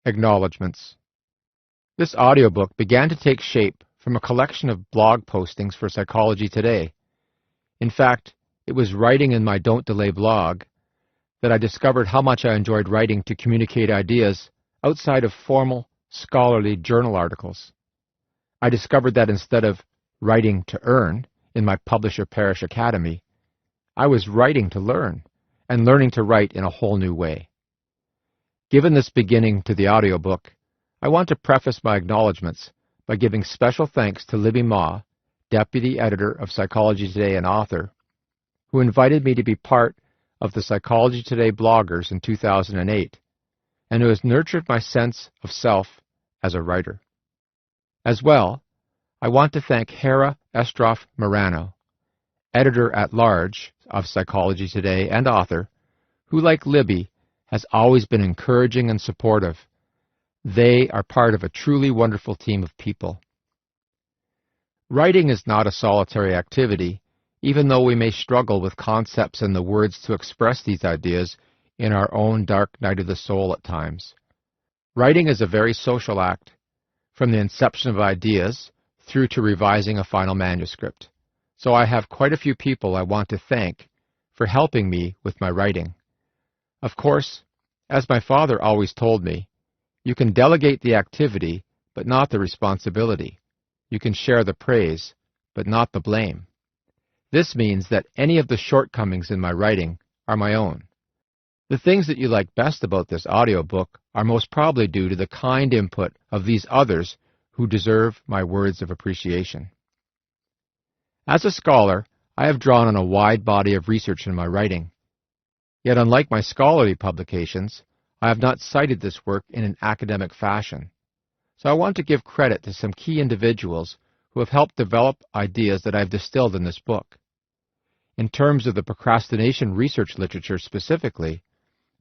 Acknowledgements. This audiobook began to take shape from a collection of blog postings for Psychology Today. In fact, it was writing in my Don't Delay blog that I discovered how much I enjoyed writing to communicate ideas outside of formal, scholarly journal articles. I discovered that instead of writing to earn in my Publisher Parish Academy, I was writing to learn, and learning to write in a whole new way. Given this beginning to the audiobook, I want to preface my acknowledgments by giving special thanks to Libby Ma, Deputy Editor of Psychology Today and author, who invited me to be part of the Psychology Today bloggers in 2008, and who has nurtured my sense of self as a writer. As well, I want to thank Hera Estroff Morano, Editor-at-Large of Psychology Today and author, who, like Libby, has always been encouraging and supportive. They are part of a truly wonderful team of people. Writing is not a solitary activity, even though we may struggle with concepts and the words to express these ideas in our own dark night of the soul at times. Writing is a very social act, from the inception of ideas through to revising a final manuscript. So I have quite a few people I want to thank for helping me with my writing. Of course, as my father always told me, you can delegate the activity, but not the responsibility. You can share the praise, but not the blame. This means that any of the shortcomings in my writing are my own. The things that you like best about this audiobook are most probably due to the kind input of these others who deserve my words of appreciation. As a scholar, I have drawn on a wide body of research in my writing. Yet unlike my scholarly publications, I have not cited this work in an academic fashion. So I want to give credit to some key individuals who have helped develop ideas that I have distilled in this book. In terms of the procrastination research literature specifically,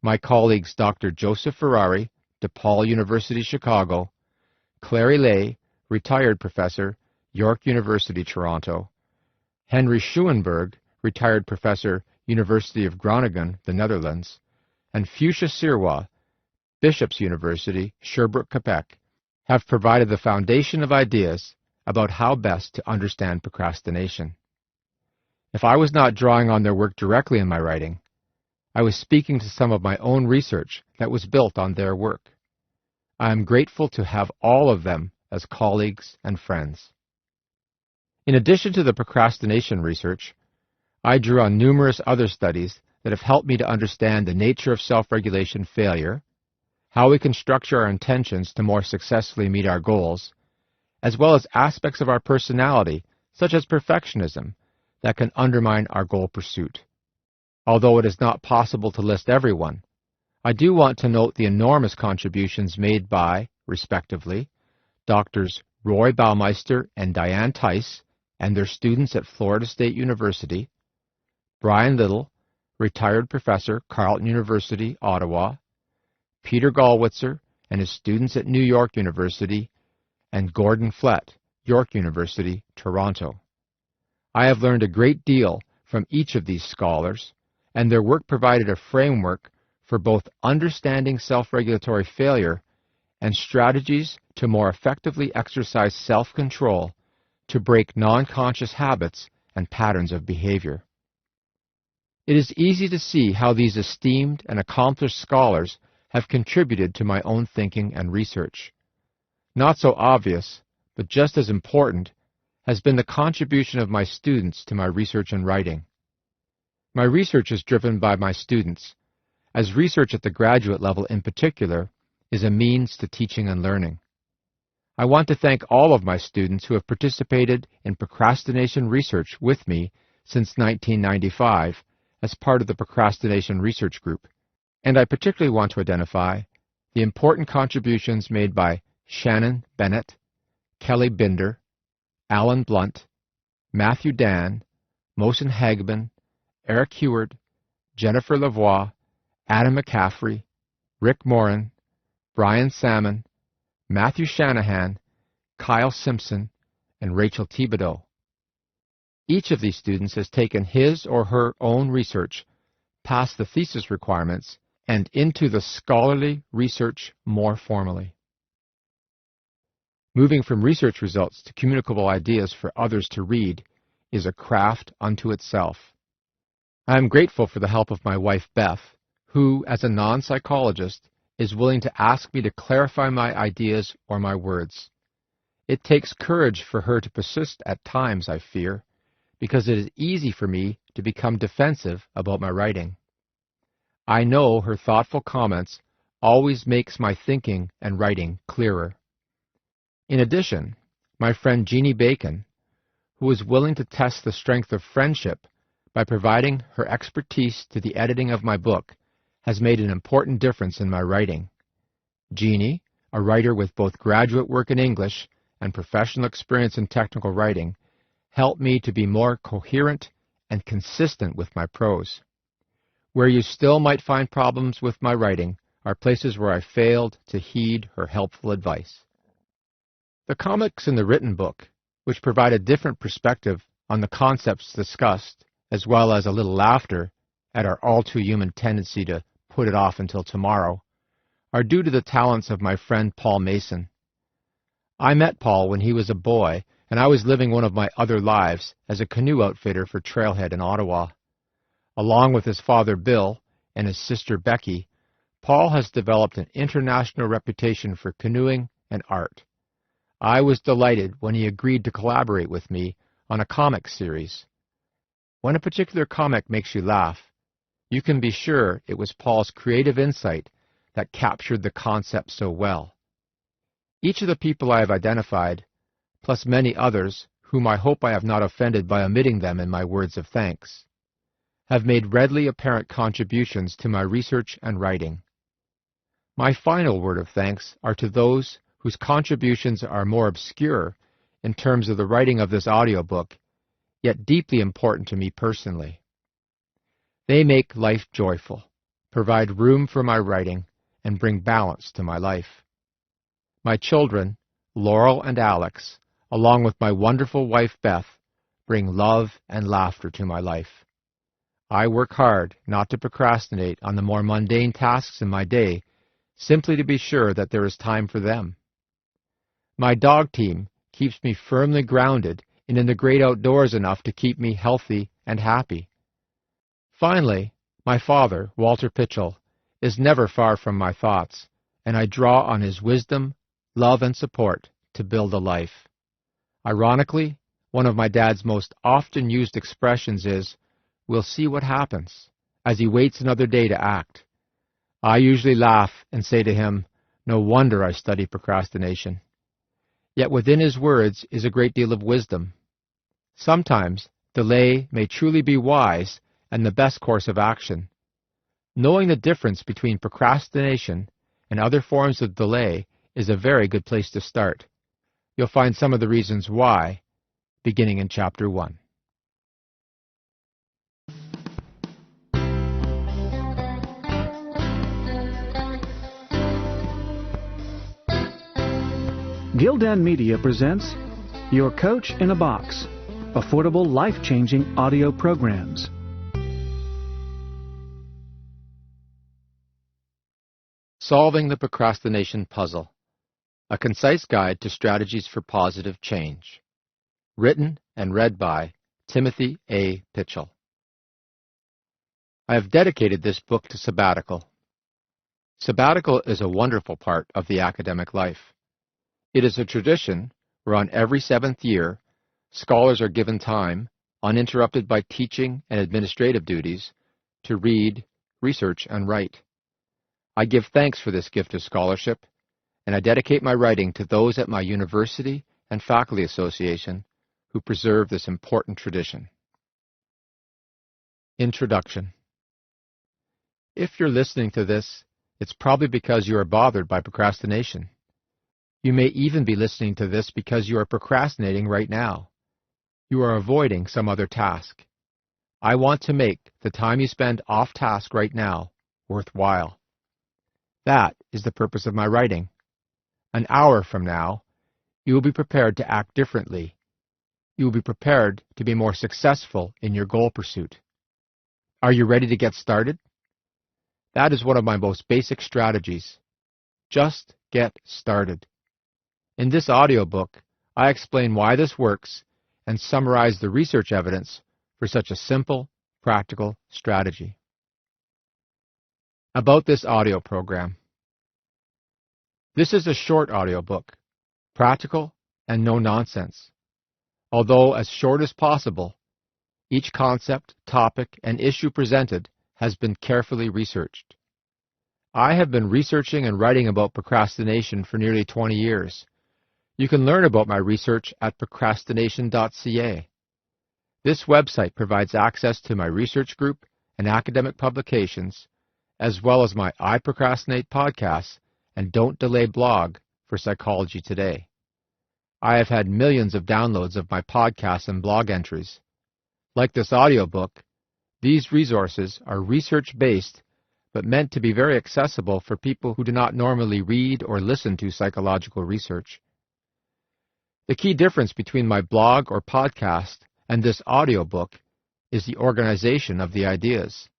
my colleagues Dr. Joseph Ferrari, DePaul University, Chicago, Clary Lay, retired professor, York University, Toronto, Henry Schoenberg, retired professor, University of Groningen, the Netherlands, and Fuchsia Sirwa, Bishop's University, Sherbrooke, Quebec, have provided the foundation of ideas about how best to understand procrastination. If I was not drawing on their work directly in my writing, I was speaking to some of my own research that was built on their work. I am grateful to have all of them as colleagues and friends. In addition to the procrastination research, I drew on numerous other studies that have helped me to understand the nature of self-regulation failure, how we can structure our intentions to more successfully meet our goals, as well as aspects of our personality, such as perfectionism, that can undermine our goal pursuit. Although it is not possible to list everyone, I do want to note the enormous contributions made by, respectively, Drs. Roy Baumeister and Diane Tice and their students at Florida State University, Brian Little, retired professor, Carleton University, Ottawa, Peter Gallwitzer and his students at New York University, and Gordon Flett, York University, Toronto. I have learned a great deal from each of these scholars, and their work provided a framework for both understanding self-regulatory failure and strategies to more effectively exercise self-control to break non-conscious habits and patterns of behavior. It is easy to see how these esteemed and accomplished scholars have contributed to my own thinking and research. Not so obvious, but just as important, has been the contribution of my students to my research and writing. My research is driven by my students, as research at the graduate level in particular is a means to teaching and learning. I want to thank all of my students who have participated in procrastination research with me since 1995 as part of the Procrastination Research Group, and I particularly want to identify the important contributions made by Shannon Bennett, Kelly Binder, Alan Blunt, Matthew Dan, Mohsen Hagman, Eric Heward, Jennifer Lavoie, Adam McCaffrey, Rick Morin, Brian Salmon, Matthew Shanahan, Kyle Simpson, and Rachel Thibodeau. Each of these students has taken his or her own research, passed the thesis requirements, and into the scholarly research more formally. Moving from research results to communicable ideas for others to read is a craft unto itself. I am grateful for the help of my wife Beth, who, as a non-psychologist, is willing to ask me to clarify my ideas or my words. It takes courage for her to persist at times, I fear, because it is easy for me to become defensive about my writing. I know her thoughtful comments always makes my thinking and writing clearer. In addition, my friend Jeannie Bacon, who is willing to test the strength of friendship by providing her expertise to the editing of my book, has made an important difference in my writing. Jeannie, a writer with both graduate work in English and professional experience in technical writing, helped me to be more coherent and consistent with my prose. Where you still might find problems with my writing are places where I failed to heed her helpful advice. The comics in the written book, which provide a different perspective on the concepts discussed, as well as a little laughter at our all-too-human tendency to put it off until tomorrow, are due to the talents of my friend Paul Mason. I met Paul when he was a boy, and I was living one of my other lives as a canoe outfitter for Trailhead in Ottawa. Along with his father Bill and his sister Becky, Paul has developed an international reputation for canoeing and art. I was delighted when he agreed to collaborate with me on a comic series. When a particular comic makes you laugh, you can be sure it was Paul's creative insight that captured the concept so well. Each of the people I have identified, plus many others whom I hope I have not offended by omitting them in my words of thanks, have made readily apparent contributions to my research and writing. My final word of thanks are to those whose contributions are more obscure in terms of the writing of this audiobook, yet deeply important to me personally. They make life joyful, provide room for my writing, and bring balance to my life. My children, Laurel and Alex, along with my wonderful wife Beth, bring love and laughter to my life. I work hard not to procrastinate on the more mundane tasks in my day, simply to be sure that there is time for them. My dog team keeps me firmly grounded and in the great outdoors enough to keep me healthy and happy. Finally, my father, Walter Pychyl, is never far from my thoughts, and I draw on his wisdom, love, and support to build a life. Ironically, one of my dad's most often used expressions is, "We'll see what happens," as he waits another day to act. I usually laugh and say to him, "No wonder I study procrastination." Yet within his words is a great deal of wisdom. Sometimes delay may truly be wise and the best course of action. Knowing the difference between procrastination and other forms of delay is a very good place to start. You'll find some of the reasons why, beginning in Chapter 1. Gildan Media presents Your Coach in a Box, affordable, life-changing audio programs. Solving the Procrastination Puzzle, a concise guide to strategies for positive change. Written and read by Timothy A. Pychyl. I have dedicated this book to sabbatical. Sabbatical is a wonderful part of the academic life. It is a tradition where on every 7th year, scholars are given time, uninterrupted by teaching and administrative duties, to read, research, and write. I give thanks for this gift of scholarship, and I dedicate my writing to those at my university and faculty association who preserve this important tradition. Introduction. If you're listening to this, it's probably because you are bothered by procrastination. You may even be listening to this because you are procrastinating right now. You are avoiding some other task. I want to make the time you spend off task right now worthwhile. That is the purpose of my writing. An hour from now, you will be prepared to act differently. You will be prepared to be more successful in your goal pursuit. Are you ready to get started? That is one of my most basic strategies. Just get started. In this audiobook, I explain why this works and summarize the research evidence for such a simple, practical strategy. About this audio program. This is a short audiobook, practical and no nonsense. Although as short as possible, each concept, topic, and issue presented has been carefully researched. I have been researching and writing about procrastination for nearly 20 years. You can learn about my research at procrastination.ca. This website provides access to my research group and academic publications, as well as my I Procrastinate podcast and Don't Delay blog for Psychology Today. I have had millions of downloads of my podcasts and blog entries. Like this audiobook, these resources are research-based but meant to be very accessible for people who do not normally read or listen to psychological research. The key difference between my blog or podcast and this audiobook is the organization of the ideas.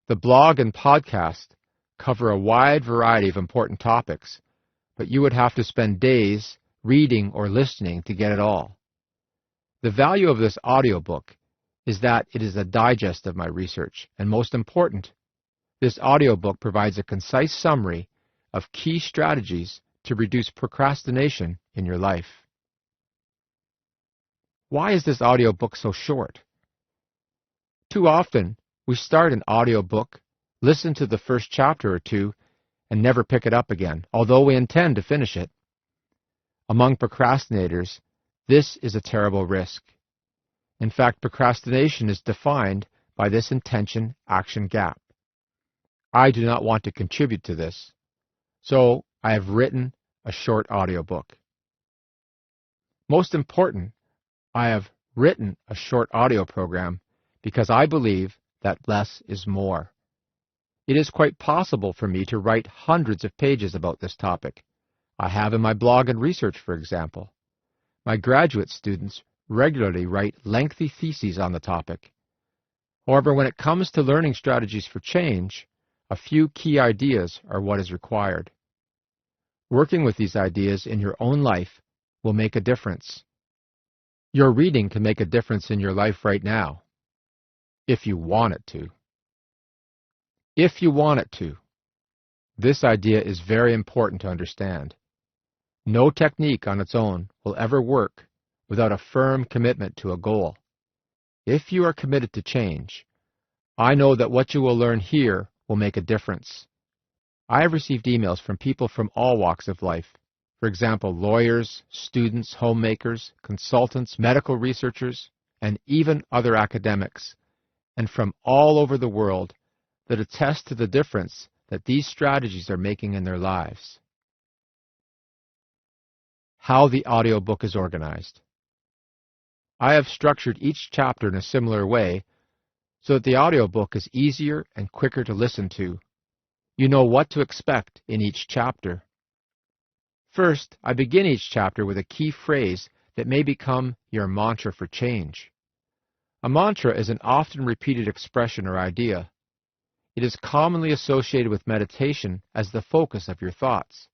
The blog and podcast cover a wide variety of important topics, but you would have to spend days reading or listening to get it all. The value of this audiobook is that it is a digest of my research, and most important, this audiobook provides a concise summary of key strategies to reduce procrastination in your life. Why is this audiobook so short? Too often, we start an audiobook, listen to the first chapter or two, and never pick it up again, although we intend to finish it. Among procrastinators, this is a terrible risk. In fact, procrastination is defined by this intention-action gap. I do not want to contribute to this, so I have written a short audiobook. Most important, I have written a short audio program because I believe that less is more. It is quite possible for me to write hundreds of pages about this topic. I have in my blog and research, for example. My graduate students regularly write lengthy theses on the topic. However, when it comes to learning strategies for change, a few key ideas are what is required. Working with these ideas in your own life will make a difference. Your reading can make a difference in your life right now, if you want it to. If you want it to. This idea is very important to understand. No technique on its own will ever work without a firm commitment to a goal. If you are committed to change, I know that what you will learn here will make a difference. I have received emails from people from all walks of life. For example, lawyers, students, homemakers, consultants, medical researchers, and even other academics, and from all over the world that attest to the difference that these strategies are making in their lives. How the audiobook is organized. I have structured each chapter in a similar way so that the audiobook is easier and quicker to listen to. You know what to expect in each chapter. First, I begin each chapter with a key phrase that may become your mantra for change. A mantra is an often repeated expression or idea. It is commonly associated with meditation as the focus of your thoughts.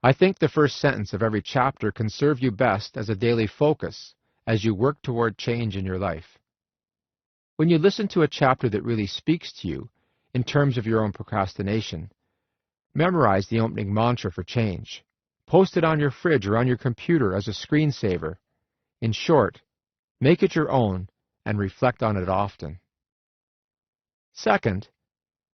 I think the first sentence of every chapter can serve you best as a daily focus as you work toward change in your life. When you listen to a chapter that really speaks to you in terms of your own procrastination, memorize the opening mantra for change. Post it on your fridge or on your computer as a screensaver. In short, make it your own and reflect on it often. Second,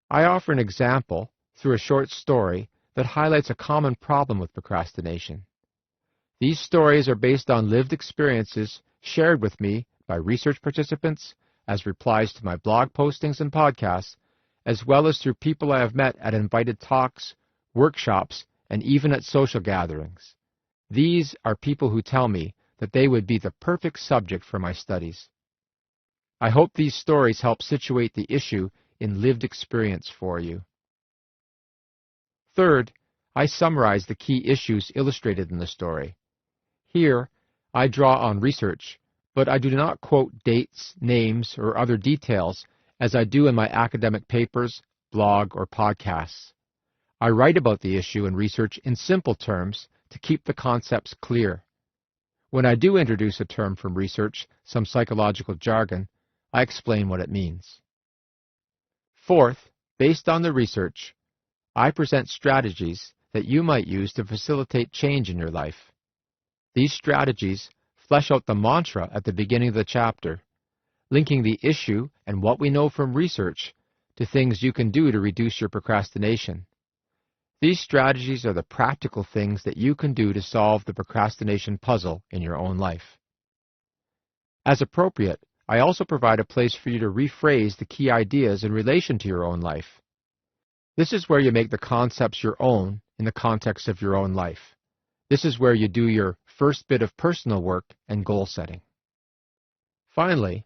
I offer an example through a short story that highlights a common problem with procrastination. These stories are based on lived experiences shared with me by research participants as replies to my blog postings and podcasts, as well as through people I have met at invited talks, workshops, and even at social gatherings. These are people who tell me that they would be the perfect subject for my studies. I hope these stories help situate the issue in lived experience for you. Third, I summarize the key issues illustrated in the story. Here, I draw on research, but I do not quote dates, names, or other details as I do in my academic papers, blog, or podcasts. I write about the issue and research in simple terms to keep the concepts clear. When I do introduce a term from research, some psychological jargon, I explain what it means. Fourth, based on the research, I present strategies that you might use to facilitate change in your life. These strategies flesh out the mantra at the beginning of the chapter, linking the issue and what we know from research to things you can do to reduce your procrastination. These strategies are the practical things that you can do to solve the procrastination puzzle in your own life. As appropriate, I also provide a place for you to rephrase the key ideas in relation to your own life. This is where you make the concepts your own in the context of your own life. This is where you do your first bit of personal work and goal setting. Finally,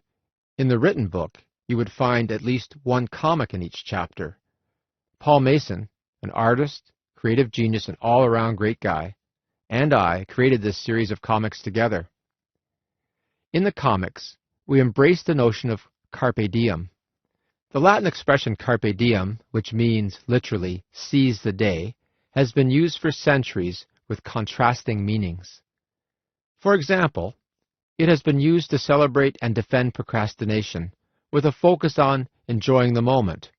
in the written book, you would find at least one comic in each chapter. Paul Mason, an artist, creative genius, and all-around great guy, and I created this series of comics together. In the comics, we embrace the notion of carpe diem. The Latin expression carpe diem, which means literally seize the day, has been used for centuries with contrasting meanings. For example, it has been used to celebrate and defend procrastination, with a focus on enjoying the moment.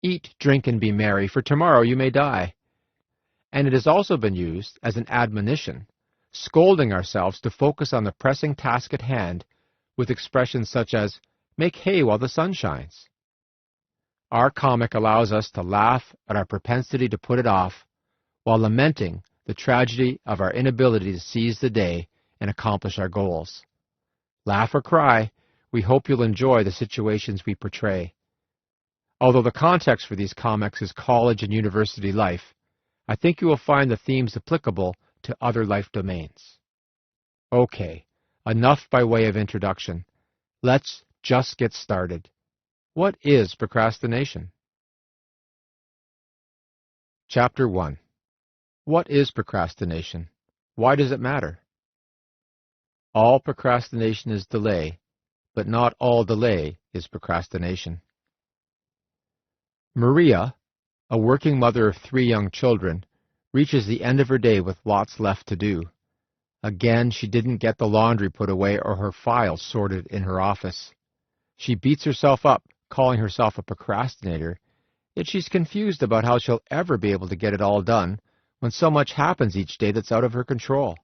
Eat, drink, and be merry, for tomorrow you may die. And it has also been used as an admonition, scolding ourselves to focus on the pressing task at hand with expressions such as, make hay while the sun shines. Our comic allows us to laugh at our propensity to put it off, while lamenting the tragedy of our inability to seize the day and accomplish our goals. Laugh or cry, we hope you'll enjoy the situations we portray. Although the context for these comics is college and university life, I think you will find the themes applicable to other life domains. Okay, enough by way of introduction. Let's just get started. What is procrastination? Chapter 1. What is procrastination? Why does it matter? All procrastination is delay, but not all delay is procrastination. Maria, a working mother of 3 young children, reaches the end of her day with lots left to do. Again, she didn't get the laundry put away or her files sorted in her office. She beats herself up, calling herself a procrastinator, yet she's confused about how she'll ever be able to get it all done when so much happens each day that's out of her control.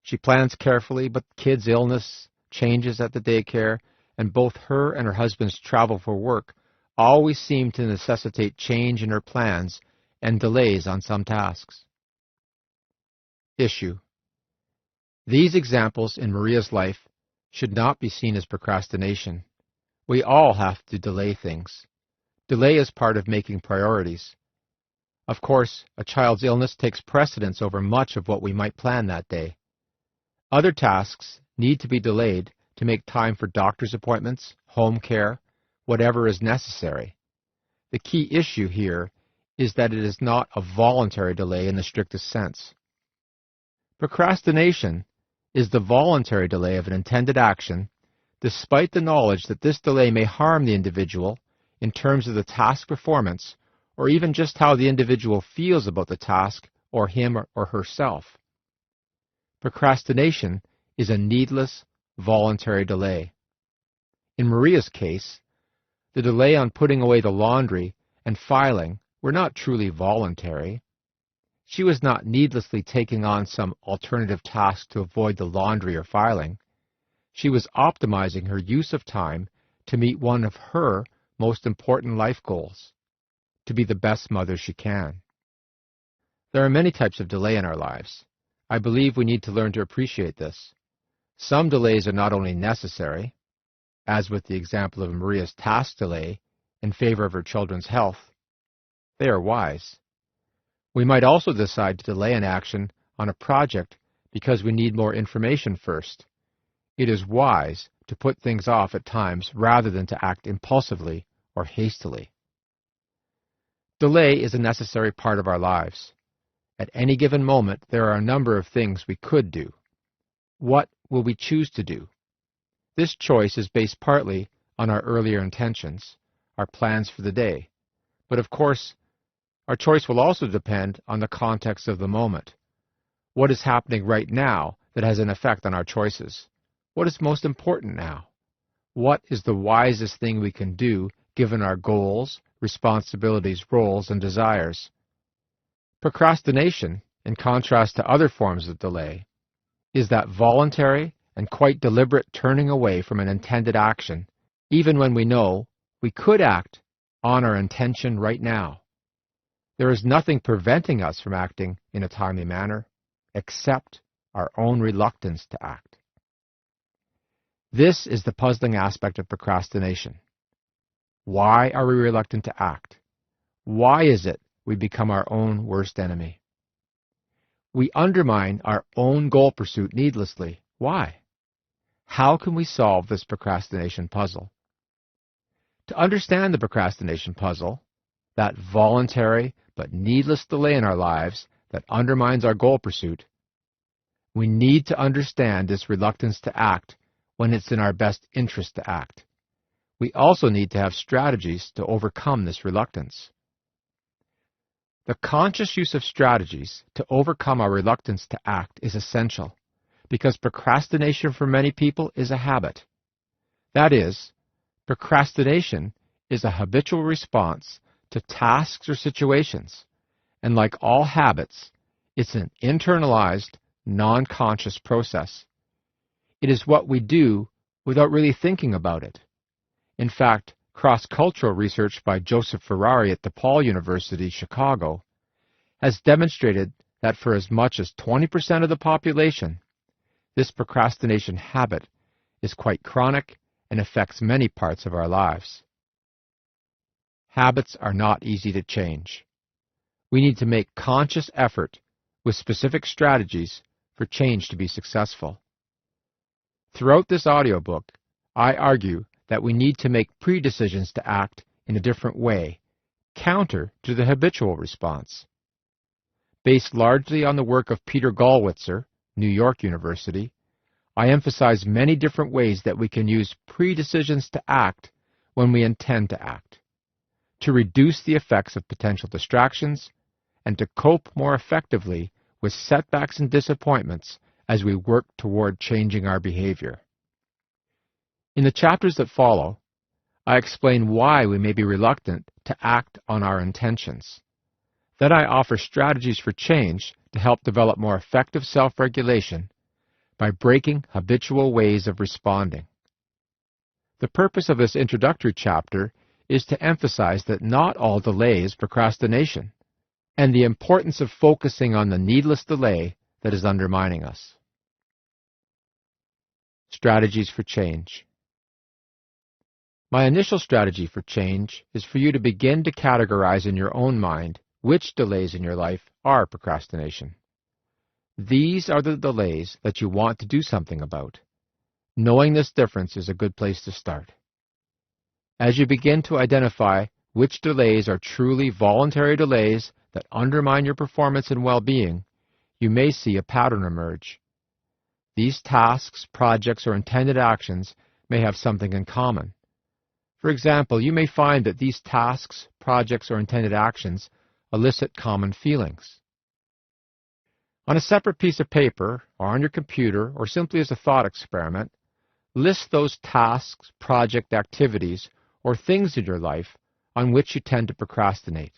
She plans carefully, but kids' illness, changes at the daycare, and both her and her husband's travel for work always seem to necessitate change in her plans and delays on some tasks. Issue. These examples in Maria's life should not be seen as procrastination. We all have to delay things. Delay is part of making priorities. Of course, a child's illness takes precedence over much of what we might plan that day. Other tasks need to be delayed to make time for doctor's appointments, home care, whatever is necessary. The key issue here is that it is not a voluntary delay in the strictest sense. Procrastination is the voluntary delay of an intended action, despite the knowledge that this delay may harm the individual in terms of the task performance, or even just how the individual feels about the task or him or herself. Procrastination is a needless, voluntary delay. In Maria's case, the delay on putting away the laundry and filing were not truly voluntary. She was not needlessly taking on some alternative task to avoid the laundry or filing. She was optimizing her use of time to meet one of her most important life goals, to be the best mother she can. There are many types of delay in our lives. I believe we need to learn to appreciate this. Some delays are not only necessary, as with the example of Maria's task delay in favor of her children's health, they are wise. We might also decide to delay an action on a project because we need more information first. It is wise to put things off at times rather than to act impulsively or hastily. Delay is a necessary part of our lives. At any given moment, there are a number of things we could do. What will we choose to do? This choice is based partly on our earlier intentions, our plans for the day, But of course, our choice will also depend on the context of the moment. What is happening right now that has an effect on our choices? What is most important now? What is the wisest thing we can do given our goals, responsibilities, roles, and desires? Procrastination, in contrast to other forms of delay, is that voluntary and quite deliberate turning away from an intended action, even when we know we could act on our intention right now. There is nothing preventing us from acting in a timely manner, except our own reluctance to act. This is the puzzling aspect of procrastination. Why are we reluctant to act? Why is it we become our own worst enemy? We undermine our own goal pursuit needlessly. Why? How can we solve this procrastination puzzle? To understand the procrastination puzzle, that voluntary but needless delay in our lives that undermines our goal pursuit, we need to understand this reluctance to act when it's in our best interest to act. We also need to have strategies to overcome this reluctance. The conscious use of strategies to overcome our reluctance to act is essential, because procrastination for many people is a habit. That is, procrastination is a habitual response to tasks or situations, and like all habits, it's an internalized, non-conscious process. It is what we do without really thinking about it. In fact, cross-cultural research by Joseph Ferrari at DePaul University, Chicago, has demonstrated that for as much as 20% of the population, this procrastination habit is quite chronic and affects many parts of our lives. Habits are not easy to change. We need to make conscious effort with specific strategies for change to be successful. Throughout this audiobook, I argue that we need to make pre-decisions to act in a different way, counter to the habitual response. Based largely on the work of Peter Gallwitzer, New York University, I emphasize many different ways that we can use pre-decisions to act when we intend to act, to reduce the effects of potential distractions, and to cope more effectively with setbacks and disappointments as we work toward changing our behavior. In the chapters that follow, I explain why we may be reluctant to act on our intentions. Then I offer strategies for change to help develop more effective self-regulation by breaking habitual ways of responding. The purpose of this introductory chapter is to emphasize that not all delay is procrastination, and the importance of focusing on the needless delay that is undermining us. Strategies for change. My initial strategy for change is for you to begin to categorize in your own mind which delays in your life are procrastination. These are the delays that you want to do something about. Knowing this difference is a good place to start. As you begin to identify which delays are truly voluntary delays that undermine your performance and well-being, you may see a pattern emerge. These tasks, projects, or intended actions may have something in common. For example, you may find that these tasks, projects, or intended actions elicit common feelings. On a separate piece of paper, or on your computer, or simply as a thought experiment, list those tasks, project activities, or things in your life on which you tend to procrastinate.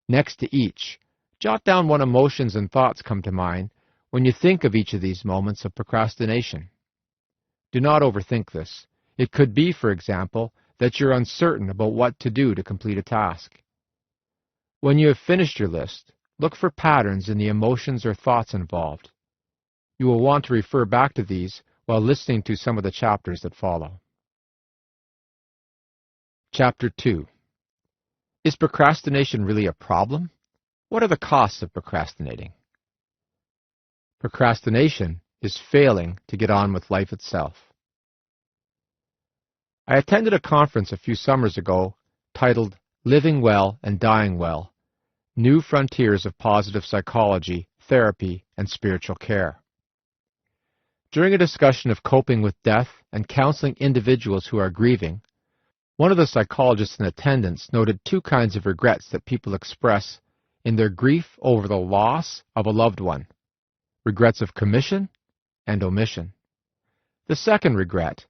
Next to each, jot down what emotions and thoughts come to mind when you think of each of these moments of procrastination. Do not overthink this. It could be, for example, that you're uncertain about what to do to complete a task. When you have finished your list, look for patterns in the emotions or thoughts involved. You will want to refer back to these while listening to some of the chapters that follow. Chapter 2. Is procrastination really a problem? What are the costs of procrastinating? Procrastination is failing to get on with life itself. I attended a conference a few summers ago titled Living Well and Dying Well: New Frontiers of Positive Psychology, Therapy, and Spiritual Care. During a discussion of coping with death and counseling individuals who are grieving, One of the psychologists in attendance noted two kinds of regrets that people express in their grief over the loss of a loved one: regrets of commission and omission. The second regret,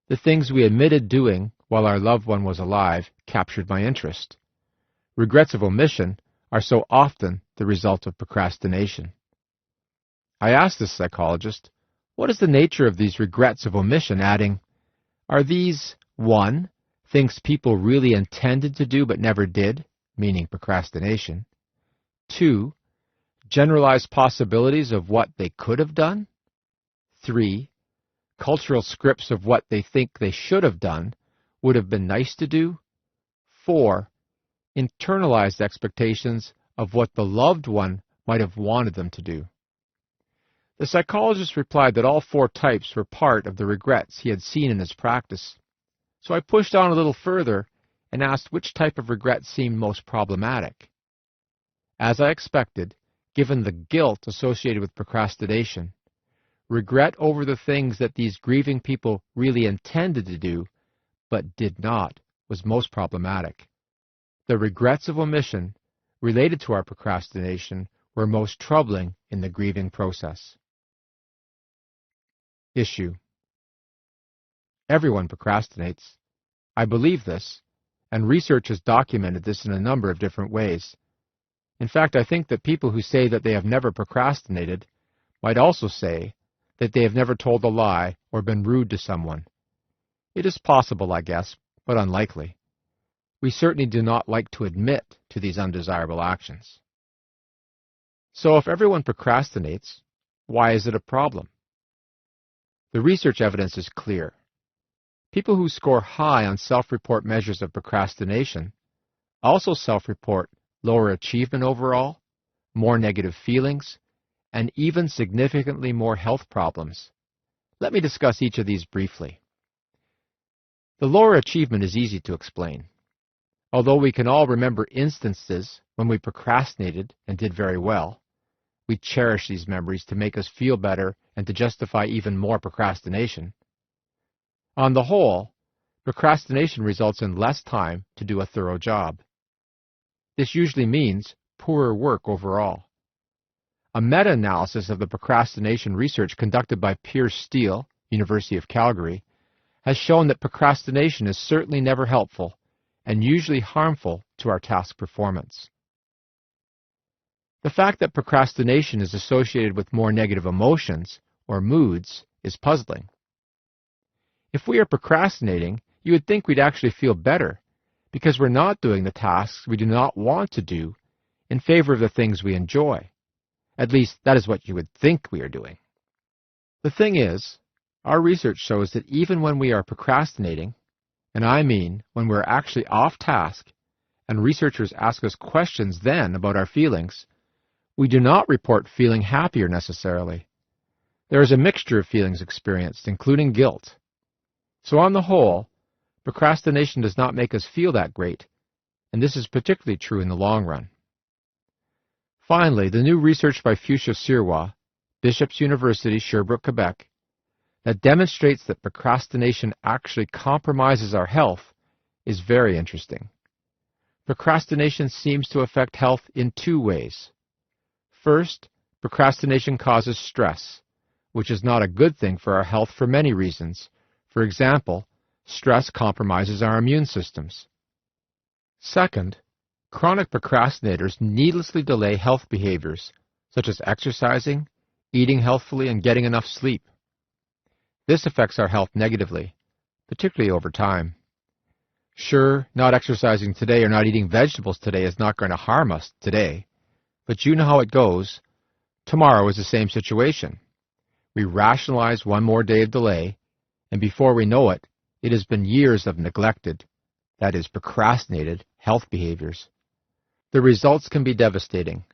the things we omitted doing while our loved one was alive, captured my interest. Regrets of omission are so often the result of procrastination. I asked this psychologist, what is the nature of these regrets of omission, adding, are these, 1, things people really intended to do but never did, meaning procrastination; 2, generalized possibilities of what they could have done; 3, cultural scripts of what they think they should have done, would have been nice to do; 4, internalized expectations of what the loved one might have wanted them to do. The psychologist replied that all 4 types were part of the regrets he had seen in his practice. So I pushed on a little further and asked which type of regret seemed most problematic. As I expected, given the guilt associated with procrastination, regret over the things that these grieving people really intended to do but did not was most problematic. The regrets of omission related to our procrastination were most troubling in the grieving process. Issue: everyone procrastinates. I believe this, and research has documented this in a number of different ways. In fact, I think that people who say that they have never procrastinated might also say that they have never told a lie or been rude to someone. It is possible, I guess, but unlikely. We certainly do not like to admit to these undesirable actions. So if everyone procrastinates, why is it a problem? The research evidence is clear. People who score high on self-report measures of procrastination also self-report lower achievement overall, more negative feelings, and even significantly more health problems. Let me discuss each of these briefly. The lower achievement is easy to explain. Although we can all remember instances when we procrastinated and did very well, we cherish these memories to make us feel better and to justify even more procrastination. On the whole, procrastination results in less time to do a thorough job. This usually means poorer work overall. A meta-analysis of the procrastination research conducted by Piers Steele, University of Calgary, has shown that procrastination is certainly never helpful and usually harmful to our task performance. The fact that procrastination is associated with more negative emotions, or moods, is puzzling. If we are procrastinating, you would think we'd actually feel better, because we're not doing the tasks we do not want to do in favor of the things we enjoy. At least, that is what you would think we are doing. The thing is, our research shows that even when we are procrastinating, and I mean when we're actually off task, and researchers ask us questions then about our feelings, we do not report feeling happier necessarily. There is a mixture of feelings experienced, including guilt. So on the whole, procrastination does not make us feel that great, and this is particularly true in the long run. Finally, the new research by Pychyl, Bishop's University, Sherbrooke, Quebec, that demonstrates that procrastination actually compromises our health is very interesting. Procrastination seems to affect health in 2 ways. First, procrastination causes stress, which is not a good thing for our health for many reasons. For example, stress compromises our immune systems. Second, chronic procrastinators needlessly delay health behaviors, such as exercising, eating healthfully, and getting enough sleep. This affects our health negatively, particularly over time. Sure, not exercising today or not eating vegetables today is not going to harm us today, but you know how it goes. Tomorrow is the same situation. We rationalize one more day of delay, and before we know it, it has been years of neglected, that is, procrastinated, health behaviors. The results can be devastating,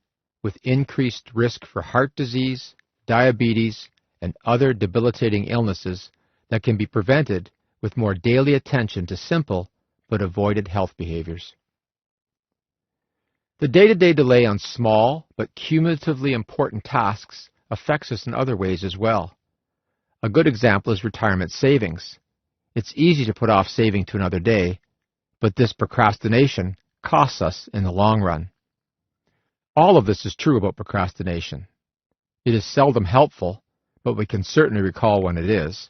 with increased risk for heart disease, diabetes, and other debilitating illnesses that can be prevented with more daily attention to simple but avoided health behaviors. The day-to-day delay on small but cumulatively important tasks affects us in other ways as well. A good example is retirement savings. It's easy to put off saving to another day, but this procrastination costs us in the long run. All of this is true about procrastination. It is seldom helpful, but we can certainly recall when it is,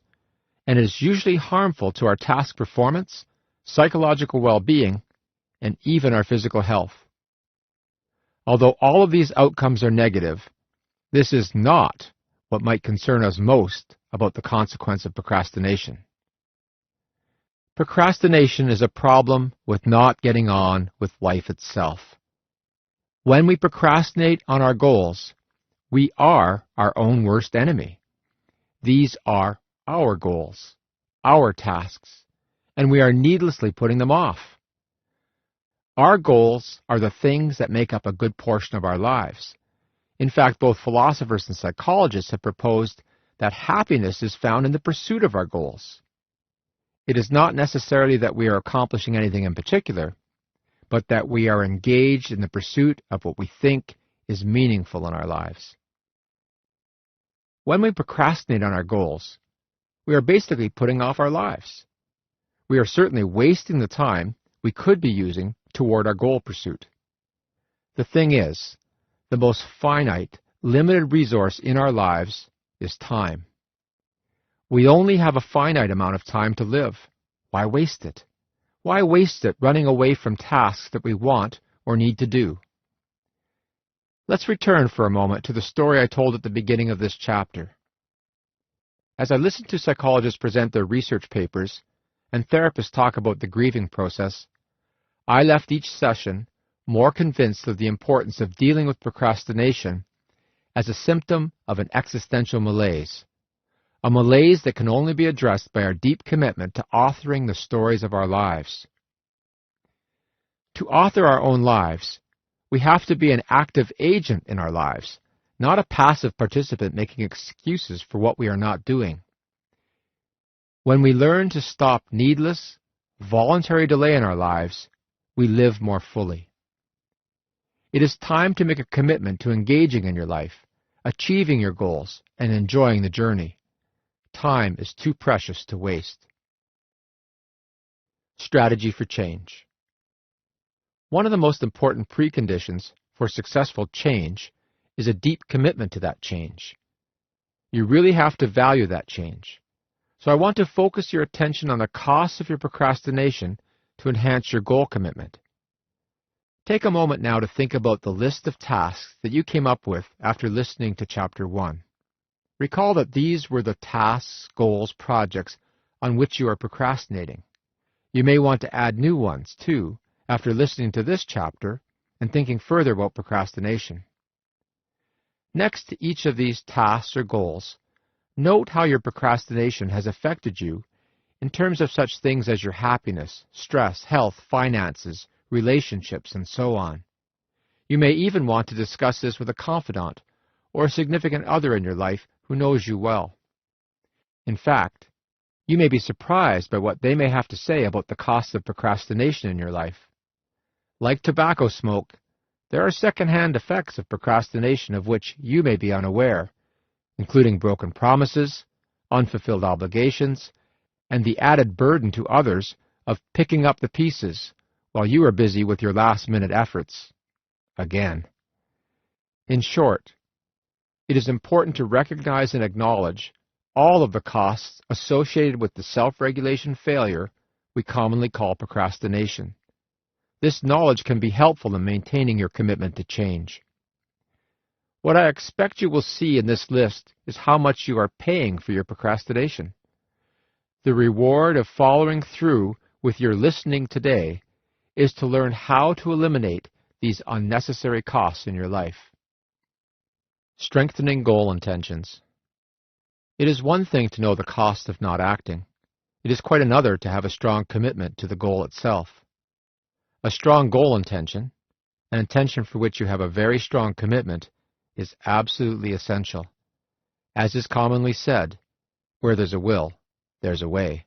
and it is usually harmful to our task performance, psychological well-being, and even our physical health. Although all of these outcomes are negative, this is not what might concern us most about the consequence of procrastination. Procrastination is a problem with not getting on with life itself. When we procrastinate on our goals, we are our own worst enemy. These are our goals, our tasks, and we are needlessly putting them off. Our goals are the things that make up a good portion of our lives. In fact, both philosophers and psychologists have proposed that happiness is found in the pursuit of our goals. It is not necessarily that we are accomplishing anything in particular, but that we are engaged in the pursuit of what we think is meaningful in our lives. When we procrastinate on our goals, we are basically putting off our lives. We are certainly wasting the time we could be using toward our goal pursuit. The thing is, the most finite, limited resource in our lives is time. We only have a finite amount of time to live. Why waste it? Why waste it running away from tasks that we want or need to do? Let's return for a moment to the story I told at the beginning of this chapter. As I listened to psychologists present their research papers and therapists talk about the grieving process, I left each session more convinced of the importance of dealing with procrastination as a symptom of an existential malaise, a malaise that can only be addressed by our deep commitment to authoring the stories of our lives. To author our own lives, we have to be an active agent in our lives, not a passive participant making excuses for what we are not doing. When we learn to stop needless, voluntary delay in our lives, we live more fully. It is time to make a commitment to engaging in your life, achieving your goals, and enjoying the journey. Time is too precious to waste. Strategy for change. One of the most important preconditions for successful change is a deep commitment to that change. You really have to value that change. So I want to focus your attention on the costs of your procrastination to enhance your goal commitment. Take a moment now to think about the list of tasks that you came up with after listening to Chapter 1. Recall that these were the tasks, goals, projects on which you are procrastinating. You may want to add new ones, too, after listening to this chapter and thinking further about procrastination. Next to each of these tasks or goals, note how your procrastination has affected you in terms of such things as your happiness, stress, health, finances, relationships, and so on. You may even want to discuss this with a confidant or a significant other in your life who knows you well. In fact, you may be surprised by what they may have to say about the costs of procrastination in your life. Like tobacco smoke, there are second-hand effects of procrastination of which you may be unaware, including broken promises, unfulfilled obligations, and the added burden to others of picking up the pieces while you are busy with your last-minute efforts. Again. In short, it is important to recognize and acknowledge all of the costs associated with the self-regulation failure we commonly call procrastination. This knowledge can be helpful in maintaining your commitment to change. What I expect you will see in this list is how much you are paying for your procrastination. The reward of following through with your listening today is to learn how to eliminate these unnecessary costs in your life. Strengthening goal intentions. It is one thing to know the cost of not acting. It is quite another to have a strong commitment to the goal itself. A strong goal intention, an intention for which you have a very strong commitment, is absolutely essential. As is commonly said, where there's a will, there's a way.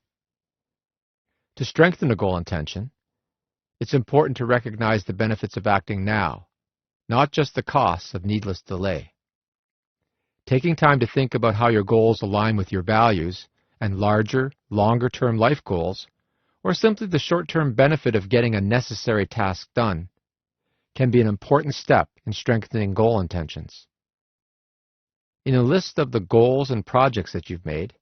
To strengthen a goal intention, it's important to recognize the benefits of acting now, not just the costs of needless delay. Taking time to think about how your goals align with your values and larger, longer-term life goals, or simply the short-term benefit of getting a necessary task done, can be an important step in strengthening goal intentions. In a list of the goals and projects that you've made,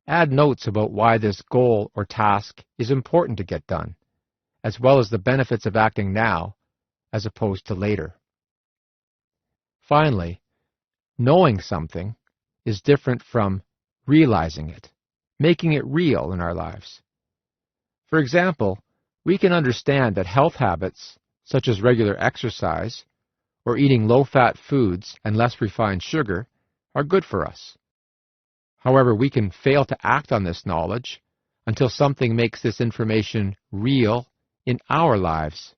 add notes about why this goal or task is important to get done, as well as the benefits of acting now as opposed to later. Finally, knowing something is different from realizing it, making it real in our lives. For example, we can understand that health habits, such as regular exercise or eating low-fat foods and less refined sugar, are good for us. However, we can fail to act on this knowledge until something makes this information real in our lives.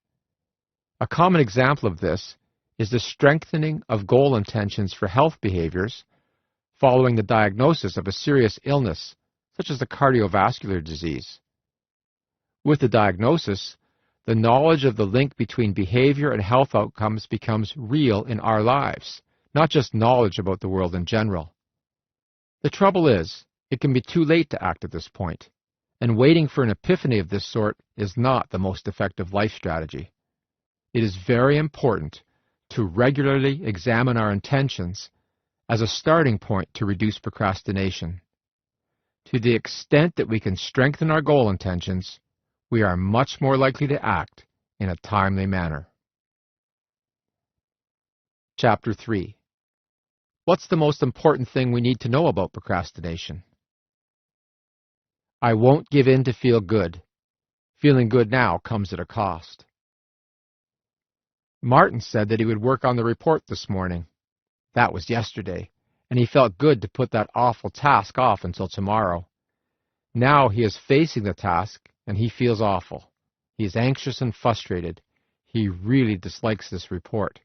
A common example of this is the strengthening of goal intentions for health behaviors following the diagnosis of a serious illness, such as a cardiovascular disease. With the diagnosis, the knowledge of the link between behavior and health outcomes becomes real in our lives, not just knowledge about the world in general. The trouble is, it can be too late to act at this point, and waiting for an epiphany of this sort is not the most effective life strategy. It is very important to regularly examine our intentions as a starting point to reduce procrastination. To the extent that we can strengthen our goal intentions, we are much more likely to act in a timely manner. Chapter 3. What's the most important thing we need to know about procrastination? I won't give in to feel good. Feeling good now comes at a cost. Martin said that he would work on the report this morning. That was yesterday, and he felt good to put that awful task off until tomorrow. Now he is facing the task, and he feels awful. He is anxious and frustrated. He really dislikes this report.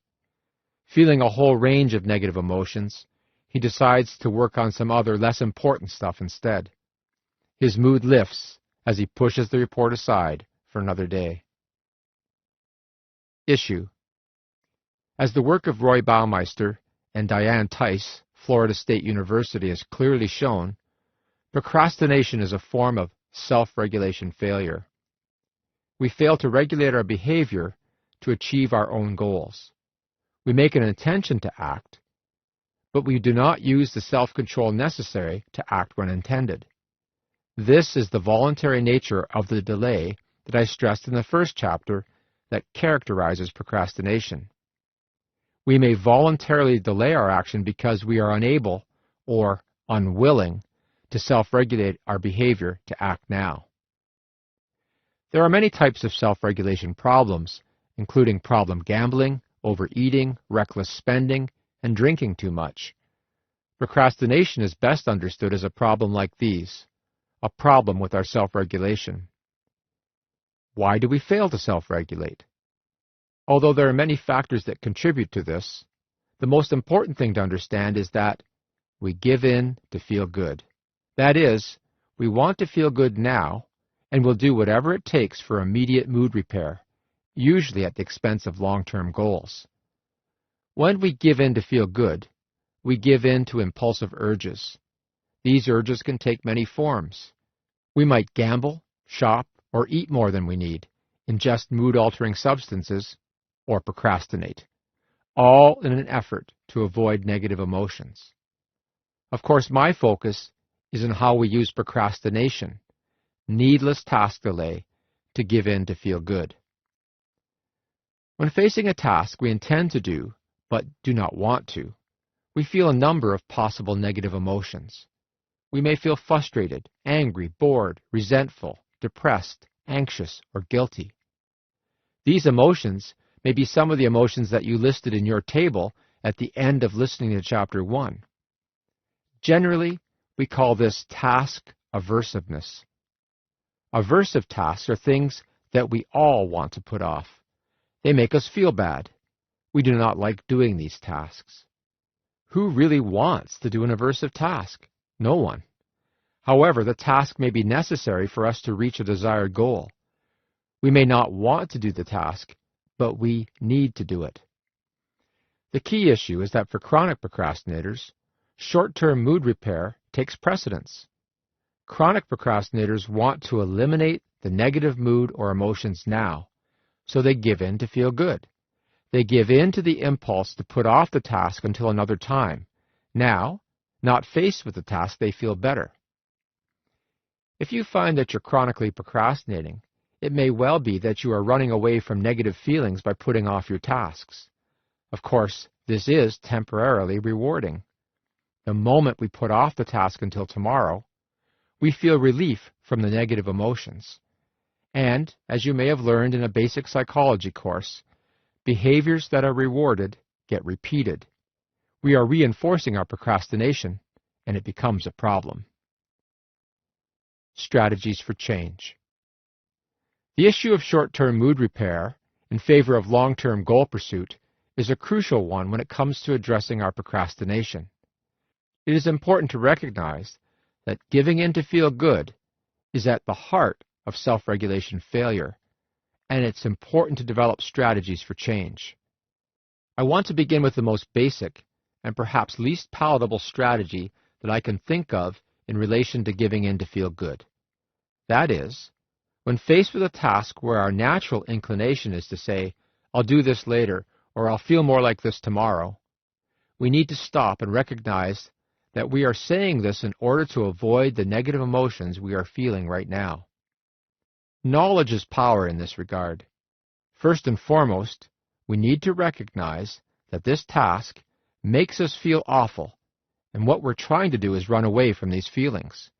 Feeling a whole range of negative emotions, he decides to work on some other less important stuff instead. His mood lifts as he pushes the report aside for another day. Issue. As the work of Roy Baumeister and Diane Tice, Florida State University, has clearly shown, procrastination is a form of self-regulation failure. We fail to regulate our behavior to achieve our own goals. We make an intention to act, but we do not use the self-control necessary to act when intended. This is the voluntary nature of the delay that I stressed in the first chapter that characterizes procrastination. We may voluntarily delay our action because we are unable or unwilling to self-regulate our behavior to act now. There are many types of self-regulation problems, including problem gambling, overeating, reckless spending, and drinking too much. Procrastination is best understood as a problem like these, a problem with our self-regulation. Why do we fail to self-regulate? Although there are many factors that contribute to this, the most important thing to understand is that we give in to feel good. That is, we want to feel good now, and will do whatever it takes for immediate mood repair, usually at the expense of long-term goals. When we give in to feel good, we give in to impulsive urges. These urges can take many forms. We might gamble, shop, or eat more than we need, ingest mood-altering substances, or procrastinate, all in an effort to avoid negative emotions. Of course, my focus is on how we use procrastination, needless task delay, to give in to feel good. When facing a task we intend to do, but do not want to, we feel a number of possible negative emotions. We may feel frustrated, angry, bored, resentful, depressed, anxious, or guilty. These emotions may be some of the emotions that you listed in your table at the end of listening to Chapter 1. Generally, we call this task aversiveness. Aversive tasks are things that we all want to put off. They make us feel bad. We do not like doing these tasks. Who really wants to do an aversive task? No one. However, the task may be necessary for us to reach a desired goal. We may not want to do the task, but we need to do it. The key issue is that for chronic procrastinators, short-term mood repair takes precedence. Chronic procrastinators want to eliminate the negative mood or emotions now, so they give in to feel good. They give in to the impulse to put off the task until another time. Now, not faced with the task, they feel better. If you find that you're chronically procrastinating, it may well be that you are running away from negative feelings by putting off your tasks. Of course, this is temporarily rewarding. The moment we put off the task until tomorrow, we feel relief from the negative emotions. And, as you may have learned in a basic psychology course, behaviors that are rewarded get repeated. We are reinforcing our procrastination, and it becomes a problem. Strategies for change. The issue of short-term mood repair in favor of long-term goal pursuit is a crucial one when it comes to addressing our procrastination. It is important to recognize that giving in to feel good is at the heart of self-regulation failure, and it's important to develop strategies for change. I want to begin with the most basic and perhaps least palatable strategy that I can think of in relation to giving in to feel good. That is, when faced with a task where our natural inclination is to say, "I'll do this later," or "I'll feel more like this tomorrow," we need to stop and recognize that we are saying this in order to avoid the negative emotions we are feeling right now. Knowledge is power in this regard. First and foremost, we need to recognize that this task makes us feel awful, and what we're trying to do is run away from these feelings.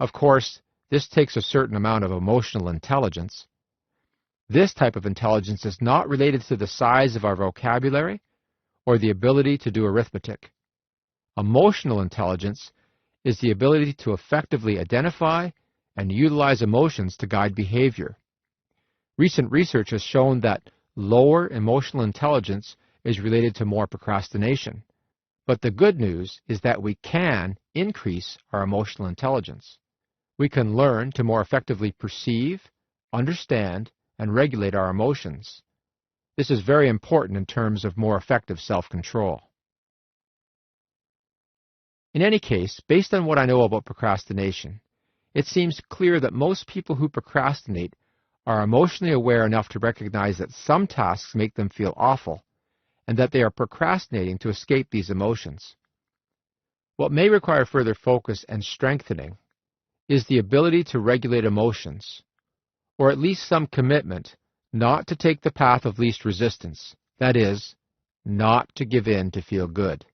Of course, this takes a certain amount of emotional intelligence. This type of intelligence is not related to the size of our vocabulary or the ability to do arithmetic. Emotional intelligence is the ability to effectively identify and utilize emotions to guide behavior. Recent research has shown that lower emotional intelligence is related to more procrastination. But the good news is that we can increase our emotional intelligence. We can learn to more effectively perceive, understand, and regulate our emotions. This is very important in terms of more effective self-control. In any case, based on what I know about procrastination, it seems clear that most people who procrastinate are emotionally aware enough to recognize that some tasks make them feel awful, and that they are procrastinating to escape these emotions. What may require further focus and strengthening is the ability to regulate emotions, or at least some commitment not to take the path of least resistance, that is, not to give in to feel good.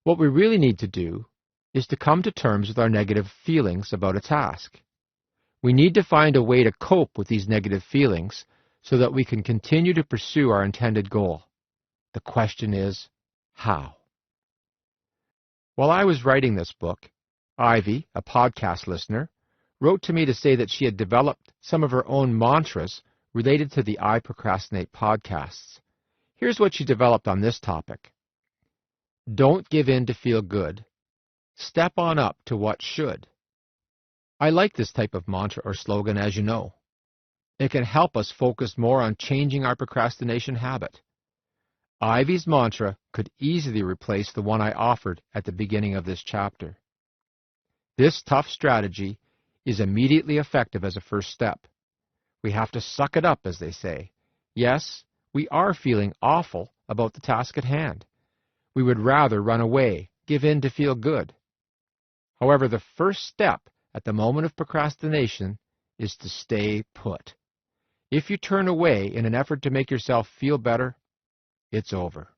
What we really need to do is to come to terms with our negative feelings about a task. We need to find a way to cope with these negative feelings so that we can continue to pursue our intended goal. The question is, how? While I was writing this book, Ivy, a podcast listener, wrote to me to say that she had developed some of her own mantras related to the I Procrastinate podcasts. Here's what she developed on this topic. Don't give in to feel good. Step on up to what should. I like this type of mantra or slogan, as you know. It can help us focus more on changing our procrastination habit. Ivy's mantra could easily replace the one I offered at the beginning of this chapter. This tough strategy is immediately effective as a first step. We have to suck it up, as they say. Yes, we are feeling awful about the task at hand. We would rather run away, give in to feel good. However, the first step at the moment of procrastination is to stay put. If you turn away in an effort to make yourself feel better, it's over.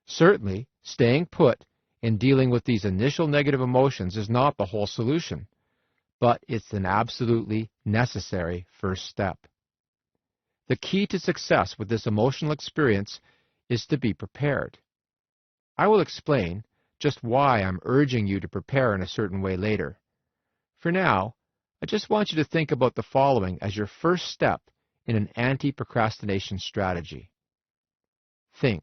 Certainly, staying put and dealing with these initial negative emotions is not the whole solution, but it's an absolutely necessary first step. The key to success with this emotional experience is to be prepared. I will explain just why I'm urging you to prepare in a certain way later. For now, I just want you to think about the following as your first step in an anti-procrastination strategy. Think.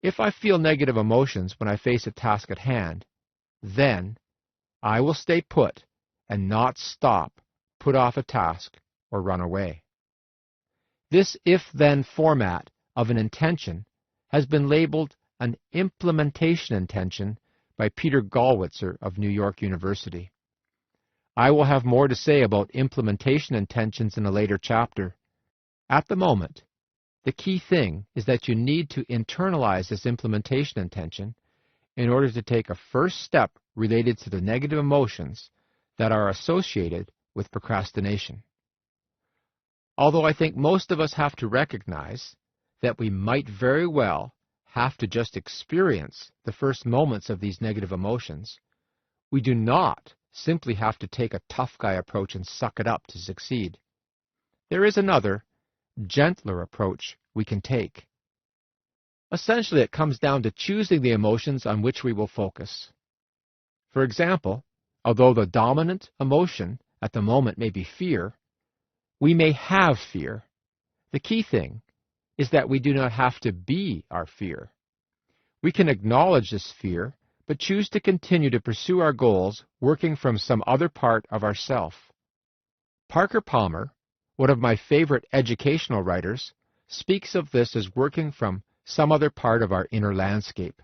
If I feel negative emotions when I face a task at hand, then I will stay put and not stop, put off a task, or run away. This if-then format of an intention has been labeled an implementation intention by Peter Gallwitzer of New York University. I will have more to say about implementation intentions in a later chapter. At the moment, the key thing is that you need to internalize this implementation intention in order to take a first step related to the negative emotions that are associated with procrastination. Although I think most of us have to recognize that we might very well have to just experience the first moments of these negative emotions, we do not simply have to take a tough guy approach and suck it up to succeed. There is another, gentler approach we can take. Essentially, it comes down to choosing the emotions on which we will focus. For example, although the dominant emotion at the moment may be fear, we may have fear. The key thing is that we do not have to be our fear. We can acknowledge this fear, but choose to continue to pursue our goals working from some other part of ourself. Parker Palmer, one of my favorite educational writers, speaks of this as working from some other part of our inner landscape.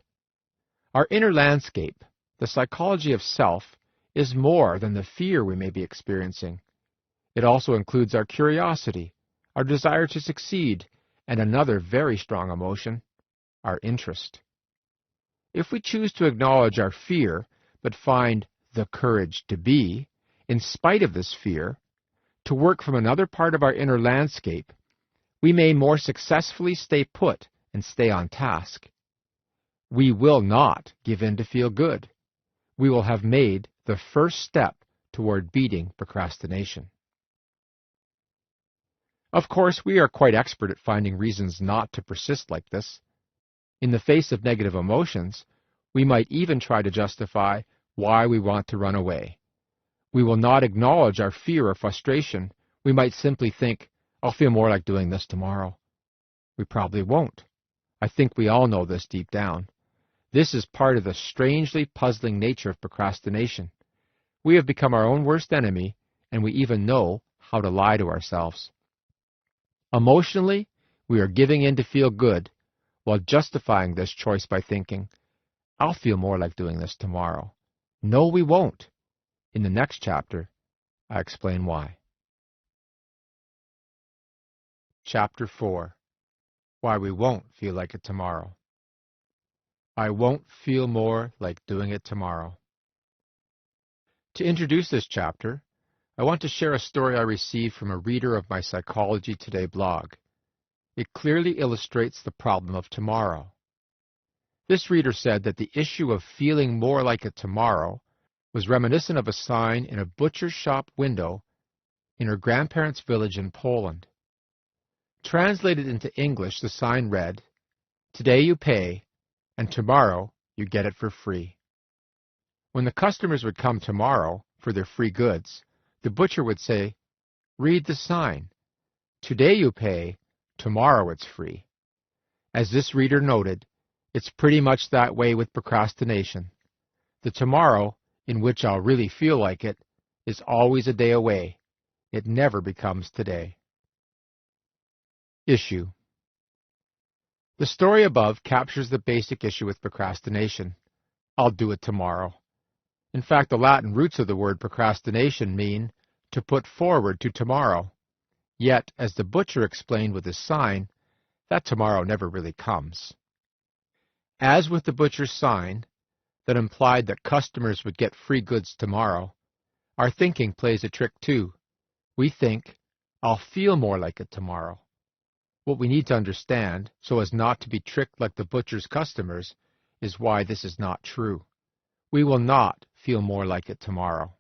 Our inner landscape, the psychology of self, is more than the fear we may be experiencing. It also includes our curiosity, our desire to succeed, and another very strong emotion, our interest. If we choose to acknowledge our fear, but find the courage to be, in spite of this fear, to work from another part of our inner landscape, we may more successfully stay put and stay on task. We will not give in to feel good. We will have made the first step toward beating procrastination. Of course, we are quite expert at finding reasons not to persist like this. In the face of negative emotions, we might even try to justify why we want to run away. We will not acknowledge our fear or frustration. We might simply think, I'll feel more like doing this tomorrow. We probably won't. I think we all know this deep down. This is part of the strangely puzzling nature of procrastination. We have become our own worst enemy, and we even know how to lie to ourselves. Emotionally, we are giving in to feel good, while justifying this choice by thinking, I'll feel more like doing this tomorrow. No, we won't. In the next chapter, I explain why. Chapter 4. Why we won't feel like it tomorrow. I won't feel more like doing it tomorrow. To introduce this chapter, I want to share a story I received from a reader of my Psychology Today blog. It clearly illustrates the problem of tomorrow. This reader said that the issue of feeling more like it tomorrow was reminiscent of a sign in a butcher's shop window in her grandparents' village in Poland. Translated into English, the sign read, "Today you pay, and tomorrow you get it for free." When the customers would come tomorrow for their free goods, the butcher would say, "Read the sign. Today you pay, tomorrow it's free." As this reader noted, it's pretty much that way with procrastination. The tomorrow, in which I'll really feel like it, is always a day away. It never becomes today. Issue. The story above captures the basic issue with procrastination. I'll do it tomorrow. In fact, the Latin roots of the word procrastination mean to put forward to tomorrow. Yet, as the butcher explained with his sign, that tomorrow never really comes. As with the butcher's sign, that implied that customers would get free goods tomorrow, our thinking plays a trick too. We think, I'll feel more like it tomorrow. What we need to understand, so as not to be tricked like the butcher's customers, is why this is not true. We will not feel more like it tomorrow.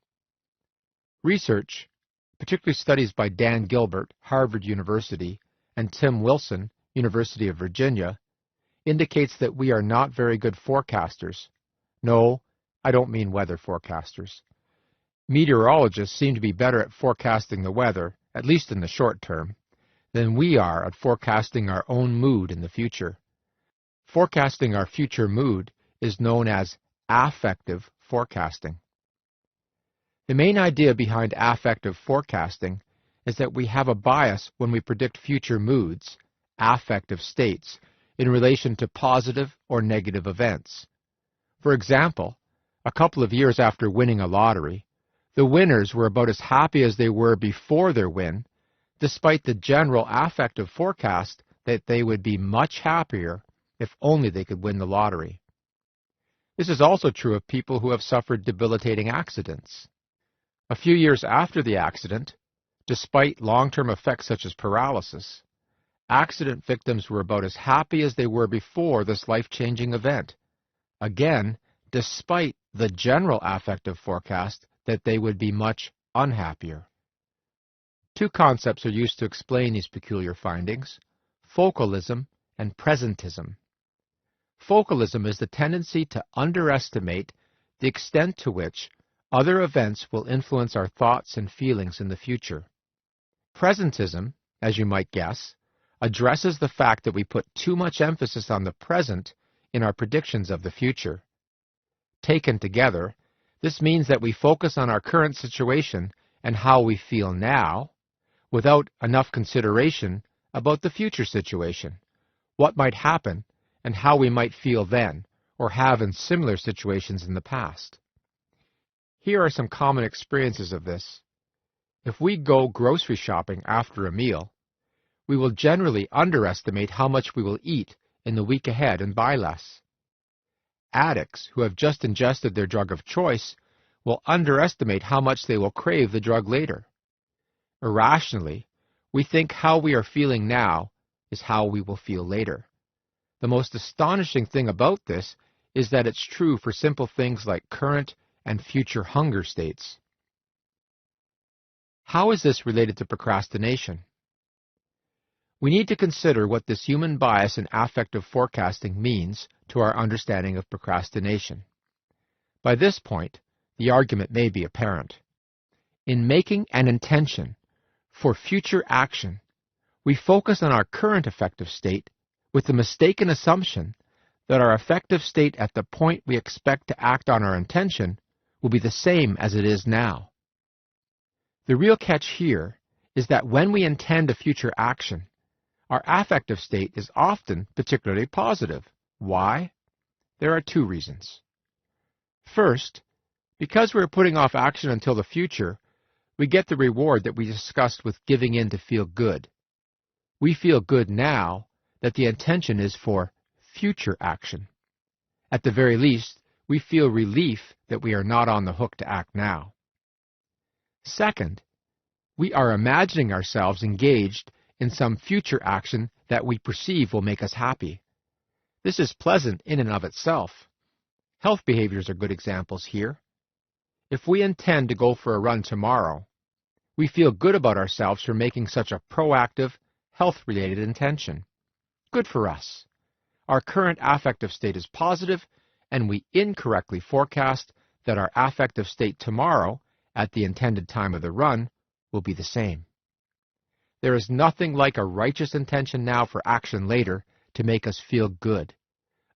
Research, particularly studies by Dan Gilbert, Harvard University, and Tim Wilson, University of Virginia, indicates that we are not very good forecasters. No, I don't mean weather forecasters. Meteorologists seem to be better at forecasting the weather, at least in the short term, than we are at forecasting our own mood in the future. Forecasting our future mood is known as affective forecasting. The main idea behind affective forecasting is that we have a bias when we predict future moods, affective states, in relation to positive or negative events. For example, a couple of years after winning a lottery, The winners were about as happy as they were before their win, despite the general affective forecast that they would be much happier if only they could win the lottery. This is also true of people who have suffered debilitating accidents. A few years after the accident, despite long-term effects such as paralysis, accident victims were about as happy as they were before this life-changing event, again, despite the general affective forecast that they would be much unhappier. Two concepts are used to explain these peculiar findings: focalism and presentism. Focalism is the tendency to underestimate the extent to which other events will influence our thoughts and feelings in the future. Presentism, as you might guess, addresses the fact that we put too much emphasis on the present in our predictions of the future. Taken together, this means that we focus on our current situation and how we feel now, without enough consideration about the future situation, what might happen, and how we might feel then, or have in similar situations in the past. Here are some common experiences of this. If we go grocery shopping after a meal, we will generally underestimate how much we will eat in the week ahead and buy less. Addicts who have just ingested their drug of choice will underestimate how much they will crave the drug later. Irrationally, we think how we are feeling now is how we will feel later. The most astonishing thing about this is that it's true for simple things like current and future hunger states. How is this related to procrastination? We need to consider what this human bias in affective forecasting means to our understanding of procrastination. By this point, the argument may be apparent. In making an intention for future action, we focus on our current affective state with the mistaken assumption that our affective state at the point we expect to act on our intention will be the same as it is now. The real catch here is that when we intend a future action, our affective state is often particularly positive. Why? There are two reasons. First, because we are putting off action until the future, we get the reward that we discussed with giving in to feel good. We feel good now that the intention is for future action. At the very least, we feel relief that we are not on the hook to act now. Second, we are imagining ourselves engaged in some future action that we perceive will make us happy. This is pleasant in and of itself. Health behaviors are good examples here. If we intend to go for a run tomorrow, we feel good about ourselves for making such a proactive, health-related intention. Good for us. Our current affective state is positive, and we incorrectly forecast that our affective state tomorrow, at the intended time of the run, will be the same. There is nothing like a righteous intention now for action later to make us feel good.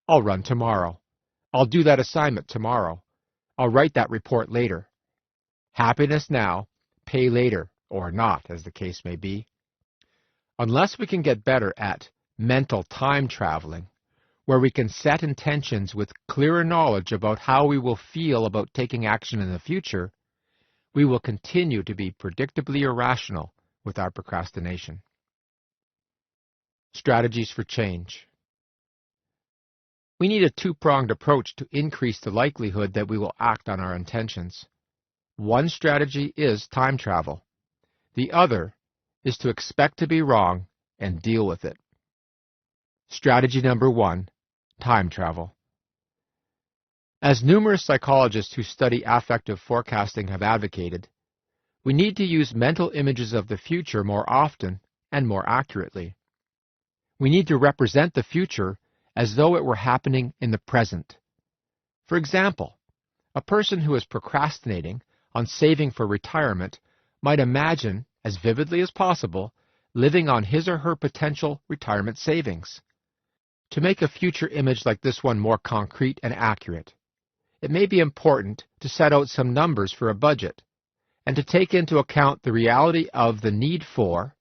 I'll run tomorrow. I'll do that assignment tomorrow. I'll write that report later. Happiness now, pay later, or not, as the case may be. Unless we can get better at mental time traveling, where we can set intentions with clearer knowledge about how we will feel about taking action in the future, we will continue to be predictably irrational with our procrastination. Strategies for change. We need a two-pronged approach to increase the likelihood that we will act on our intentions. One strategy is time travel. The other is to expect to be wrong and deal with it. Strategy number 1, time travel. As numerous psychologists who study affective forecasting have advocated, we need to use mental images of the future more often and more accurately. We need to represent the future as though it were happening in the present. For example, a person who is procrastinating on saving for retirement might imagine, as vividly as possible, living on his or her potential retirement savings. To make a future image like this one more concrete and accurate, it may be important to set out some numbers for a budget and to take into account the reality of the need for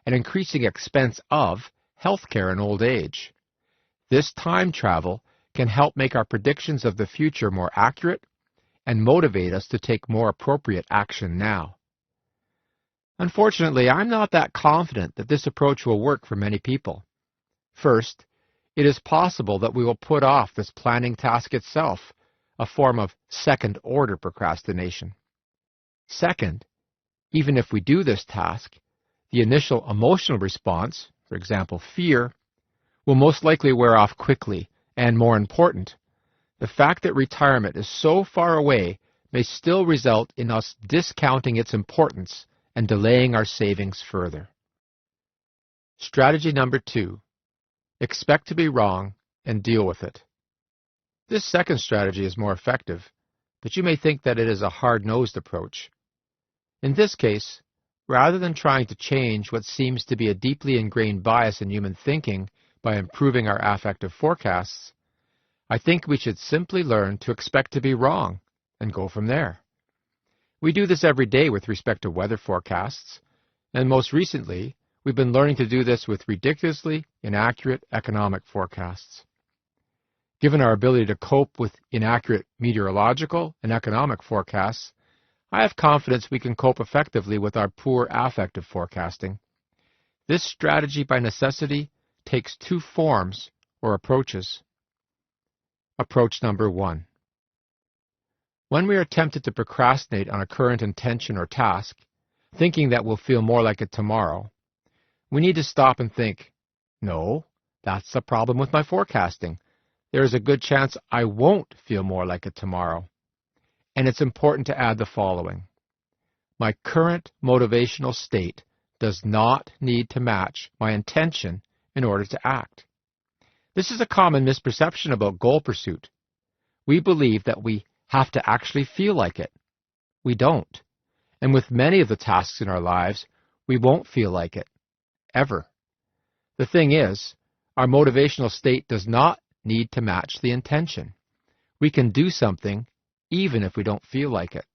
and increasing expense of healthcare in old age. This time travel can help make our predictions of the future more accurate and motivate us to take more appropriate action now. Unfortunately, I'm not that confident that this approach will work for many people. First, it is possible that we will put off this planning task itself, a form of second-order procrastination. Second, even if we do this task, the initial emotional response, for example, fear, will most likely wear off quickly, and more important, the fact that retirement is so far away may still result in us discounting its importance and delaying our savings further. Strategy number 2. Expect to be wrong and deal with it. This second strategy is more effective, but you may think that it is a hard-nosed approach. In this case, rather than trying to change what seems to be a deeply ingrained bias in human thinking by improving our affective forecasts, I think we should simply learn to expect to be wrong and go from there. We do this every day with respect to weather forecasts, and most recently, we've been learning to do this with ridiculously inaccurate economic forecasts. Given our ability to cope with inaccurate meteorological and economic forecasts, I have confidence we can cope effectively with our poor affective forecasting. This strategy by necessity takes 2 forms or approaches. Approach number 1. When we are tempted to procrastinate on a current intention or task, thinking that we'll feel more like it tomorrow, we need to stop and think, no, that's the problem with my forecasting. There is a good chance I won't feel more like it tomorrow. And it's important to add the following. My current motivational state does not need to match my intention in order to act. This is a common misperception about goal pursuit. We believe that we have to actually feel like it. We don't. And with many of the tasks in our lives, we won't feel like it. Ever. The thing is, our motivational state does not need to match the intention. We can do something even if we don't feel like it.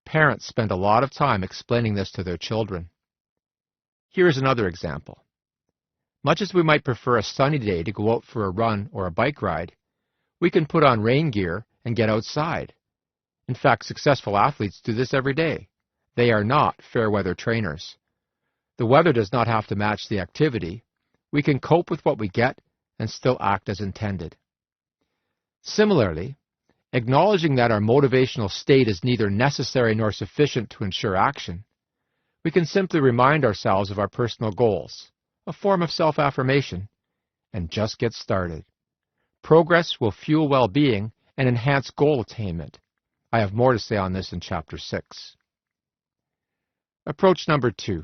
Parents spend a lot of time explaining this to their children. Here is another example. Much as we might prefer a sunny day to go out for a run or a bike ride, we can put on rain gear and get outside. In fact, successful athletes do this every day. They are not fair weather trainers. The weather does not have to match the activity. We can cope with what we get and still act as intended. Similarly, acknowledging that our motivational state is neither necessary nor sufficient to ensure action, we can simply remind ourselves of our personal goals, a form of self-affirmation, and just get started. Progress will fuel well-being and enhance goal attainment. I have more to say on this in Chapter 6. Approach number 2.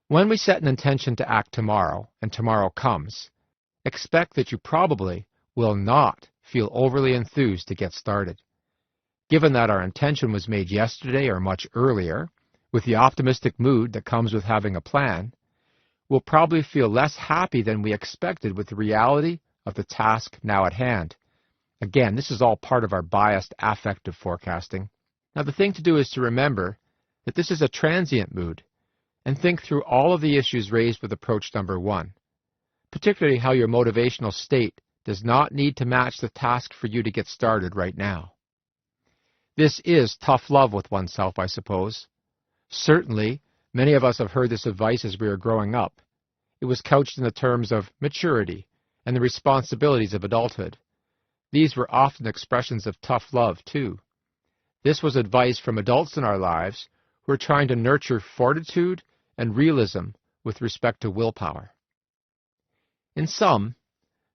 When we set an intention to act tomorrow, and tomorrow comes, expect that you probably will not feel overly enthused to get started. Given that our intention was made yesterday or much earlier, with the optimistic mood that comes with having a plan, we'll probably feel less happy than we expected with the reality of the task now at hand. Again, this is all part of our biased affective forecasting. Now, the thing to do is to remember that this is a transient mood and think through all of the issues raised with approach number 1, particularly how your motivational state does not need to match the task for you to get started right now. This is tough love with oneself, I suppose. Certainly, many of us have heard this advice as we were growing up. It was couched in the terms of maturity and the responsibilities of adulthood. These were often expressions of tough love, too. This was advice from adults in our lives who are trying to nurture fortitude and realism with respect to willpower. In sum,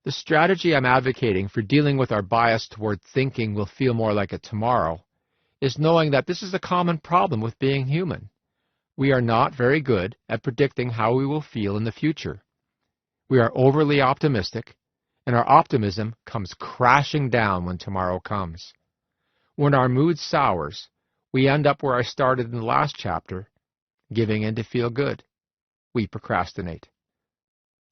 the strategy I'm advocating for dealing with our bias toward thinking we'll feel more like it tomorrow is knowing that this is a common problem with being human. We are not very good at predicting how we will feel in the future. We are overly optimistic, and our optimism comes crashing down when tomorrow comes. When our mood sours, we end up where I started in the last chapter, giving in to feel good. We procrastinate.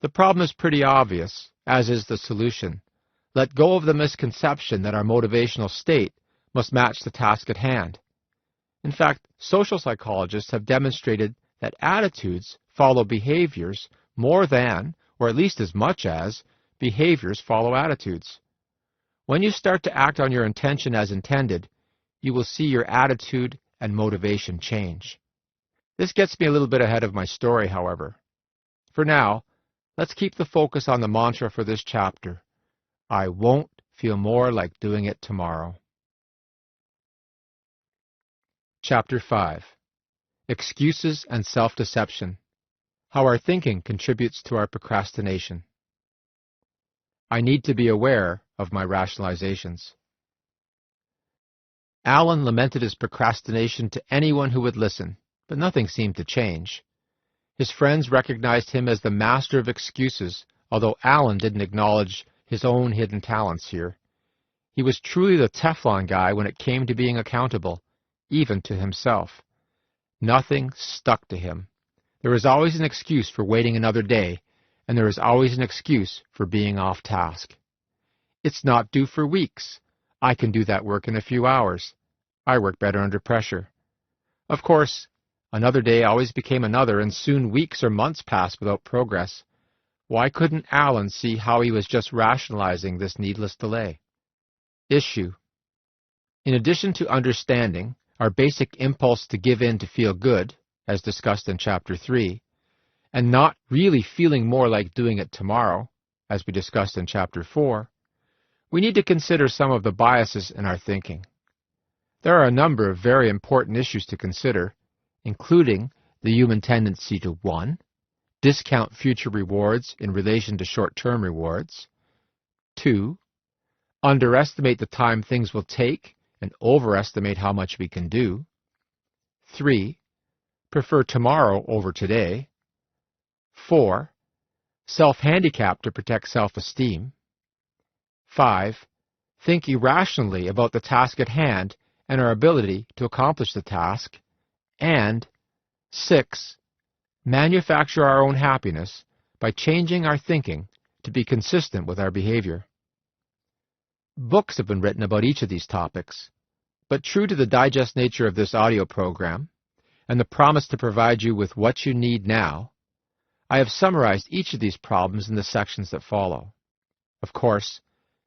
The problem is pretty obvious, as is the solution. Let go of the misconception that our motivational state must match the task at hand. In fact, social psychologists have demonstrated that attitudes follow behaviors more than, or at least as much as, behaviors follow attitudes. When you start to act on your intention as intended, you will see your attitude and motivation change. This gets me a little bit ahead of my story, however. For now, let's keep the focus on the mantra for this chapter. I won't feel more like doing it tomorrow. Chapter 5. Excuses and Self-Deception. How our thinking contributes to our procrastination. I need to be aware of my rationalizations. Alan lamented his procrastination to anyone who would listen, but nothing seemed to change. His friends recognized him as the master of excuses, although Alan didn't acknowledge his own hidden talents here. He was truly the Teflon guy when it came to being accountable, even to himself. Nothing stuck to him. There was always an excuse for waiting another day, and there is always an excuse for being off task. It's not due for weeks. I can do that work in a few hours. I work better under pressure. Of course, another day always became another, and soon weeks or months passed without progress. Why couldn't Alan see how he was just rationalizing this needless delay? Issue. In addition to understanding our basic impulse to give in to feel good, as discussed in Chapter 3, and not really feeling more like doing it tomorrow, as we discussed in Chapter 4, we need to consider some of the biases in our thinking. There are a number of very important issues to consider, including the human tendency to 1. Discount future rewards in relation to short-term rewards, 2. Underestimate the time things will take and overestimate how much we can do, 3. Prefer tomorrow over today, 4. Self-handicap to protect self-esteem, 5. Think irrationally about the task at hand and our ability to accomplish the task, and 6. Manufacture our own happiness by changing our thinking to be consistent with our behavior. Books have been written about each of these topics, but true to the digest nature of this audio program, and the promise to provide you with what you need now, I have summarized each of these problems in the sections that follow. Of course,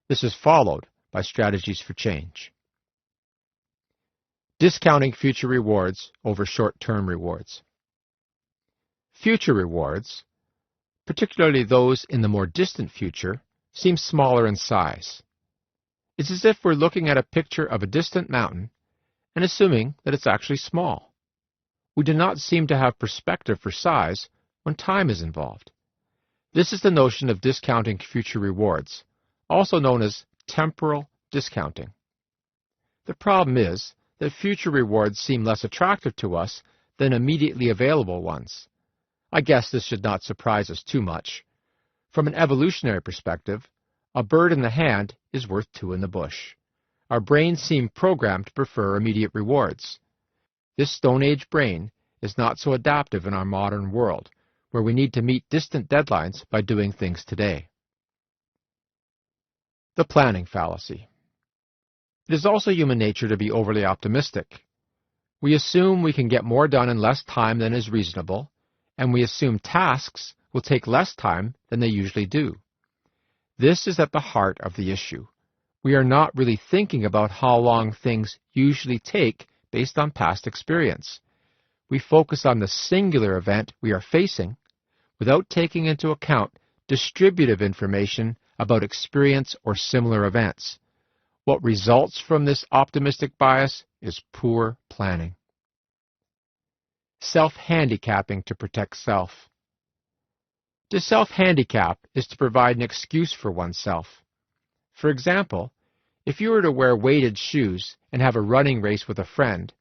this is followed by strategies for change. Discounting future rewards over short-term rewards. Future rewards, particularly those in the more distant future, seem smaller in size. It's as if we're looking at a picture of a distant mountain and assuming that it's actually small. We do not seem to have perspective for size when time is involved. This is the notion of discounting future rewards, also known as temporal discounting. The problem is that future rewards seem less attractive to us than immediately available ones. I guess this should not surprise us too much. From an evolutionary perspective, a bird in the hand is worth 2 in the bush. Our brains seem programmed to prefer immediate rewards. This Stone Age brain is not so adaptive in our modern world, where we need to meet distant deadlines by doing things today. The planning fallacy. It is also human nature to be overly optimistic. We assume we can get more done in less time than is reasonable, and we assume tasks will take less time than they usually do. This is at the heart of the issue. We are not really thinking about how long things usually take based on past experience. We focus on the singular event we are facing without taking into account distributive information about experience or similar events. What results from this optimistic bias is poor planning. Self-handicapping to protect self. To self-handicap is to provide an excuse for oneself. For example, if you were to wear weighted shoes and have a running race with a friend,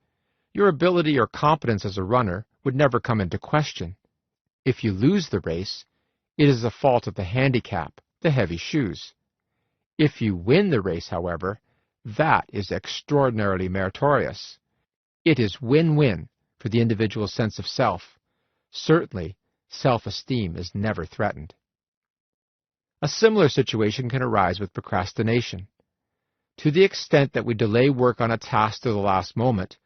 your ability or competence as a runner would never come into question. If you lose the race, it is the fault of the handicap, the heavy shoes. If you win the race, however, that is extraordinarily meritorious. It is win-win for the individual's sense of self. Certainly, self-esteem is never threatened. A similar situation can arise with procrastination. To the extent that we delay work on a task to the last moment,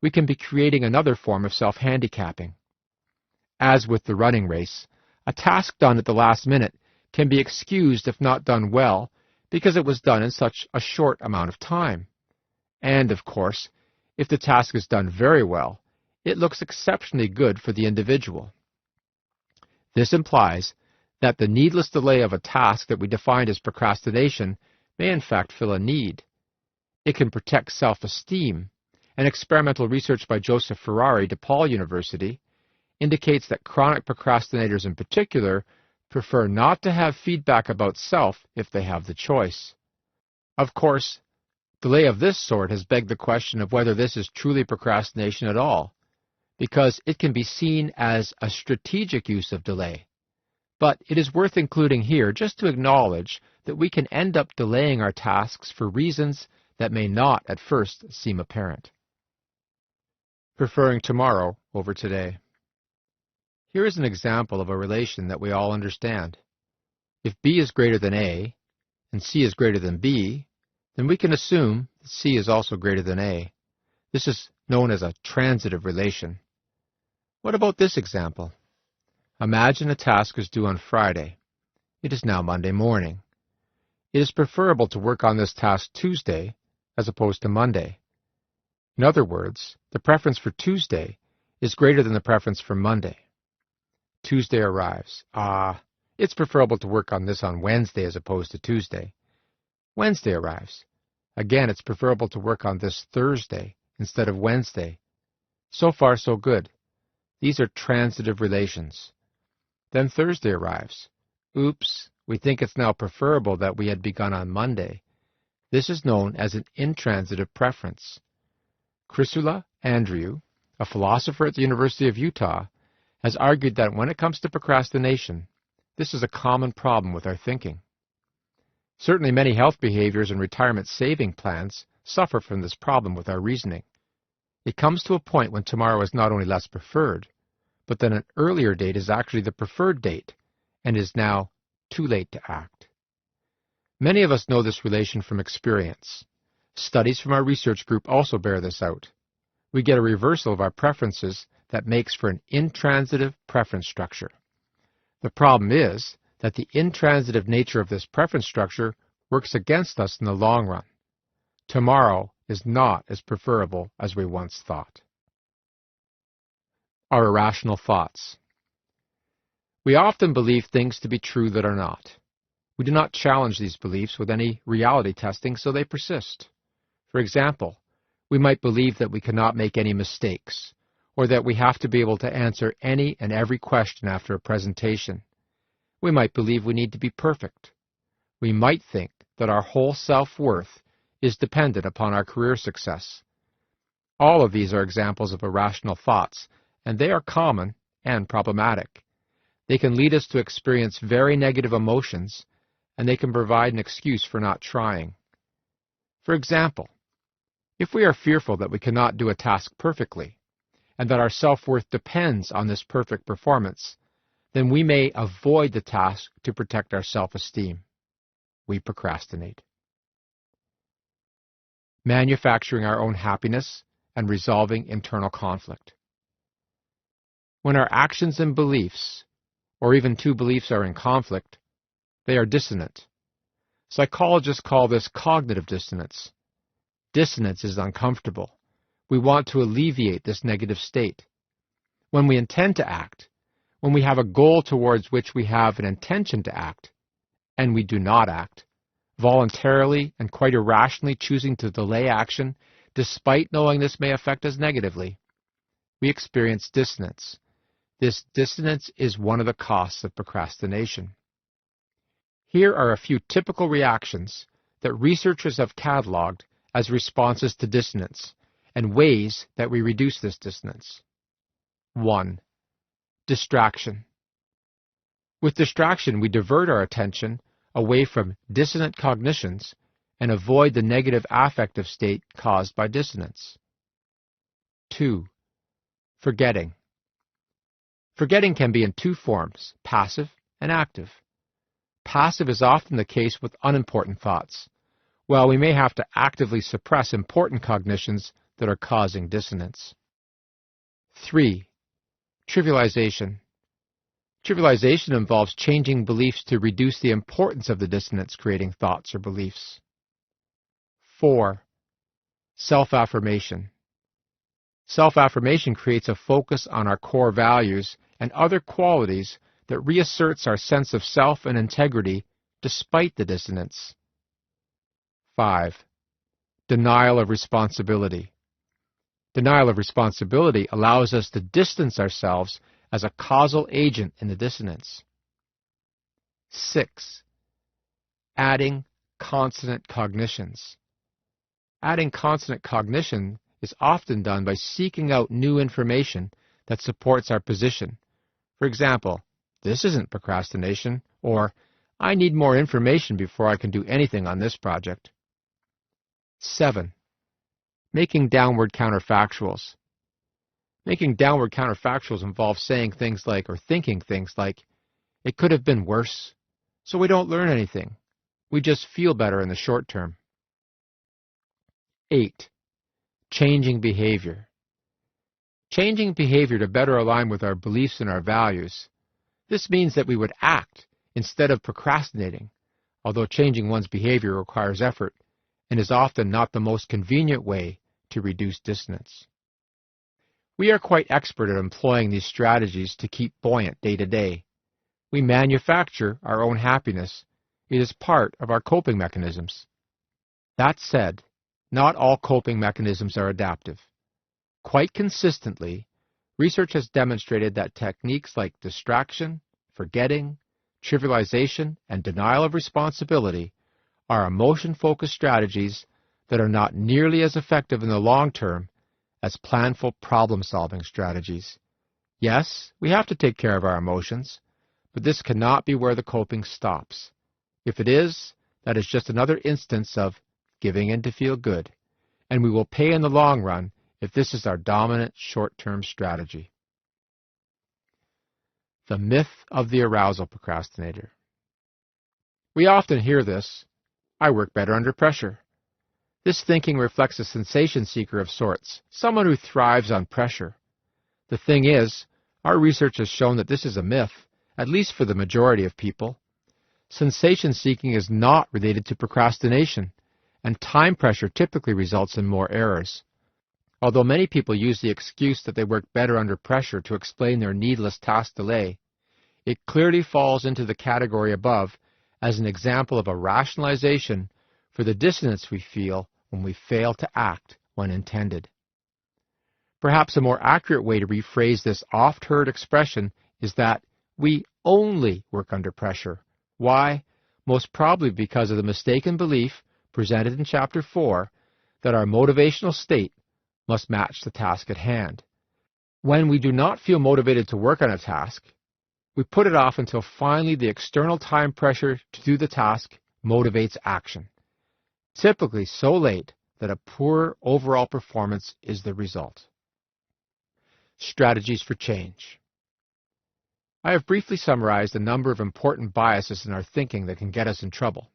we can be creating another form of self-handicapping. As with the running race, a task done at the last minute can be excused if not done well because it was done in such a short amount of time. And, of course, if the task is done very well, it looks exceptionally good for the individual. This implies that the needless delay of a task that we defined as procrastination may in fact fill a need. It can protect self-esteem, and experimental research by Joseph Ferrari, DePaul University, indicates that chronic procrastinators in particular prefer not to have feedback about self if they have the choice. Of course, delay of this sort has begged the question of whether this is truly procrastination at all, because it can be seen as a strategic use of delay. But it is worth including here just to acknowledge that we can end up delaying our tasks for reasons that may not at first seem apparent. Preferring tomorrow over today. Here is an example of a relation that we all understand. If B is greater than A and C is greater than B, then we can assume that C is also greater than A. This is known as a transitive relation. What about this example? Imagine a task is due on Friday. It is now Monday morning. It is preferable to work on this task Tuesday as opposed to Monday. In other words, the preference for Tuesday is greater than the preference for Monday. Tuesday arrives. It's preferable to work on this on Wednesday as opposed to Tuesday. Wednesday arrives. Again, it's preferable to work on this Thursday instead of Wednesday. So far, so good. These are transitive relations. Then Thursday arrives. Oops, we think it's now preferable that we had begun on Monday. This is known as an intransitive preference. Chrysula Andrew, a philosopher at the University of Utah, has argued that when it comes to procrastination, this is a common problem with our thinking. Certainly many health behaviors and retirement saving plans suffer from this problem with our reasoning. It comes to a point when tomorrow is not only less preferred, but then an earlier date is actually the preferred date and is now too late to act. Many of us know this relation from experience. Studies from our research group also bear this out. We get a reversal of our preferences that makes for an intransitive preference structure. The problem is that the intransitive nature of this preference structure works against us in the long run. Tomorrow is not as preferable as we once thought. Our irrational thoughts. We often believe things to be true that are not. We do not challenge these beliefs with any reality testing, so they persist. For example, we might believe that we cannot make any mistakes, or that we have to be able to answer any and every question after a presentation. We might believe we need to be perfect. We might think that our whole self-worth is dependent upon our career success. All of these are examples of irrational thoughts, and they are common and problematic. They can lead us to experience very negative emotions, and they can provide an excuse for not trying. For example, if we are fearful that we cannot do a task perfectly, and that our self-worth depends on this perfect performance, then we may avoid the task to protect our self-esteem. We procrastinate. Manufacturing our own happiness and resolving internal conflict. When our actions and beliefs, or even two beliefs, are in conflict, they are dissonant. Psychologists call this cognitive dissonance. Dissonance is uncomfortable. We want to alleviate this negative state. When we intend to act, when we have a goal towards which we have an intention to act, and we do not act, voluntarily and quite irrationally choosing to delay action despite knowing this may affect us negatively, we experience dissonance. This dissonance is one of the costs of procrastination. Here are a few typical reactions that researchers have cataloged as responses to dissonance and ways that we reduce this dissonance. 1. Distraction. With distraction, we divert our attention away from dissonant cognitions and avoid the negative affective state caused by dissonance. 2. Forgetting. Forgetting can be in two forms, passive and active. Passive is often the case with unimportant thoughts, while we may have to actively suppress important cognitions that are causing dissonance. 3. Trivialization. Trivialization involves changing beliefs to reduce the importance of the dissonance-creating thoughts or beliefs. 4. Self-affirmation. Self-affirmation creates a focus on our core values and other qualities that reasserts our sense of self and integrity despite the dissonance. 5. Denial of responsibility. Denial of responsibility allows us to distance ourselves as a causal agent in the dissonance. 6. Adding consonant cognitions. Adding consonant cognition is often done by seeking out new information that supports our position. For example, this isn't procrastination, or I need more information before I can do anything on this project. 7. Making downward counterfactuals. Making downward counterfactuals involves saying things like, or thinking things like, it could have been worse, so we don't learn anything. We just feel better in the short term. 8. Changing behavior. Changing behavior to better align with our beliefs and our values. This means that we would act instead of procrastinating, although changing one's behavior requires effort and is often not the most convenient way to reduce dissonance. We are quite expert at employing these strategies to keep buoyant day to day. We manufacture our own happiness. It is part of our coping mechanisms. That said, not all coping mechanisms are adaptive. Quite consistently, research has demonstrated that techniques like distraction, forgetting, trivialization, and denial of responsibility are emotion-focused strategies that are not nearly as effective in the long term as planful problem-solving strategies. Yes, we have to take care of our emotions, but this cannot be where the coping stops. If it is, that is just another instance of giving in to feel good, and we will pay in the long run if this is our dominant short-term strategy. The myth of the arousal procrastinator. We often hear this, I work better under pressure. This thinking reflects a sensation seeker of sorts, someone who thrives on pressure. The thing is, our research has shown that this is a myth, at least for the majority of people. Sensation seeking is not related to procrastination, and time pressure typically results in more errors. Although many people use the excuse that they work better under pressure to explain their needless task delay, it clearly falls into the category above as an example of a rationalization for the dissonance we feel when we fail to act when intended. Perhaps a more accurate way to rephrase this oft-heard expression is that we only work under pressure. Why? Most probably because of the mistaken belief presented in Chapter 4 that our motivational state must match the task at hand. When we do not feel motivated to work on a task, we put it off until finally the external time pressure to do the task motivates action, typically so late that a poor overall performance is the result. Strategies for change. I have briefly summarized a number of important biases in our thinking that can get us in trouble.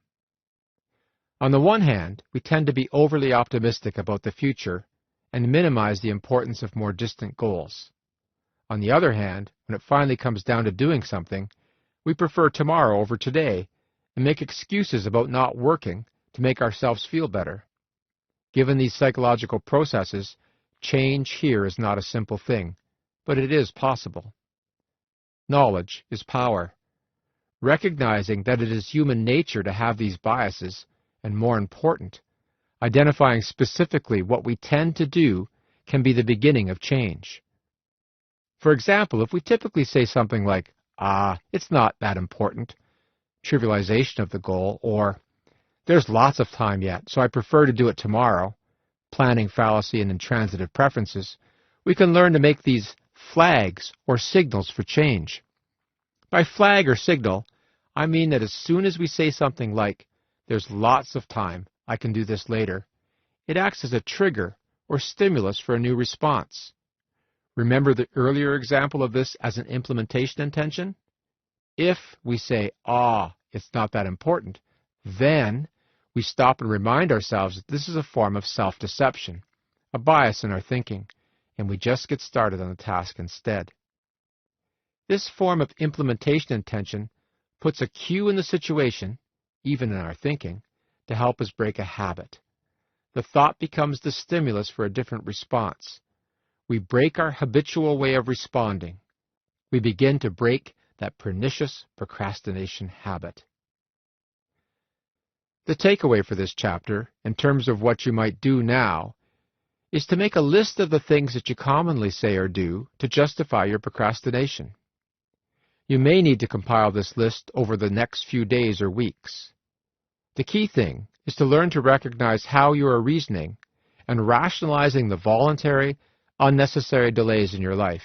On the one hand, we tend to be overly optimistic about the future and minimize the importance of more distant goals. On the other hand, when it finally comes down to doing something, we prefer tomorrow over today and make excuses about not working to make ourselves feel better. Given these psychological processes, change here is not a simple thing, but it is possible. Knowledge is power. Recognizing that it is human nature to have these biases, and more important, identifying specifically what we tend to do can be the beginning of change. For example, if we typically say something like, it's not that important, trivialization of the goal, or there's lots of time yet, so I prefer to do it tomorrow, planning fallacy and intransitive preferences, we can learn to make these flags or signals for change. By flag or signal, I mean that as soon as we say something like, there's lots of time, I can do this later, it acts as a trigger or stimulus for a new response. Remember the earlier example of this as an implementation intention? If we say, it's not that important, then we stop and remind ourselves that this is a form of self-deception, a bias in our thinking, and we just get started on the task instead. This form of implementation intention puts a cue in the situation, even in our thinking, to help us break a habit. The thought becomes the stimulus for a different response. We break our habitual way of responding. We begin to break that pernicious procrastination habit. The takeaway for this chapter, in terms of what you might do now, is to make a list of the things that you commonly say or do to justify your procrastination. You may need to compile this list over the next few days or weeks. The key thing is to learn to recognize how you are reasoning and rationalizing the voluntary, unnecessary delays in your life.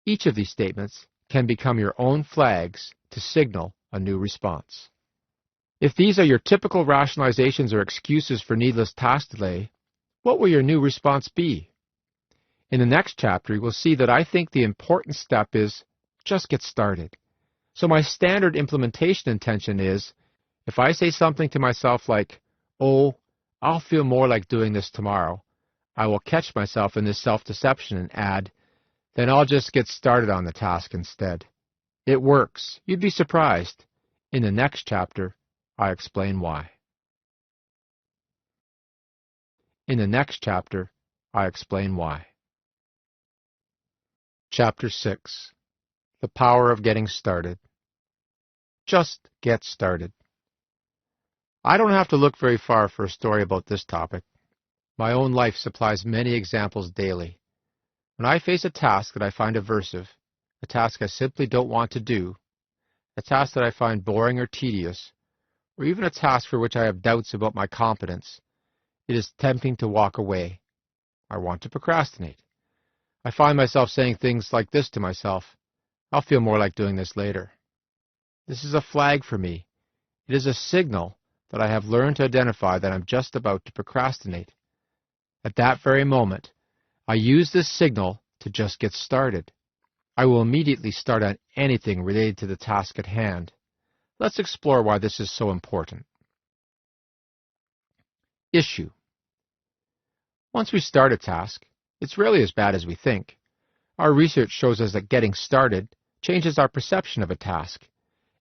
Each of these statements can become your own flags to signal a new response. If these are your typical rationalizations or excuses for needless task delay, what will your new response be? In the next chapter, you will see that I think the important step is just get started. So my standard implementation intention is, if I say something to myself like, "Oh, I'll feel more like doing this tomorrow," I will catch myself in this self-deception and add, "Then I'll just get started on the task instead." It works. You'd be surprised. In the next chapter, I explain why. In the next chapter, I explain why. Chapter 6. The Power of Getting Started. Just get started. I don't have to look very far for a story about this topic. My own life supplies many examples daily. When I face a task that I find aversive, a task I simply don't want to do, a task that I find boring or tedious, or even a task for which I have doubts about my competence, it is tempting to walk away. I want to procrastinate. I find myself saying things like this to myself: "I'll feel more like doing this later." This is a flag for me. It is a signal that I have learned to identify that I'm just about to procrastinate. At that very moment, I use this signal to just get started. I will immediately start on anything related to the task at hand. Let's explore why this is so important. Issue. Once we start a task, it's rarely as bad as we think. Our research shows us that getting started changes our perception of a task.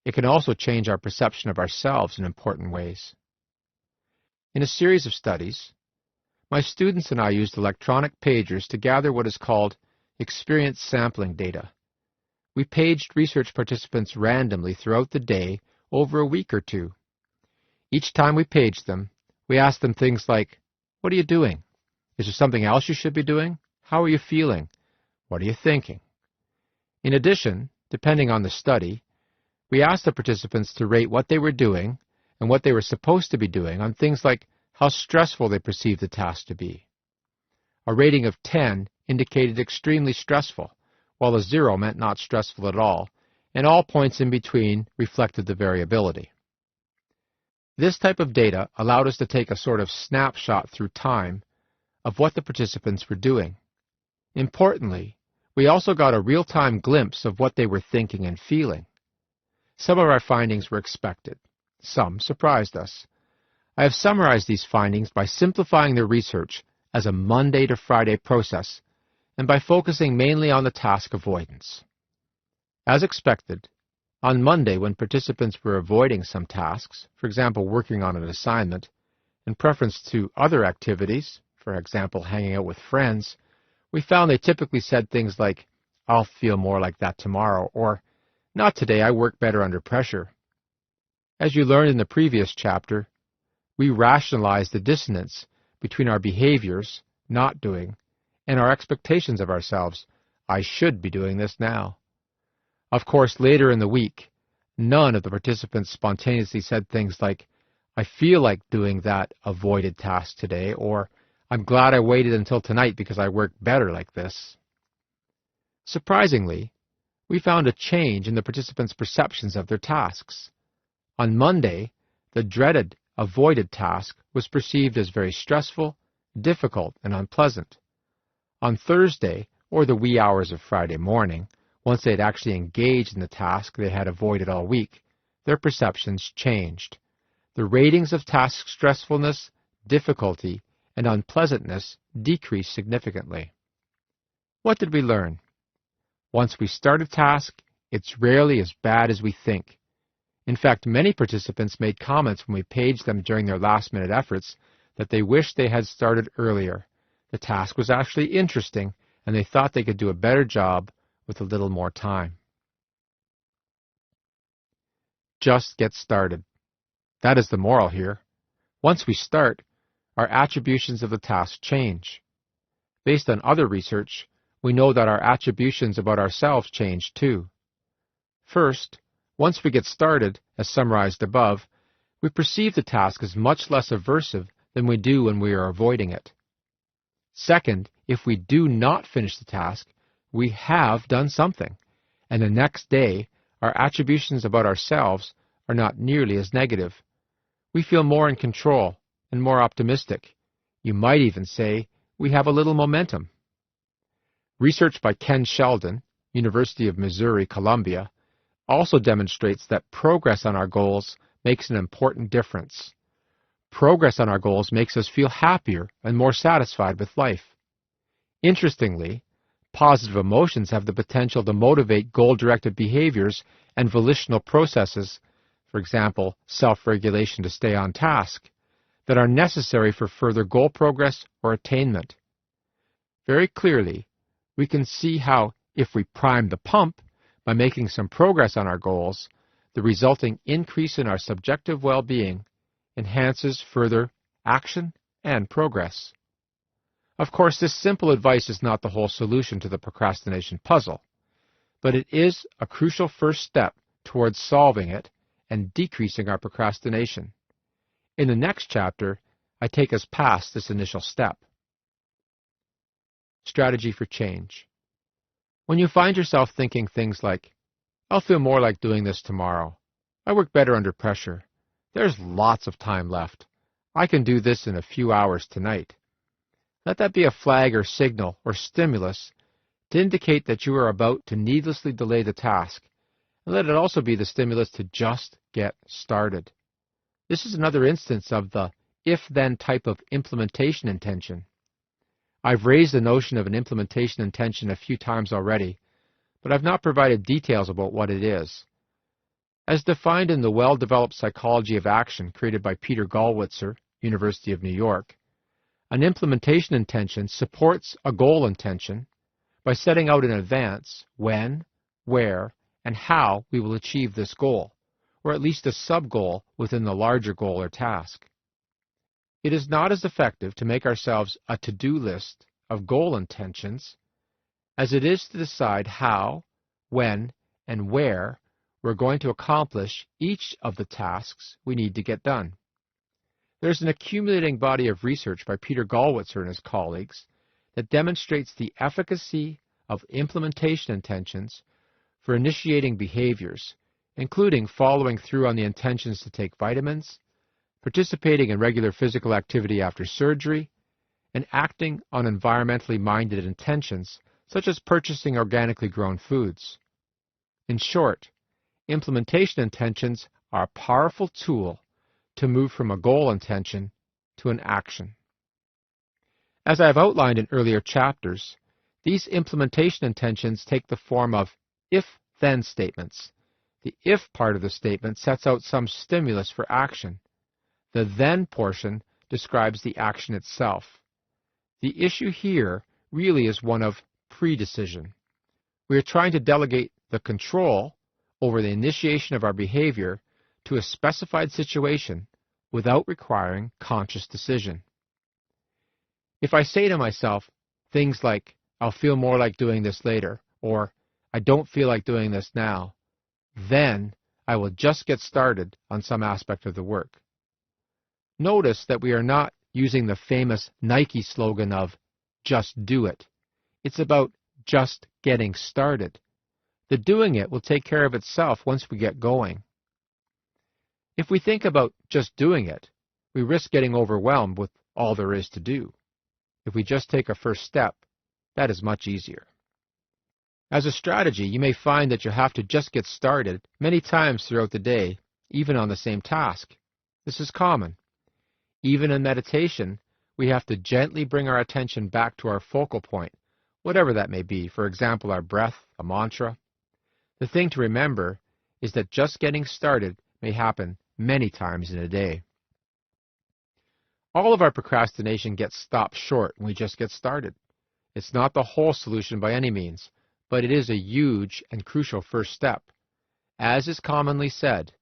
It can also change our perception of ourselves in important ways. In a series of studies, my students and I used electronic pagers to gather what is called experience sampling data. We paged research participants randomly throughout the day over a week or two. Each time we paged them, we asked them things like, "What are you doing? Is there something else you should be doing? How are you feeling? What are you thinking?" In addition, depending on the study, we asked the participants to rate what they were doing and what they were supposed to be doing on things like how stressful they perceived the task to be. A rating of 10 indicated extremely stressful, while a 0 meant not stressful at all, and all points in between reflected the variability. This type of data allowed us to take a sort of snapshot through time of what the participants were doing. Importantly, we also got a real-time glimpse of what they were thinking and feeling. Some of our findings were expected. Some surprised us. I have summarized these findings by simplifying the research as a Monday to Friday process and by focusing mainly on the task avoidance. As expected, on Monday, when participants were avoiding some tasks, for example, working on an assignment, in preference to other activities, for example, hanging out with friends, we found they typically said things like, "I'll feel more like that tomorrow," or "Not today, I work better under pressure." As you learned in the previous chapter, we rationalize the dissonance between our behaviors, not doing, and our expectations of ourselves. I should be doing this now. Of course, later in the week, none of the participants spontaneously said things like, "I feel like doing that avoided task today," or "I'm glad I waited until tonight because I work better like this." Surprisingly, we found a change in the participants' perceptions of their tasks. On Monday, the dreaded, avoided task was perceived as very stressful, difficult, and unpleasant. On Thursday, or the wee hours of Friday morning, once they had actually engaged in the task they had avoided all week, their perceptions changed. The ratings of task stressfulness, difficulty, and unpleasantness decreased significantly. What did we learn? Once we start a task, It's rarely as bad as we think. In fact, many participants made comments when we paged them during their last-minute efforts that they wished they had started earlier. The task was actually interesting, and they thought they could do a better job with a little more time. Just get started. That is the moral here. Once we start, our attributions of the task change. Based on other research, we know that our attributions about ourselves change too. First, once we get started, as summarized above, we perceive the task as much less aversive than we do when we are avoiding it. Second, if we do not finish the task, we have done something, and the next day, our attributions about ourselves are not nearly as negative. We feel more in control and more optimistic. You might even say we have a little momentum. Research by Ken Sheldon, University of Missouri, Columbia, also demonstrates that progress on our goals makes an important difference. Progress on our goals makes us feel happier and more satisfied with life. Interestingly, positive emotions have the potential to motivate goal-directed behaviors and volitional processes, for example, self-regulation to stay on task, that are necessary for further goal progress or attainment. Very clearly, we can see how, if we prime the pump by making some progress on our goals, the resulting increase in our subjective well-being enhances further action and progress. Of course, this simple advice is not the whole solution to the procrastination puzzle, but it is a crucial first step towards solving it and decreasing our procrastination. In the next chapter, I take us past this initial step. Strategy for change. When you find yourself thinking things like, I'll feel more like doing this tomorrow. I work better under pressure. There's lots of time left. I can do this in a few hours tonight. Let that be a flag or signal or stimulus to indicate that you are about to needlessly delay the task, and let it also be the stimulus to just get started. This is another instance of the if-then type of implementation intention. I've raised the notion of an implementation intention a few times already, but I've not provided details about what it is. As defined in the Well-Developed Psychology of Action created by Peter Gallwitzer, University of New York, an implementation intention supports a goal intention by setting out in advance when, where, and how we will achieve this goal, or at least a sub-goal within the larger goal or task. It is not as effective to make ourselves a to-do list of goal intentions as it is to decide how, when, and where we're going to accomplish each of the tasks we need to get done. There's an accumulating body of research by Peter Gallwitzer and his colleagues that demonstrates the efficacy of implementation intentions for initiating behaviors, including following through on the intentions to take vitamins, participating in regular physical activity after surgery, and acting on environmentally minded intentions, such as purchasing organically grown foods. In short, implementation intentions are a powerful tool to move from a goal intention to an action. As I have outlined in earlier chapters, these implementation intentions take the form of if-then statements. The if part of the statement sets out some stimulus for action. The then portion describes the action itself. The issue here really is one of predecision. We are trying to delegate the control over the initiation of our behavior to a specified situation without requiring conscious decision. If I say to myself things like, I'll feel more like doing this later, or I don't feel like doing this now, then I will just get started on some aspect of the work. Notice that we are not using the famous Nike slogan of just do it. It's about just getting started. The doing it will take care of itself once we get going. If we think about just doing it, we risk getting overwhelmed with all there is to do. If we just take a first step, that is much easier. As a strategy, you may find that you have to just get started many times throughout the day, even on the same task. This is common. Even in meditation, we have to gently bring our attention back to our focal point, whatever that may be, for example, our breath, a mantra. The thing to remember is that just getting started may happen many times in a day. All of our procrastination gets stopped short when we just get started. It's not the whole solution by any means, but it is a huge and crucial first step. As is commonly said,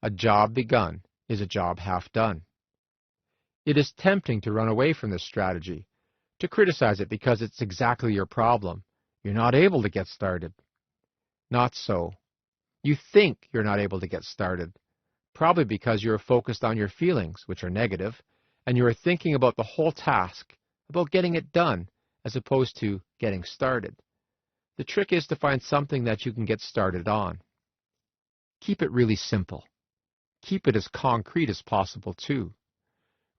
a job begun is a job half done. It is tempting to run away from this strategy, to criticize it because it's exactly your problem. You're not able to get started. Not so. You think you're not able to get started, probably because you're focused on your feelings, which are negative, and you are thinking about the whole task, about getting it done, as opposed to getting started. The trick is to find something that you can get started on. Keep it really simple. Keep it as concrete as possible, too.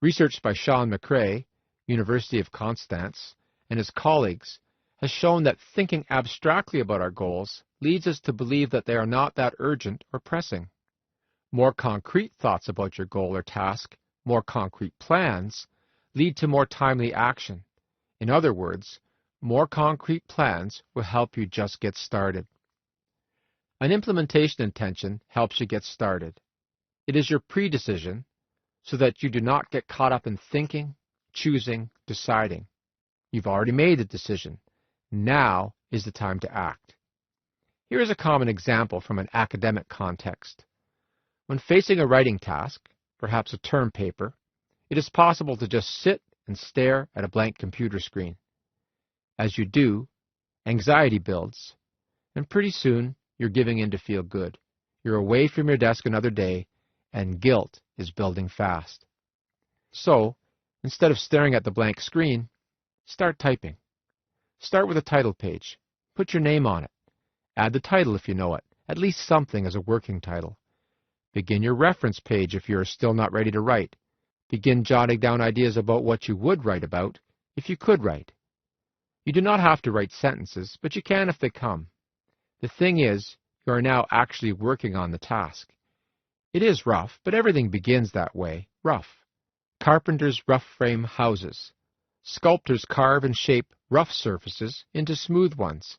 Research by Sean McRae, University of Constance, and his colleagues has shown that thinking abstractly about our goals leads us to believe that they are not that urgent or pressing. More concrete thoughts about your goal or task, more concrete plans, lead to more timely action. In other words, more concrete plans will help you just get started. An implementation intention helps you get started. It is your pre-decision so that you do not get caught up in thinking, choosing, deciding. You've already made the decision. Now is the time to act. Here is a common example from an academic context. When facing a writing task, perhaps a term paper, it is possible to just sit and stare at a blank computer screen. As you do, anxiety builds, and pretty soon you're giving in to feel good. You're away from your desk another day, and guilt is building fast. So, instead of staring at the blank screen, start typing. Start with a title page. Put your name on it. Add the title if you know it, at least something as a working title. Begin your reference page if you are still not ready to write. Begin jotting down ideas about what you would write about if you could write. You do not have to write sentences, but you can if they come. The thing is, you are now actually working on the task. It is rough, but everything begins that way, rough. Carpenters rough frame houses. Sculptors carve and shape rough surfaces into smooth ones.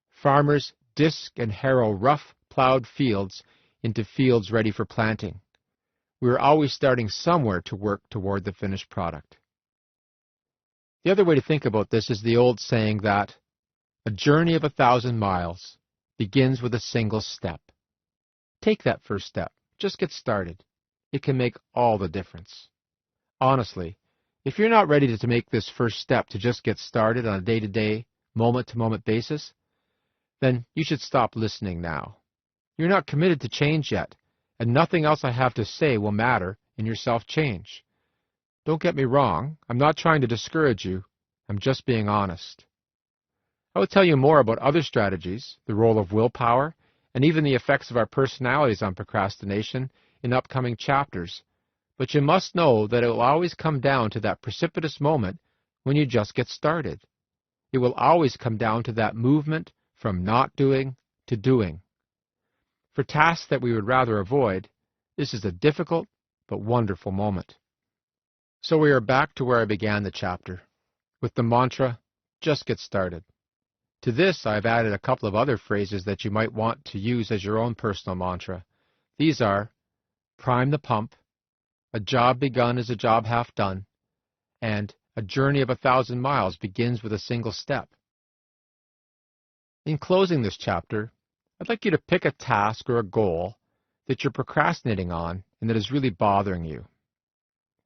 Farmers disc and harrow rough, plowed fields into fields ready for planting. We are always starting somewhere to work toward the finished product. The other way to think about this is the old saying that a journey of 1,000 miles begins with a single step. Take that first step. Just get started. It can make all the difference. Honestly, if you're not ready to make this first step to just get started on a day-to-day, moment-to-moment basis, then you should stop listening now. You're not committed to change yet, and nothing else I have to say will matter in your self-change. Don't get me wrong, I'm not trying to discourage you. I'm just being honest. I will tell you more about other strategies, the role of willpower, and even the effects of our personalities on procrastination in upcoming chapters. But you must know that it will always come down to that precipitous moment when you just get started. It will always come down to that movement from not doing to doing. For tasks that we would rather avoid, this is a difficult but wonderful moment. So we are back to where I began the chapter, with the mantra, just get started. To this, I've added a couple of other phrases that you might want to use as your own personal mantra. These are, prime the pump, a job begun is a job half done, and a journey of 1,000 miles begins with a single step. In closing this chapter, I'd like you to pick a task or a goal that you're procrastinating on and that is really bothering you.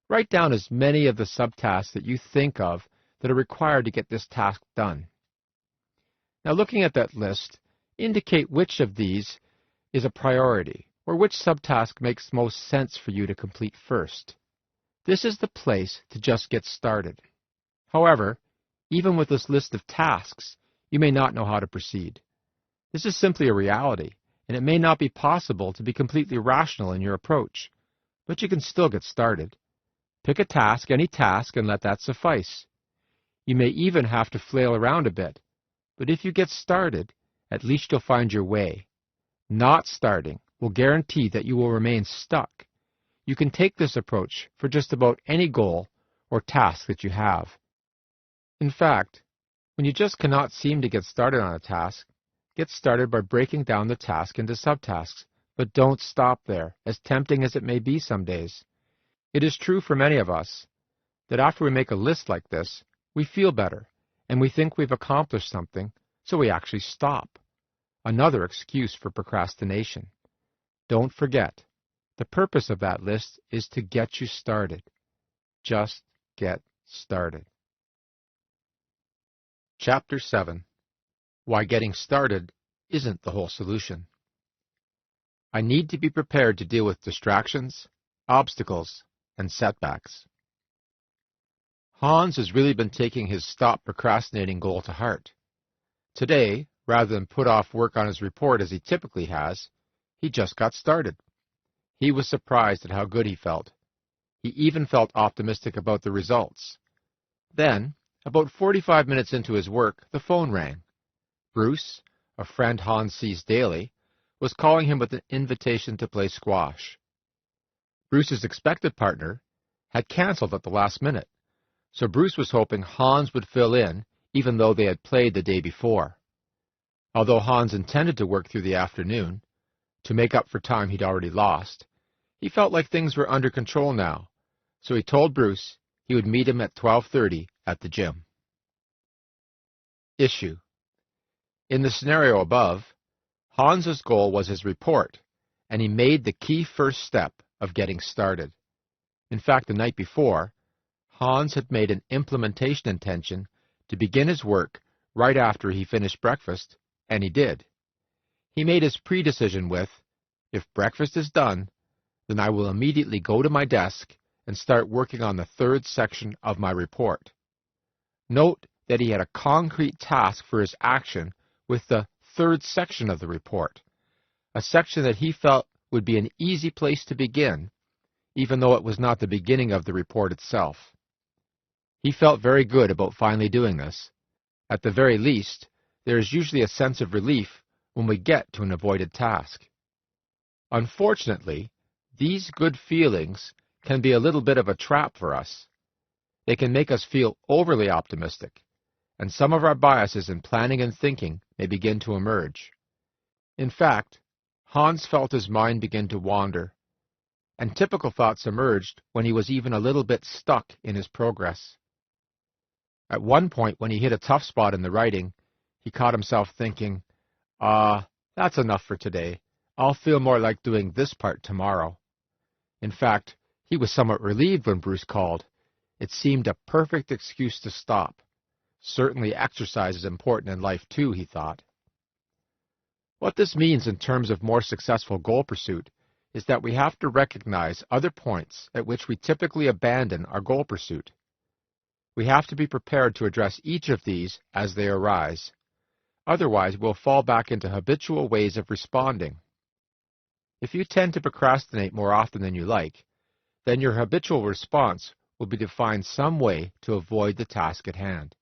Write down as many of the subtasks that you think of that are required to get this task done. Now, looking at that list, indicate which of these is a priority, or which subtask makes most sense for you to complete first. This is the place to just get started. However, even with this list of tasks, you may not know how to proceed. This is simply a reality, and it may not be possible to be completely rational in your approach, but you can still get started. Pick a task, any task, and let that suffice. You may even have to flail around a bit, but if you get started, at least you'll find your way. Not starting will guarantee that you will remain stuck. You can take this approach for just about any goal or task that you have. In fact, when you just cannot seem to get started on a task, Get started by breaking down the task into subtasks, but don't stop there, as tempting as it may be some days. It is true for many of us that after we make a list like this, we feel better, and we think we've accomplished something, so we actually stop. Another excuse for procrastination. Don't forget, the purpose of that list is to get you started. Just get started. Chapter 7. Why getting started isn't the whole solution. I need to be prepared to deal with distractions, obstacles, and setbacks. Hans has really been taking his stop procrastinating goal to heart. Today, rather than put off work on his report as he typically has, he just got started. He was surprised at how good he felt. He even felt optimistic about the results. Then, about 45 minutes into his work, the phone rang. Bruce, a friend Hans sees daily, was calling him with an invitation to play squash. Bruce's expected partner had canceled at the last minute, so Bruce was hoping Hans would fill in, even though they had played the day before. Although Hans intended to work through the afternoon, to make up for time he'd already lost, he felt like things were under control now, so he told Bruce he would meet him at 12:30 at the gym. Issue. In the scenario above, Hans's goal was his report, and he made the key first step of getting started. In fact, the night before, Hans had made an implementation intention to begin his work right after he finished breakfast, and he did. He made his pre-decision with, if breakfast is done, then I will immediately go to my desk and start working on the third section of my report. Note that he had a concrete task for his action with the third section of the report, a section that he felt would be an easy place to begin, even though it was not the beginning of the report itself. He felt very good about finally doing this. At the very least, there is usually a sense of relief when we get to an avoided task. Unfortunately, these good feelings can be a little bit of a trap for us. They can make us feel overly optimistic, and some of our biases in planning and thinking may begin to emerge. In fact, Hans felt his mind begin to wander, and typical thoughts emerged when he was even a little bit stuck in his progress. At one point, when he hit a tough spot in the writing, he caught himself thinking, that's enough for today. I'll feel more like doing this part tomorrow. In fact, he was somewhat relieved when Bruce called. It seemed a perfect excuse to stop. Certainly exercise is important in life too, he thought. What this means in terms of more successful goal pursuit is that we have to recognize other points at which we typically abandon our goal pursuit. We have to be prepared to address each of these as they arise. Otherwise, we'll fall back into habitual ways of responding. If you tend to procrastinate more often than you like, then your habitual response will be to find some way to avoid the task at hand.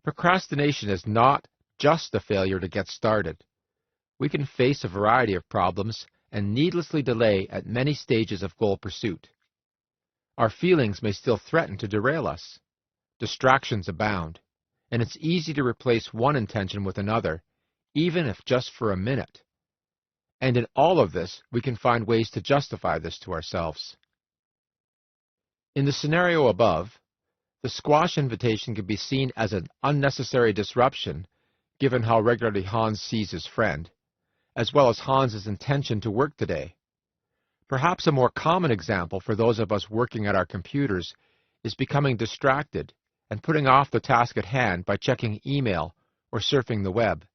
Procrastination is not just a failure to get started. We can face a variety of problems and needlessly delay at many stages of goal pursuit. Our feelings may still threaten to derail us. Distractions abound, and it's easy to replace one intention with another, even if just for a minute. And in all of this, we can find ways to justify this to ourselves. In the scenario above, the squash invitation can be seen as an unnecessary disruption, given how regularly Hans sees his friend, as well as Hans's intention to work today. Perhaps a more common example for those of us working at our computers is becoming distracted and putting off the task at hand by checking email or surfing the web.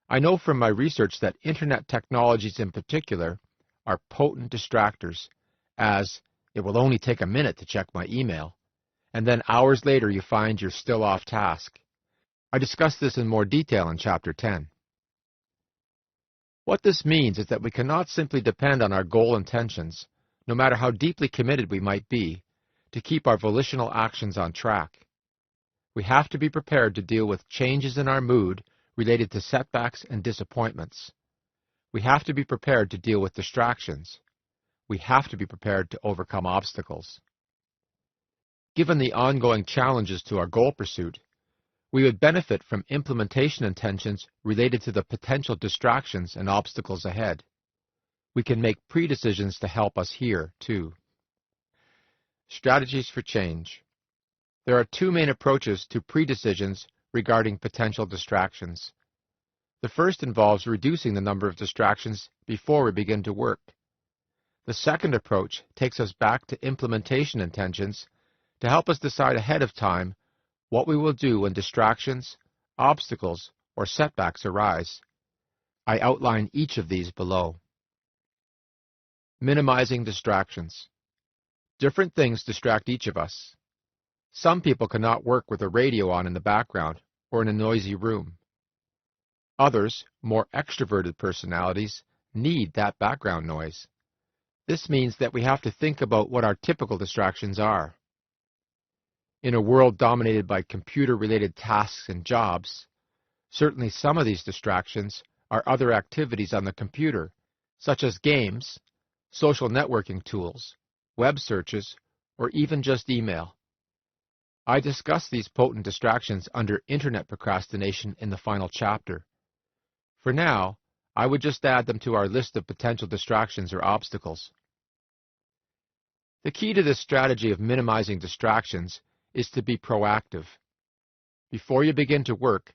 I know from my research that internet technologies in particular are potent distractors, as it will only take a minute to check my email, and then hours later you find you're still off task. I discussed this in more detail in Chapter 10. What this means is that we cannot simply depend on our goal intentions, no matter how deeply committed we might be, to keep our volitional actions on track. We have to be prepared to deal with changes in our mood related to setbacks and disappointments. We have to be prepared to deal with distractions. We have to be prepared to overcome obstacles. Given the ongoing challenges to our goal pursuit, We would benefit from implementation intentions related to the potential distractions and obstacles ahead. We can make pre-decisions to help us here, too. Strategies for change. There are two main approaches to pre-decisions regarding potential distractions. The first involves reducing the number of distractions before we begin to work. The second approach takes us back to implementation intentions to help us decide ahead of time what we will do when distractions, obstacles, or setbacks arise. I outline each of these below. Minimizing distractions. Different things distract each of us. Some people cannot work with a radio on in the background or in a noisy room. Others, more extroverted personalities, need that background noise. This means that we have to think about what our typical distractions are. In a world dominated by computer-related tasks and jobs, certainly some of these distractions are other activities on the computer, such as games, social networking tools, web searches, or even just email. I discuss these potent distractions under Internet procrastination in the final chapter. For now, I would just add them to our list of potential distractions or obstacles. The key to this strategy of minimizing distractions is to be proactive. Before you begin to work,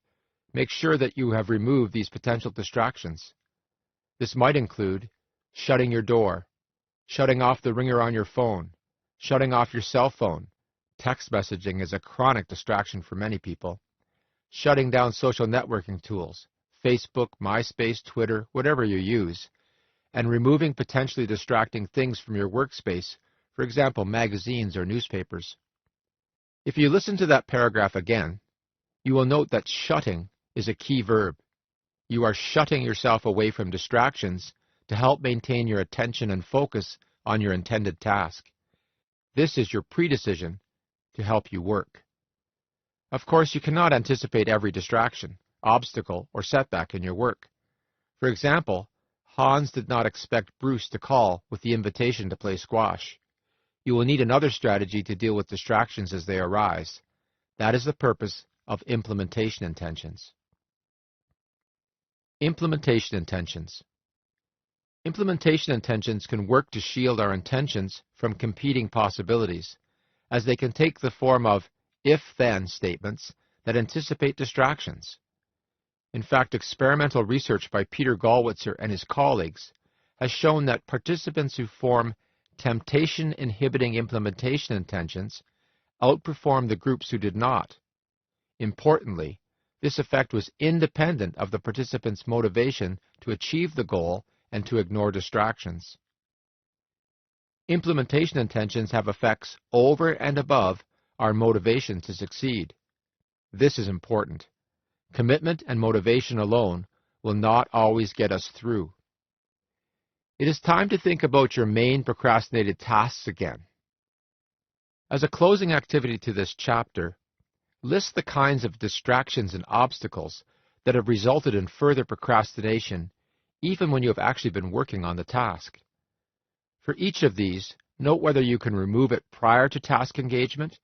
make sure that you have removed these potential distractions. This might include shutting your door, shutting off the ringer on your phone, shutting off your cell phone. Text messaging is a chronic distraction for many people. Shutting down social networking tools, Facebook, MySpace, Twitter, whatever you use, and removing potentially distracting things from your workspace, for example, magazines or newspapers. If you listen to that paragraph again, you will note that shutting is a key verb. You are shutting yourself away from distractions to help maintain your attention and focus on your intended task. This is your pre-decision to help you work. Of course, you cannot anticipate every distraction, obstacle, or setback in your work. For example, Hans did not expect Bruce to call with the invitation to play squash. You will need another strategy to deal with distractions as they arise. That is the purpose of implementation intentions. Implementation intentions. Implementation intentions can work to shield our intentions from competing possibilities, as they can take the form of if-then statements that anticipate distractions. In fact, experimental research by Peter Gallwitzer and his colleagues has shown that participants who form temptation-inhibiting implementation intentions outperformed the groups who did not. Importantly, this effect was independent of the participants' motivation to achieve the goal and to ignore distractions. Implementation intentions have effects over and above our motivation to succeed. This is important. Commitment and motivation alone will not always get us through. It is time to think about your main procrastinated tasks again. As a closing activity to this chapter, list the kinds of distractions and obstacles that have resulted in further procrastination, even when you have actually been working on the task. For each of these, note whether you can remove it prior to task engagement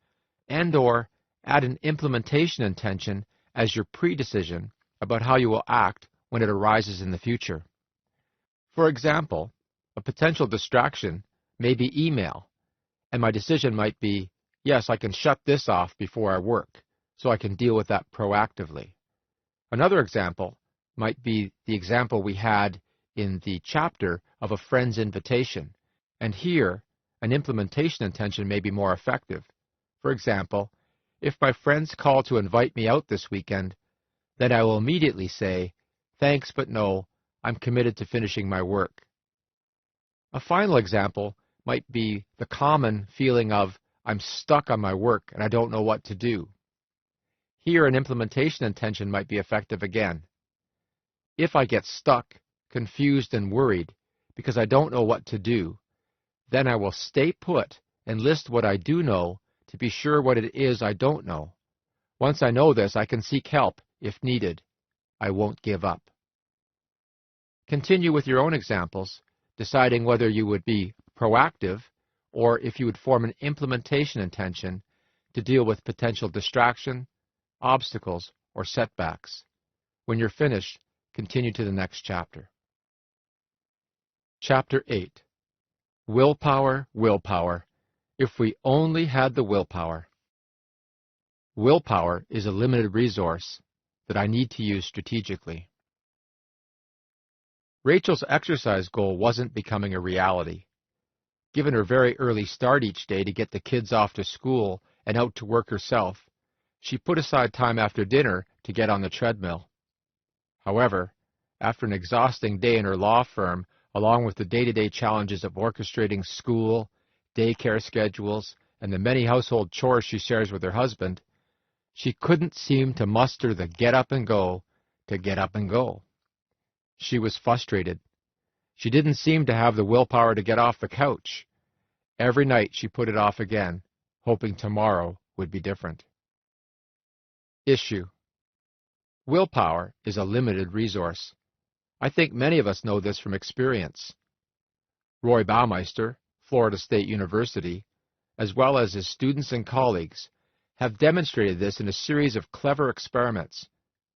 and/or add an implementation intention as your pre-decision about how you will act when it arises in the future. For example, a potential distraction may be email, and my decision might be, yes, I can shut this off before I work, so I can deal with that proactively. Another example might be the example we had in the chapter of a friend's invitation, and here, an implementation intention may be more effective. For example, if my friends call to invite me out this weekend, then I will immediately say, thanks, but no, I'm committed to finishing my work. A final example might be the common feeling of, I'm stuck on my work and I don't know what to do. Here, an implementation intention might be effective again. If I get stuck, confused, and worried because I don't know what to do, then I will stay put and list what I do know to be sure what it is I don't know. Once I know this, I can seek help if needed. I won't give up. Continue with your own examples, deciding whether you would be proactive or if you would form an implementation intention to deal with potential distraction, obstacles, or setbacks. When you're finished, continue to the next chapter. Chapter 8. Willpower, willpower. If we only had the willpower. Willpower is a limited resource that I need to use strategically. Rachel's exercise goal wasn't becoming a reality. Given her very early start each day to get the kids off to school and out to work herself, she put aside time after dinner to get on the treadmill. However, after an exhausting day in her law firm, along with the day-to-day challenges of orchestrating school, daycare schedules, and the many household chores she shares with her husband, she couldn't seem to muster the get up and go to get up and go. She was frustrated. She didn't seem to have the willpower to get off the couch. Every night she put it off again, hoping tomorrow would be different. Issue. Willpower is a limited resource. I think many of us know this from experience. Roy Baumeister, Florida State University, as well as his students and colleagues, have demonstrated this in a series of clever experiments.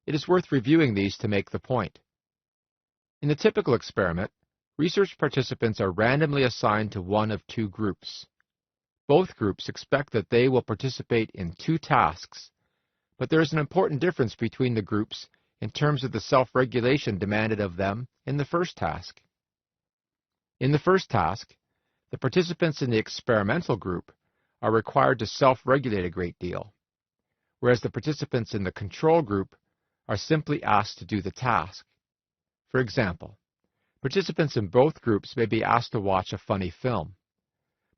It is worth reviewing these to make the point. In the typical experiment, research participants are randomly assigned to one of two groups. Both groups expect that they will participate in two tasks, but there is an important difference between the groups in terms of the self-regulation demanded of them in the first task. In the first task, the participants in the experimental group are required to self-regulate a great deal, whereas the participants in the control group are simply asked to do the task. For example, participants in both groups may be asked to watch a funny film,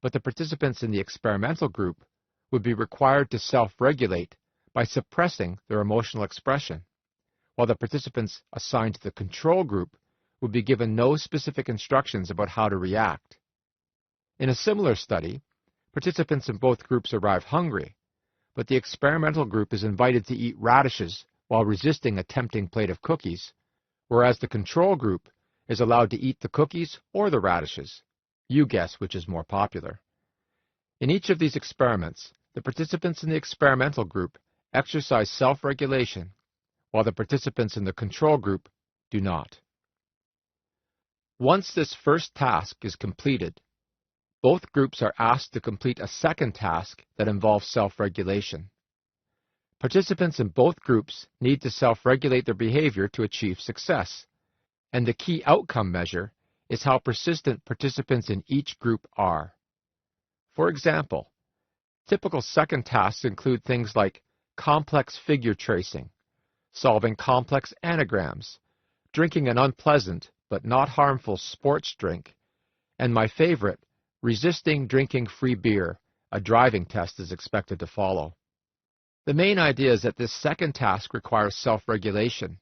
but the participants in the experimental group would be required to self-regulate by suppressing their emotional expression, while the participants assigned to the control group would be given no specific instructions about how to react. In a similar study, participants in both groups arrive hungry, but the experimental group is invited to eat radishes while resisting a tempting plate of cookies, whereas the control group is allowed to eat the cookies or the radishes. You guess which is more popular. In each of these experiments, the participants in the experimental group exercise self-regulation, while the participants in the control group do not. Once this first task is completed, both groups are asked to complete a second task that involves self-regulation. Participants in both groups need to self-regulate their behavior to achieve success, and the key outcome measure is how persistent participants in each group are. For example, typical second tasks include things like complex figure tracing, solving complex anagrams, drinking an unpleasant but not harmful sports drink, and my favorite, resisting drinking free beer. A driving test is expected to follow. The main idea is that this second task requires self-regulation,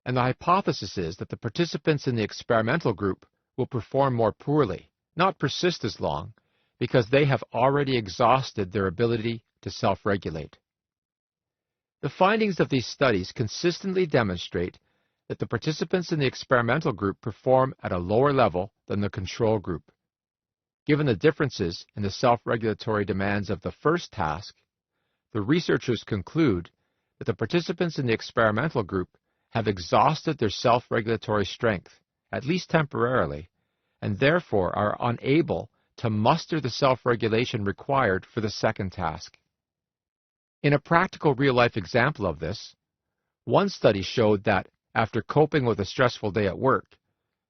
and the hypothesis is that the participants in the experimental group will perform more poorly, not persist as long, because they have already exhausted their ability to self-regulate. The findings of these studies consistently demonstrate that the participants in the experimental group perform at a lower level than the control group. Given the differences in the self-regulatory demands of the first task, the researchers conclude that the participants in the experimental group have exhausted their self-regulatory strength, at least temporarily, and therefore are unable to muster the self-regulation required for the second task. In a practical real-life example of this, one study showed that after coping with a stressful day at work,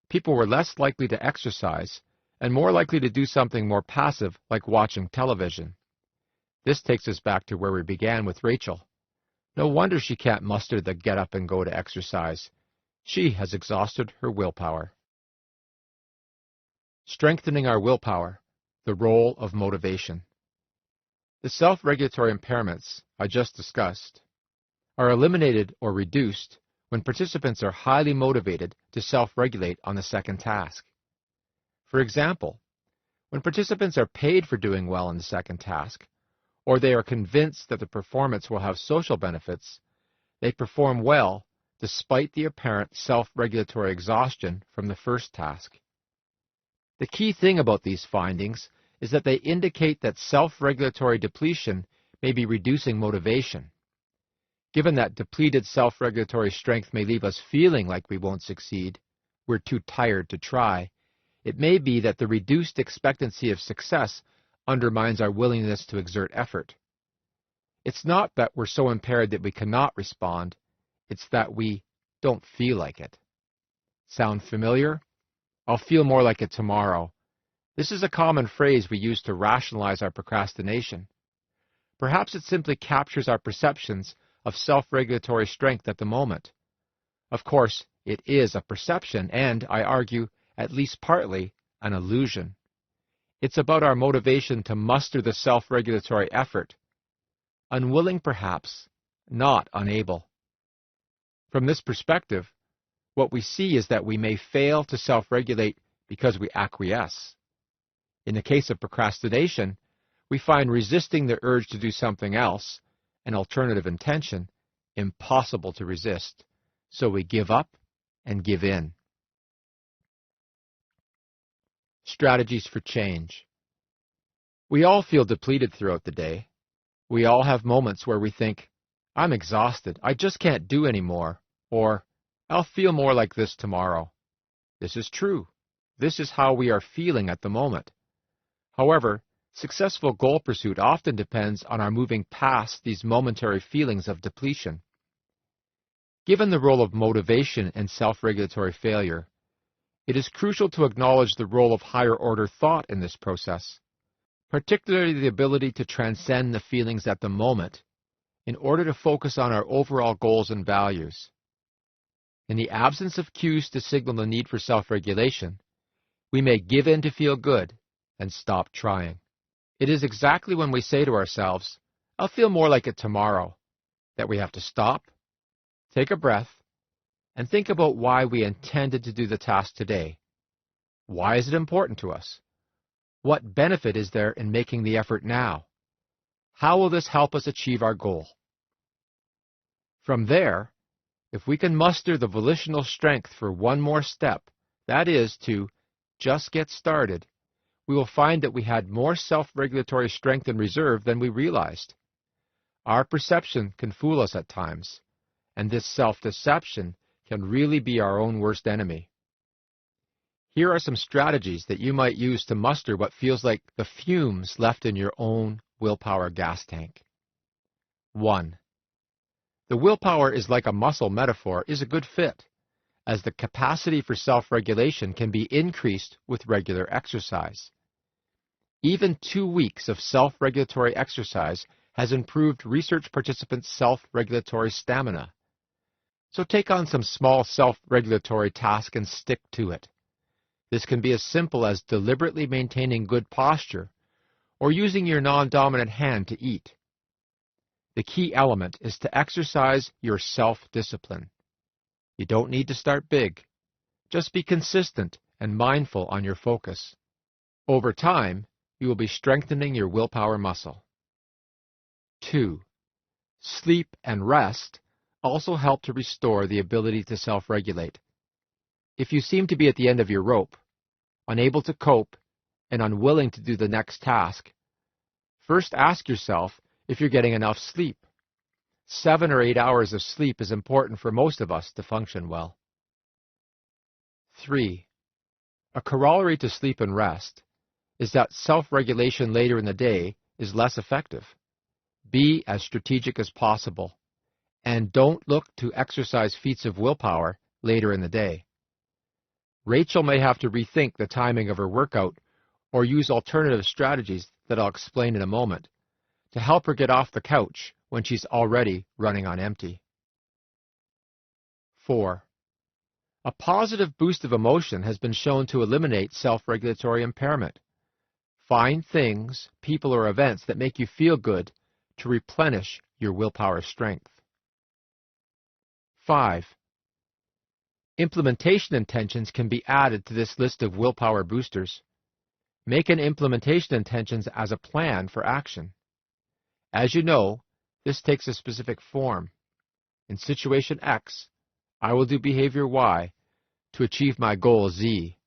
people were less likely to exercise and more likely to do something more passive like watching television. This takes us back to where we began with Rachel. No wonder she can't muster the get up and go to exercise. She has exhausted her willpower. Strengthening our willpower, the role of motivation. The self-regulatory impairments I just discussed are eliminated or reduced when participants are highly motivated to self-regulate on the second task. For example, when participants are paid for doing well in the second task, or they are convinced that the performance will have social benefits, they perform well despite the apparent self-regulatory exhaustion from the first task. The key thing about these findings is that they indicate that self-regulatory depletion may be reducing motivation. Given that depleted self-regulatory strength may leave us feeling like we won't succeed, we're too tired to try, it may be that the reduced expectancy of success undermines our willingness to exert effort. It's not that we're so impaired that we cannot respond, it's that we don't feel like it. Sound familiar? I'll feel more like it tomorrow. This is a common phrase we use to rationalize our procrastination. Perhaps it simply captures our perceptions of self-regulatory strength at the moment. Of course, it is a perception and, I argue, at least partly, an illusion. It's about our motivation to muster the self-regulatory effort. Unwilling, perhaps, not unable. From this perspective, what we see is that we may fail to self-regulate because we acquiesce. In the case of procrastination, we find resisting the urge to do something else, an alternative intention, impossible to resist, so we give up and give in. Strategies for change. We all feel depleted throughout the day. We all have moments where we think, I'm exhausted, I just can't do anymore, or I'll feel more like this tomorrow. This is true. This is how we are feeling at the moment. However, successful goal pursuit often depends on our moving past these momentary feelings of depletion. Given the role of motivation and self-regulatory failure, it is crucial to acknowledge the role of higher-order thought in this process, particularly the ability to transcend the feelings at the moment in order to focus on our overall goals and values. In the absence of cues to signal the need for self-regulation, we may give in to feel good and stop trying. It is exactly when we say to ourselves, I'll feel more like it tomorrow, that we have to stop, take a breath, and think about why we intended to do the task today. Why is it important to us? What benefit is there in making the effort now? How will this help us achieve our goal? From there, if we can muster the volitional strength for one more step, that is to just get started, we will find that we had more self-regulatory strength in reserve than we realized. Our perception can fool us at times, and this self-deception can really be our own worst enemy. Here are some strategies that you might use to muster what feels like the fumes left in your own willpower gas tank. 1. The willpower is like a muscle metaphor is a good fit, as the capacity for self-regulation can be increased with regular exercise. Even 2 weeks of self-regulatory exercise has improved research participants' self-regulatory stamina. So take on some small self-regulatory task and stick to it. This can be as simple as deliberately maintaining good posture or using your non-dominant hand to eat. The key element is to exercise your self-discipline. You don't need to start big. Just be consistent and mindful on your focus. Over time, you will be strengthening your willpower muscle. 2. Sleep and rest also help to restore the ability to self-regulate. If you seem to be at the end of your rope, unable to cope, and unwilling to do the next task, first ask yourself if you're getting enough sleep. 7 or 8 hours of sleep is important for most of us to function well. 3. A corollary to sleep and rest is that self-regulation later in the day is less effective. Be as strategic as possible, and don't look to exercise feats of willpower later in the day. Rachel may have to rethink the timing of her workout or use alternative strategies that I'll explain in a moment to help her get off the couch when she's already running on empty. 4. A positive boost of emotion has been shown to eliminate self-regulatory impairment. Find things, people, or events that make you feel good to replenish your willpower strength. 5. Implementation intentions can be added to this list of willpower boosters. Make an implementation intentions as a plan for action. As you know, this takes a specific form. In situation X, I will do behavior Y to achieve my goal Z.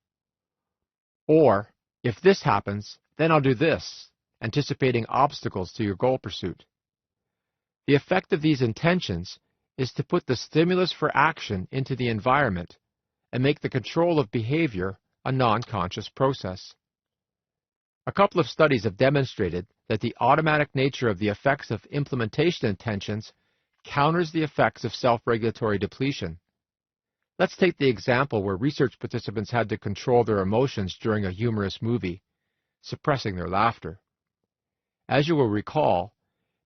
Or, if this happens, then I'll do this, anticipating obstacles to your goal pursuit. The effect of these intentions is to put the stimulus for action into the environment and make the control of behavior a non-conscious process. A couple of studies have demonstrated that the automatic nature of the effects of implementation intentions counters the effects of self-regulatory depletion. Let's take the example where research participants had to control their emotions during a humorous movie, suppressing their laughter. As you will recall,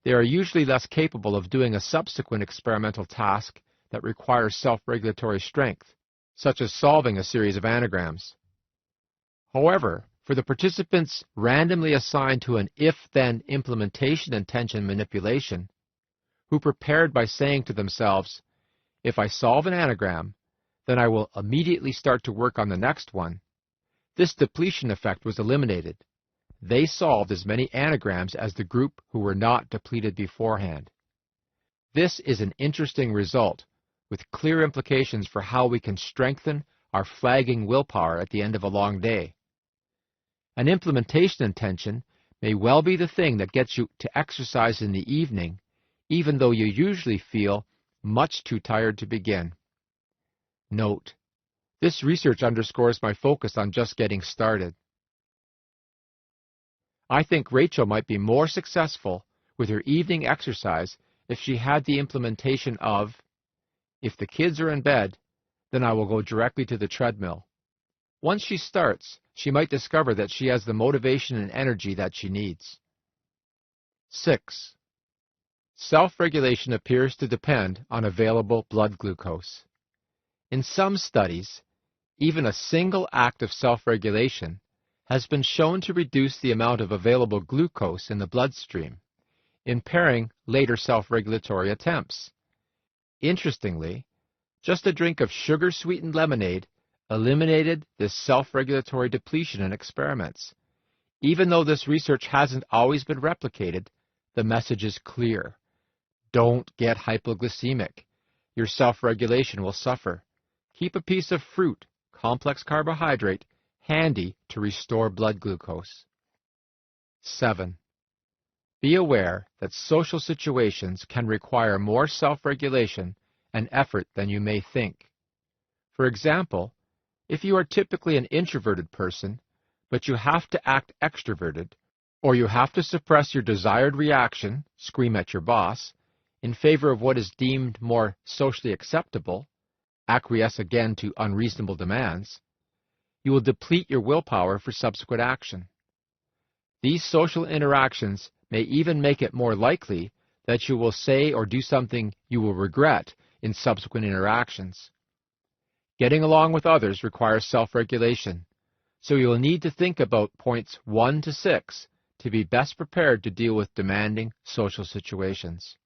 they are usually less capable of doing a subsequent experimental task that requires self-regulatory strength, such as solving a series of anagrams. However, for the participants randomly assigned to an if-then implementation intention manipulation, who prepared by saying to themselves, "If I solve an anagram, then I will immediately start to work on the next one," this depletion effect was eliminated. They solved as many anagrams as the group who were not depleted beforehand. This is an interesting result, with clear implications for how we can strengthen our flagging willpower at the end of a long day. An implementation intention may well be the thing that gets you to exercise in the evening, even though you usually feel much too tired to begin. Note: this research underscores my focus on just getting started. I think Rachel might be more successful with her evening exercise if she had the implementation of, "If the kids are in bed, then I will go directly to the treadmill." Once she starts, she might discover that she has the motivation and energy that she needs. 6. Self-regulation appears to depend on available blood glucose. In some studies, even a single act of self-regulation has been shown to reduce the amount of available glucose in the bloodstream, impairing later self-regulatory attempts. Interestingly, just a drink of sugar-sweetened lemonade eliminated this self-regulatory depletion in experiments. Even though this research hasn't always been replicated, the message is clear. Don't get hypoglycemic. Your self-regulation will suffer. Keep a piece of fruit, complex carbohydrate, handy to restore blood glucose. 7. Be aware that social situations can require more self-regulation and effort than you may think. For example, if you are typically an introverted person, but you have to act extroverted, or you have to suppress your desired reaction, scream at your boss, in favor of what is deemed more socially acceptable, acquiesce again to unreasonable demands, you will deplete your willpower for subsequent action. These social interactions may even make it more likely that you will say or do something you will regret in subsequent interactions. Getting along with others requires self-regulation, so you will need to think about points 1 to 6 to be best prepared to deal with demanding social situations.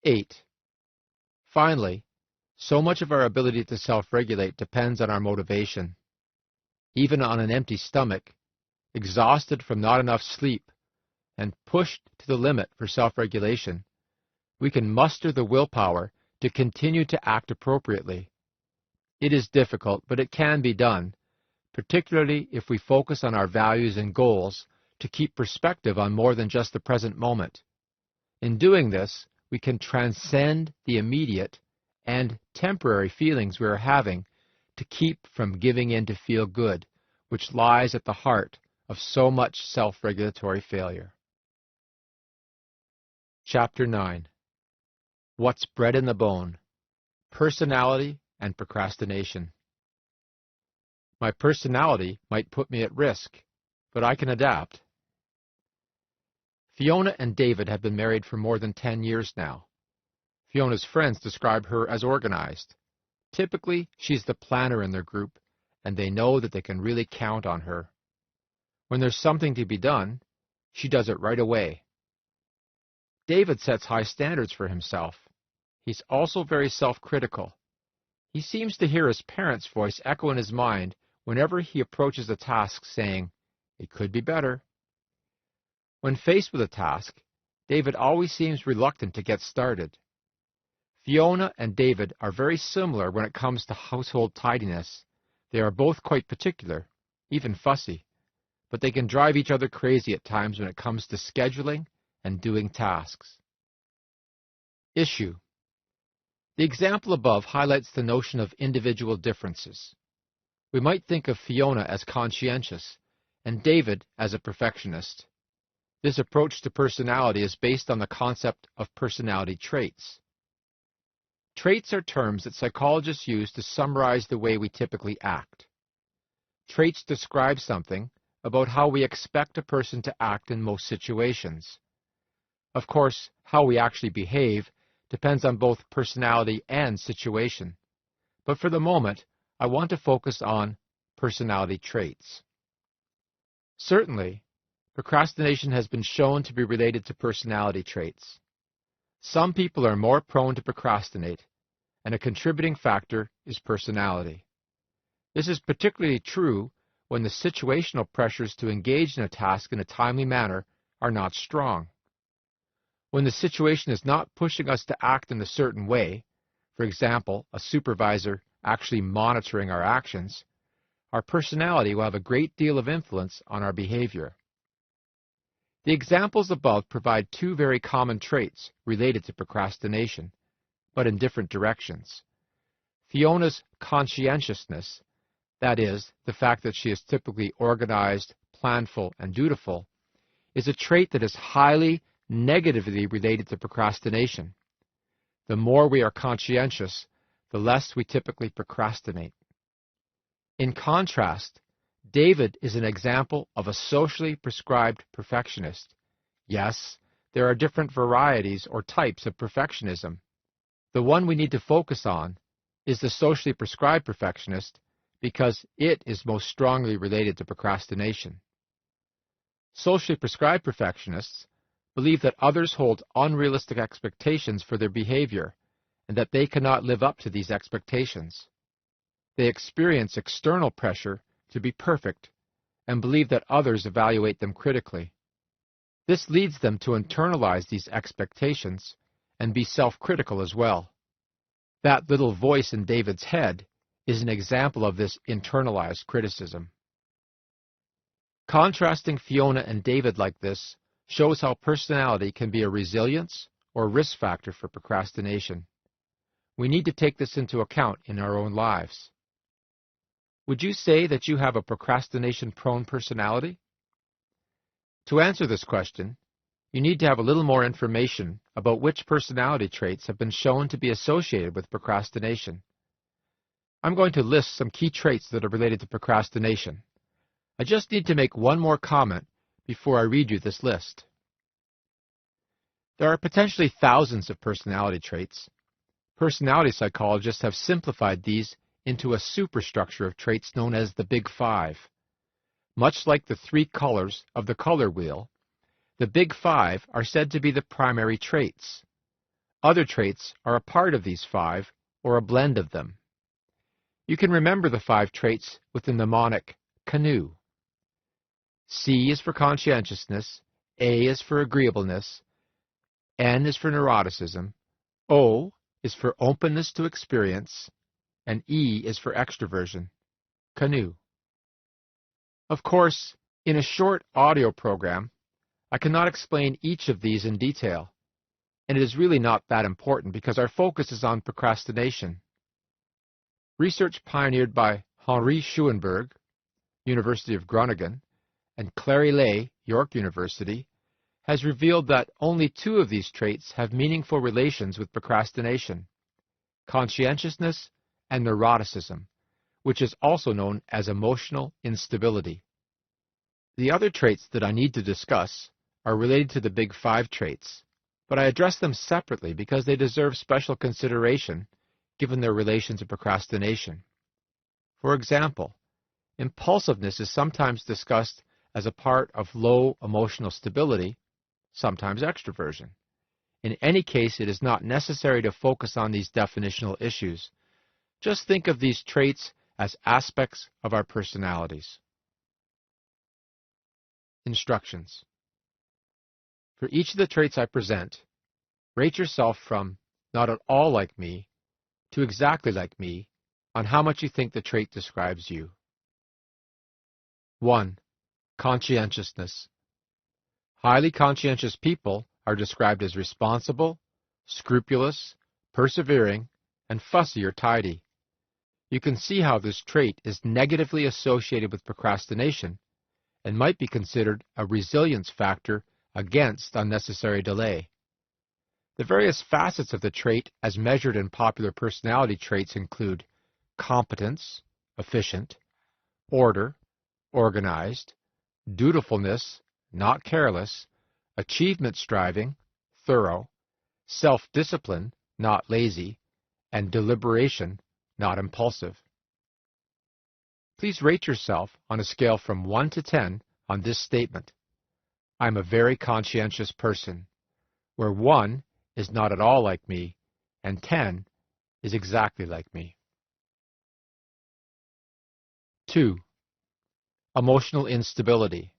8. Finally, so much of our ability to self-regulate depends on our motivation. Even on an empty stomach, exhausted from not enough sleep, and pushed to the limit for self-regulation, we can muster the willpower to continue to act appropriately. It is difficult, but it can be done, particularly if we focus on our values and goals to keep perspective on more than just the present moment. In doing this, we can transcend the immediate and temporary feelings we are having to keep from giving in to feel good, which lies at the heart of so much self-regulatory failure. Chapter 9. What's Bred in the Bone? Personality and Procrastination. My personality might put me at risk, but I can adapt. Fiona and David have been married for more than 10 years now. Fiona's friends describe her as organized. Typically, she's the planner in their group, and they know that they can really count on her. When there's something to be done, she does it right away. David sets high standards for himself. He's also very self-critical. He seems to hear his parents' voice echo in his mind whenever he approaches a task, saying, "It could be better." When faced with a task, David always seems reluctant to get started. Fiona and David are very similar when it comes to household tidiness. They are both quite particular, even fussy, but they can drive each other crazy at times when it comes to scheduling and doing tasks. Issue. The example above highlights the notion of individual differences. We might think of Fiona as conscientious and David as a perfectionist. This approach to personality is based on the concept of personality traits. Traits are terms that psychologists use to summarize the way we typically act. Traits describe something about how we expect a person to act in most situations. Of course, how we actually behave depends on both personality and situation. But for the moment, I want to focus on personality traits. Certainly, procrastination has been shown to be related to personality traits. Some people are more prone to procrastinate, and a contributing factor is personality. This is particularly true when the situational pressures to engage in a task in a timely manner are not strong. When the situation is not pushing us to act in a certain way, for example, a supervisor actually monitoring our actions, our personality will have a great deal of influence on our behavior. The examples above provide two very common traits related to procrastination, but in different directions. Fiona's conscientiousness, that is, the fact that she is typically organized, planful, and dutiful, is a trait that is highly negatively related to procrastination. The more we are conscientious, the less we typically procrastinate. In contrast, David is an example of a socially prescribed perfectionist. Yes, there are different varieties or types of perfectionism. The one we need to focus on is the socially prescribed perfectionist because it is most strongly related to procrastination. Socially prescribed perfectionists believe that others hold unrealistic expectations for their behavior and that they cannot live up to these expectations. They experience external pressure to be perfect and believe that others evaluate them critically. This leads them to internalize these expectations and be self-critical as well. That little voice in David's head is an example of this internalized criticism. Contrasting Fiona and David like this shows how personality can be a resilience or risk factor for procrastination. We need to take this into account in our own lives. Would you say that you have a procrastination-prone personality? To answer this question, you need to have a little more information about which personality traits have been shown to be associated with procrastination. I'm going to list some key traits that are related to procrastination. I just need to make one more comment before I read you this list. There are potentially thousands of personality traits. Personality psychologists have simplified these into a superstructure of traits known as the Big Five. Much like the three colors of the color wheel, the Big Five are said to be the primary traits. Other traits are a part of these five or a blend of them. You can remember the five traits with the mnemonic CANOE. C is for conscientiousness, A is for agreeableness, N is for neuroticism, O is for openness to experience, and E is for extroversion. CANOE. Of course, in a short audio program, I cannot explain each of these in detail, and it is really not that important because our focus is on procrastination. Research pioneered by Henri Schuenberg, University of Groningen, and Clary Lay, York University, has revealed that only two of these traits have meaningful relations with procrastination: conscientiousness and neuroticism, which is also known as emotional instability. The other traits that I need to discuss are related to the Big Five traits, but I address them separately because they deserve special consideration given their relation to procrastination. For example, impulsiveness is sometimes discussed as a part of low emotional stability, sometimes extroversion. In any case, it is not necessary to focus on these definitional issues. Just think of these traits as aspects of our personalities. Instructions. For each of the traits I present, rate yourself from not at all like me to exactly like me on how much you think the trait describes you. 1. Conscientiousness. Highly conscientious people are described as responsible, scrupulous, persevering, and fussy or tidy. You can see how this trait is negatively associated with procrastination and might be considered a resilience factor against unnecessary delay. The various facets of the trait as measured in popular personality traits include competence, efficient, order, organized, dutifulness, not careless, achievement striving, thorough, self-discipline, not lazy, and deliberation, not impulsive. Please rate yourself on a scale from 1 to 10 on this statement. I'm a very conscientious person, where 1 is not at all like me, and 10 is exactly like me. 2. Emotional instability.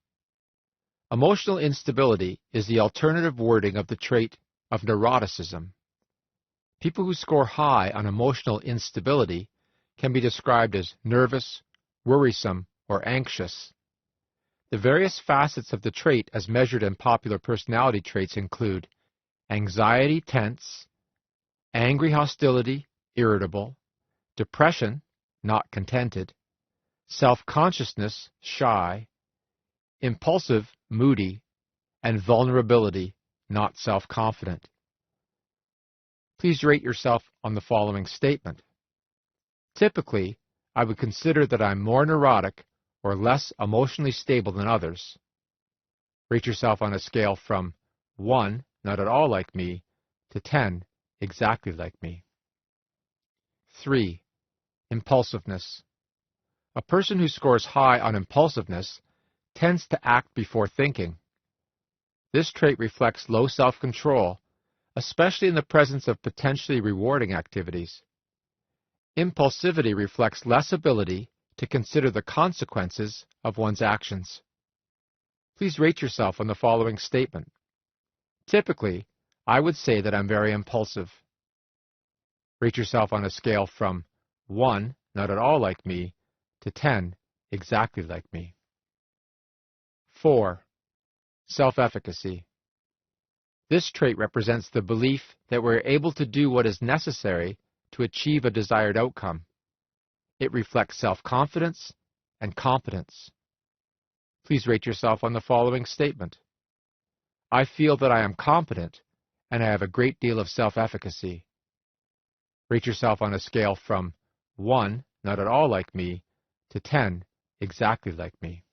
Emotional instability is the alternative wording of the trait of neuroticism. People who score high on emotional instability can be described as nervous, worrisome, or anxious. The various facets of the trait as measured in popular personality traits include anxiety, tense, angry hostility, irritable, depression, not contented, self-consciousness, shy, impulsive, moody, and vulnerability, not self-confident. Please rate yourself on the following statement. Typically, I would consider that I'm more neurotic or less emotionally stable than others. Rate yourself on a scale from 1, not at all like me, to 10, exactly like me. 3. Impulsiveness. A person who scores high on impulsiveness tends to act before thinking. This trait reflects low self-control, especially in the presence of potentially rewarding activities. Impulsivity reflects less ability to consider the consequences of one's actions. Please rate yourself on the following statement. Typically, I would say that I'm very impulsive. Rate yourself on a scale from 1, not at all like me, to 10, exactly like me. 4. Self-efficacy. This trait represents the belief that we're able to do what is necessary to achieve a desired outcome. It reflects self-confidence and competence. Please rate yourself on the following statement. I feel that I am competent and I have a great deal of self-efficacy. Rate yourself on a scale from 1, not at all like me, to 10, exactly like me.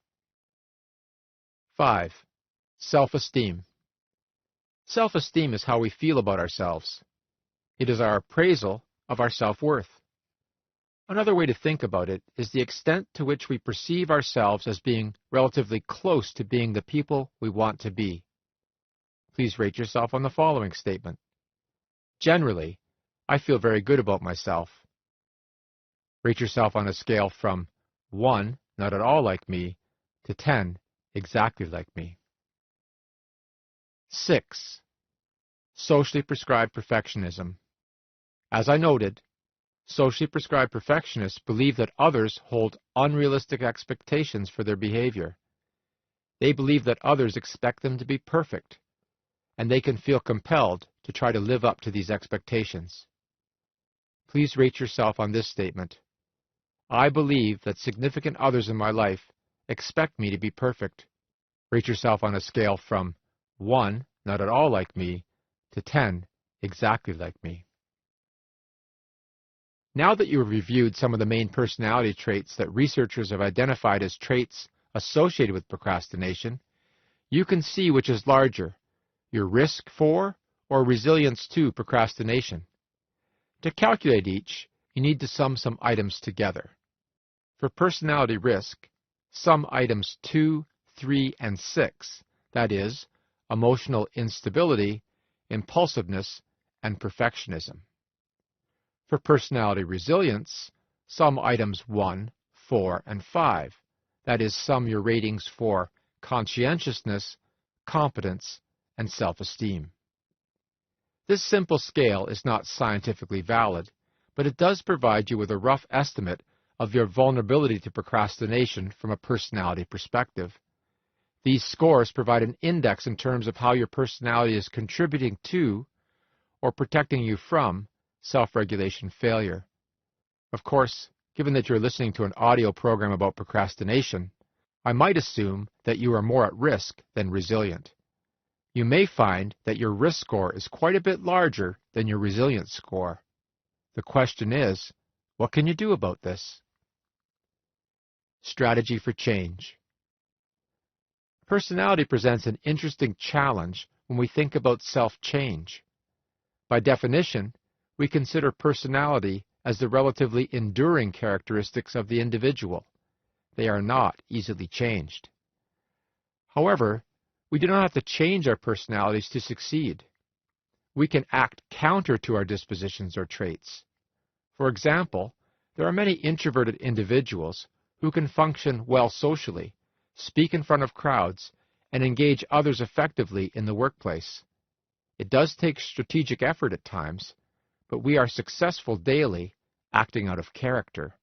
5. Self-esteem. Self-esteem is how we feel about ourselves. It is our appraisal of our self-worth. Another way to think about it is the extent to which we perceive ourselves as being relatively close to being the people we want to be. Please rate yourself on the following statement. Generally, I feel very good about myself. Rate yourself on a scale from 1, not at all like me, to 10, exactly like me. 6. Socially prescribed perfectionism. As I noted, socially prescribed perfectionists believe that others hold unrealistic expectations for their behavior. They believe that others expect them to be perfect, and they can feel compelled to try to live up to these expectations. Please rate yourself on this statement. I believe that significant others in my life expect me to be perfect. Rate yourself on a scale from 1, not at all like me, to 10, exactly like me. Now that you have reviewed some of the main personality traits that researchers have identified as traits associated with procrastination, you can see which is larger, your risk for or resilience to procrastination. To calculate each, you need to sum some items together. For personality risk, sum items 2, 3, and 6, that is, emotional instability, impulsiveness, and perfectionism. For personality resilience, sum items 1, 4, and 5, that is, sum your ratings for conscientiousness, competence, and self-esteem. This simple scale is not scientifically valid, but it does provide you with a rough estimate of your vulnerability to procrastination from a personality perspective. These scores provide an index in terms of how your personality is contributing to or protecting you from self-regulation failure. Of course, given that you're listening to an audio program about procrastination, I might assume that you are more at risk than resilient. You may find that your risk score is quite a bit larger than your resilience score. The question is, what can you do about this? Strategy for change. Personality presents an interesting challenge when we think about self-change. By definition, we consider personality as the relatively enduring characteristics of the individual. They are not easily changed. However, we do not have to change our personalities to succeed. We can act counter to our dispositions or traits. For example, there are many introverted individuals who can function well socially, speak in front of crowds, and engage others effectively in the workplace. It does take strategic effort at times, but we are successful daily acting out of character.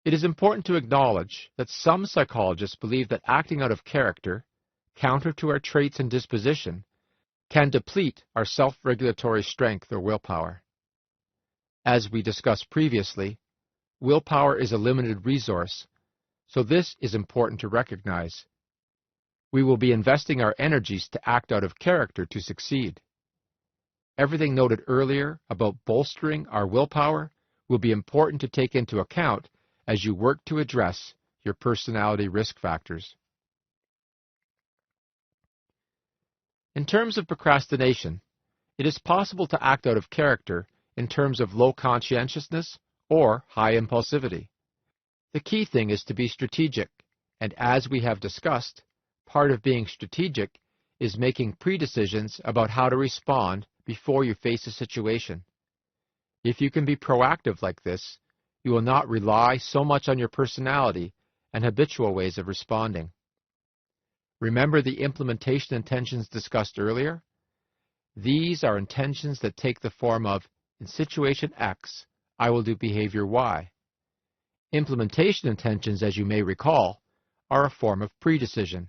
It is important to acknowledge that some psychologists believe that acting out of character, counter to our traits and disposition, can deplete our self-regulatory strength or willpower. As we discussed previously, willpower is a limited resource, so this is important to recognize. We will be investing our energies to act out of character to succeed. Everything noted earlier about bolstering our willpower will be important to take into account as you work to address your personality risk factors. In terms of procrastination, it is possible to act out of character in terms of low conscientiousness or high impulsivity. The key thing is to be strategic, and as we have discussed, part of being strategic is making pre-decisions about how to respond before you face a situation. If you can be proactive like this, you will not rely so much on your personality and habitual ways of responding. Remember the implementation intentions discussed earlier? These are intentions that take the form of, in situation X, I will do behavior Y. Implementation intentions, as you may recall, are a form of pre-decision.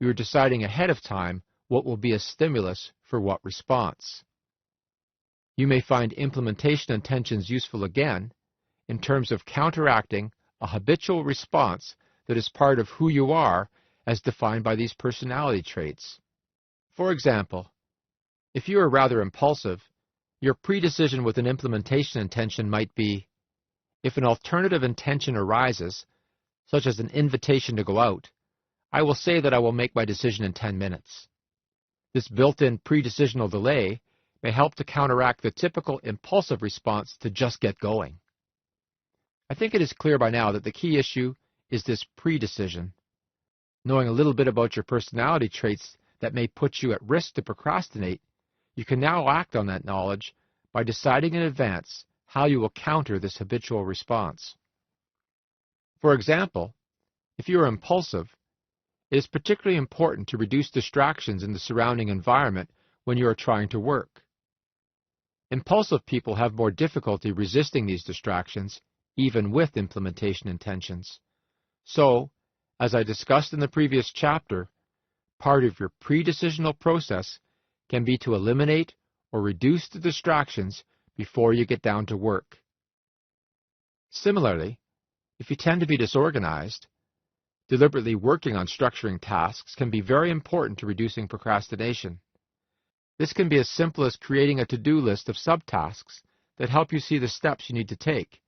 You are deciding ahead of time what will be a stimulus for what response. You may find implementation intentions useful again in terms of counteracting a habitual response that is part of who you are as defined by these personality traits. For example, if you are rather impulsive, your pre-decision with an implementation intention might be, if an alternative intention arises, such as an invitation to go out, I will say that I will make my decision in 10 minutes. This built-in pre-decisional delay may help to counteract the typical impulsive response to just get going. I think it is clear by now that the key issue is this pre-decision. Knowing a little bit about your personality traits that may put you at risk to procrastinate, you can now act on that knowledge by deciding in advance how you will counter this habitual response. For example, if you are impulsive, it is particularly important to reduce distractions in the surrounding environment when you are trying to work. Impulsive people have more difficulty resisting these distractions, even with implementation intentions. So, as I discussed in the previous chapter, part of your pre-decisional process can be to eliminate or reduce the distractions before you get down to work. Similarly, if you tend to be disorganized, deliberately working on structuring tasks can be very important to reducing procrastination. This can be as simple as creating a to-do list of subtasks that help you see the steps you need to take.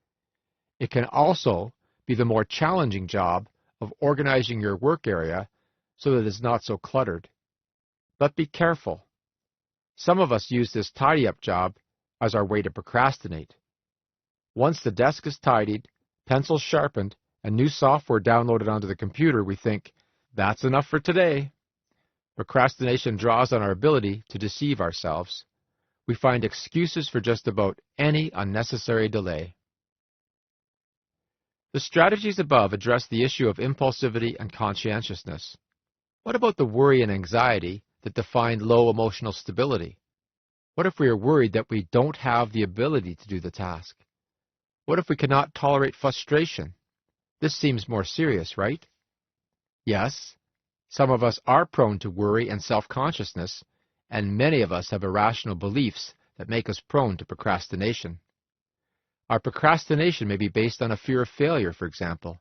It can also be the more challenging job of organizing your work area so that it's not so cluttered. But be careful. Some of us use this tidy-up job as our way to procrastinate. Once the desk is tidied, pencils sharpened, and new software downloaded onto the computer, we think, that's enough for today. Procrastination draws on our ability to deceive ourselves. We find excuses for just about any unnecessary delay. The strategies above address the issue of impulsivity and conscientiousness. What about the worry and anxiety that define low emotional stability? What if we are worried that we don't have the ability to do the task? What if we cannot tolerate frustration? This seems more serious, right? Yes, some of us are prone to worry and self-consciousness, and many of us have irrational beliefs that make us prone to procrastination. Our procrastination may be based on a fear of failure, for example.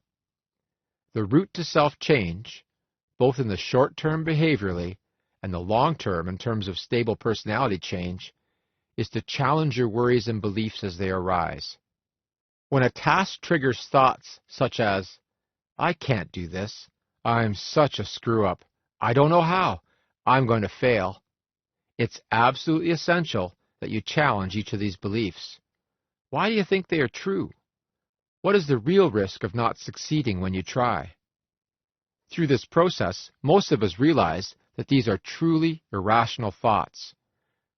The route to self-change, both in the short term behaviorally and the long term in terms of stable personality change, is to challenge your worries and beliefs as they arise. When a task triggers thoughts such as, I can't do this, I'm such a screw-up, I don't know how, I'm going to fail, it's absolutely essential that you challenge each of these beliefs. Why do you think they are true? What is the real risk of not succeeding when you try? Through this process, most of us realize that these are truly irrational thoughts,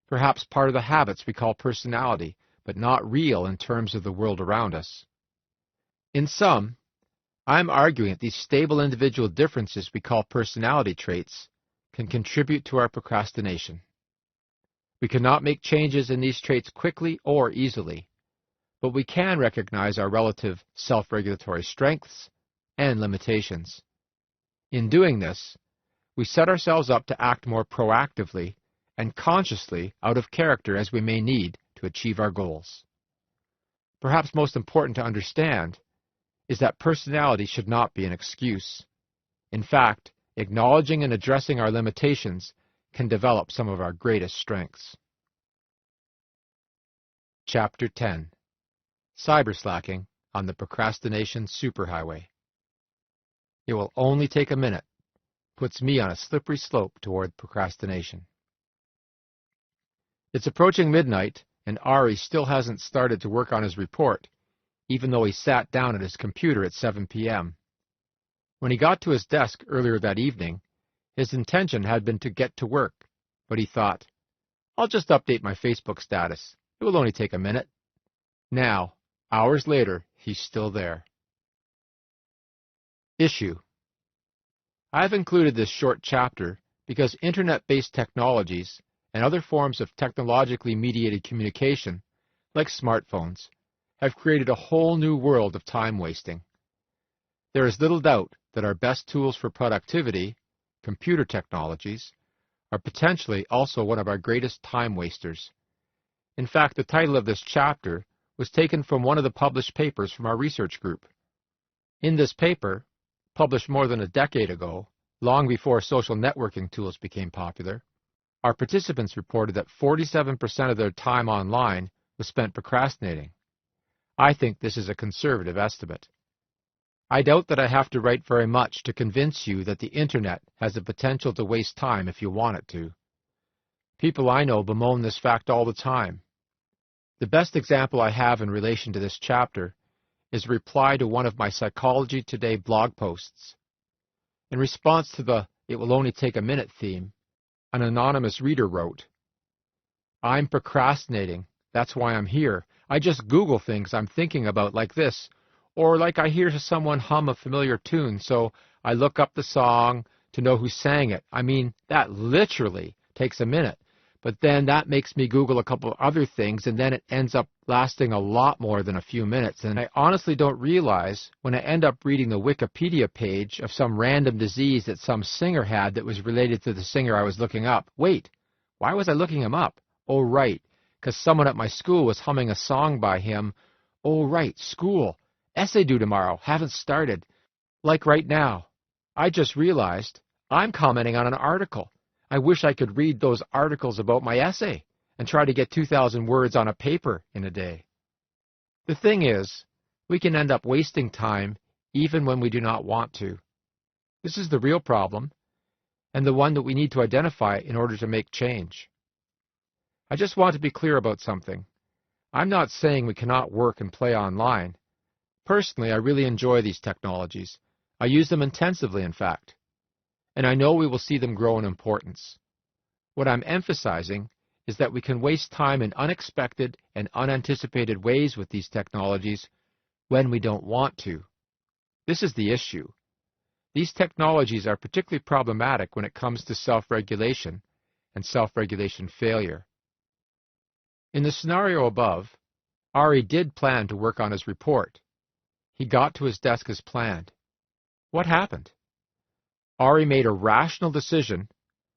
perhaps part of the habits we call personality, but not real in terms of the world around us. In sum, I'm arguing that these stable individual differences we call personality traits can contribute to our procrastination. We cannot make changes in these traits quickly or easily, but we can recognize our relative self-regulatory strengths and limitations. In doing this, we set ourselves up to act more proactively and consciously out of character as we may need to achieve our goals. Perhaps most important to understand is that personality should not be an excuse. In fact, acknowledging and addressing our limitations can develop some of our greatest strengths. Chapter 10. Cyberslacking on the Procrastination Superhighway. It will only take a minute, puts me on a slippery slope toward procrastination. It's approaching midnight, and Ari still hasn't started to work on his report, even though he sat down at his computer at 7 p.m. When he got to his desk earlier that evening, his intention had been to get to work, but he thought, I'll just update my Facebook status. It will only take a minute. Now, hours later, he's still there. Issue. I have included this short chapter because Internet-based technologies and other forms of technologically mediated communication, like smartphones, have created a whole new world of time wasting. There is little doubt that our best tools for productivity, computer technologies, are potentially also one of our greatest time wasters. In fact, the title of this chapter was taken from one of the published papers from our research group. In this paper, published more than a decade ago, long before social networking tools became popular, our participants reported that 47% of their time online was spent procrastinating. I think this is a conservative estimate. I doubt that I have to write very much to convince you that the Internet has the potential to waste time if you want it to. People I know bemoan this fact all the time. The best example I have in relation to this chapter is a reply to one of my Psychology Today blog posts. In response to the "it will only take a minute" theme, an anonymous reader wrote, I'm procrastinating. That's why I'm here. I just Google things I'm thinking about like this, or like I hear someone hum a familiar tune, so I look up the song to know who sang it. I mean, that literally takes a minute. But then that makes me Google a couple of other things, and then it ends up lasting a lot more than a few minutes. And I honestly don't realize when I end up reading the Wikipedia page of some random disease that some singer had that was related to the singer I was looking up. Wait, why was I looking him up? Oh, right, because someone at my school was humming a song by him. Oh, right, school. Essay due tomorrow. Haven't started. Like right now. I just realized I'm commenting on an article. I wish I could read those articles about my essay and try to get 2,000 words on a paper in a day. The thing is, we can end up wasting time even when we do not want to. This is the real problem, and the one that we need to identify in order to make change. I just want to be clear about something. I'm not saying we cannot work and play online. Personally, I really enjoy these technologies. I use them intensively, in fact. And I know we will see them grow in importance. What I'm emphasizing is that we can waste time in unexpected and unanticipated ways with these technologies when we don't want to. This is the issue. These technologies are particularly problematic when it comes to self-regulation and self-regulation failure. In the scenario above, Ari did plan to work on his report. He got to his desk as planned. What happened? Ari made a rational decision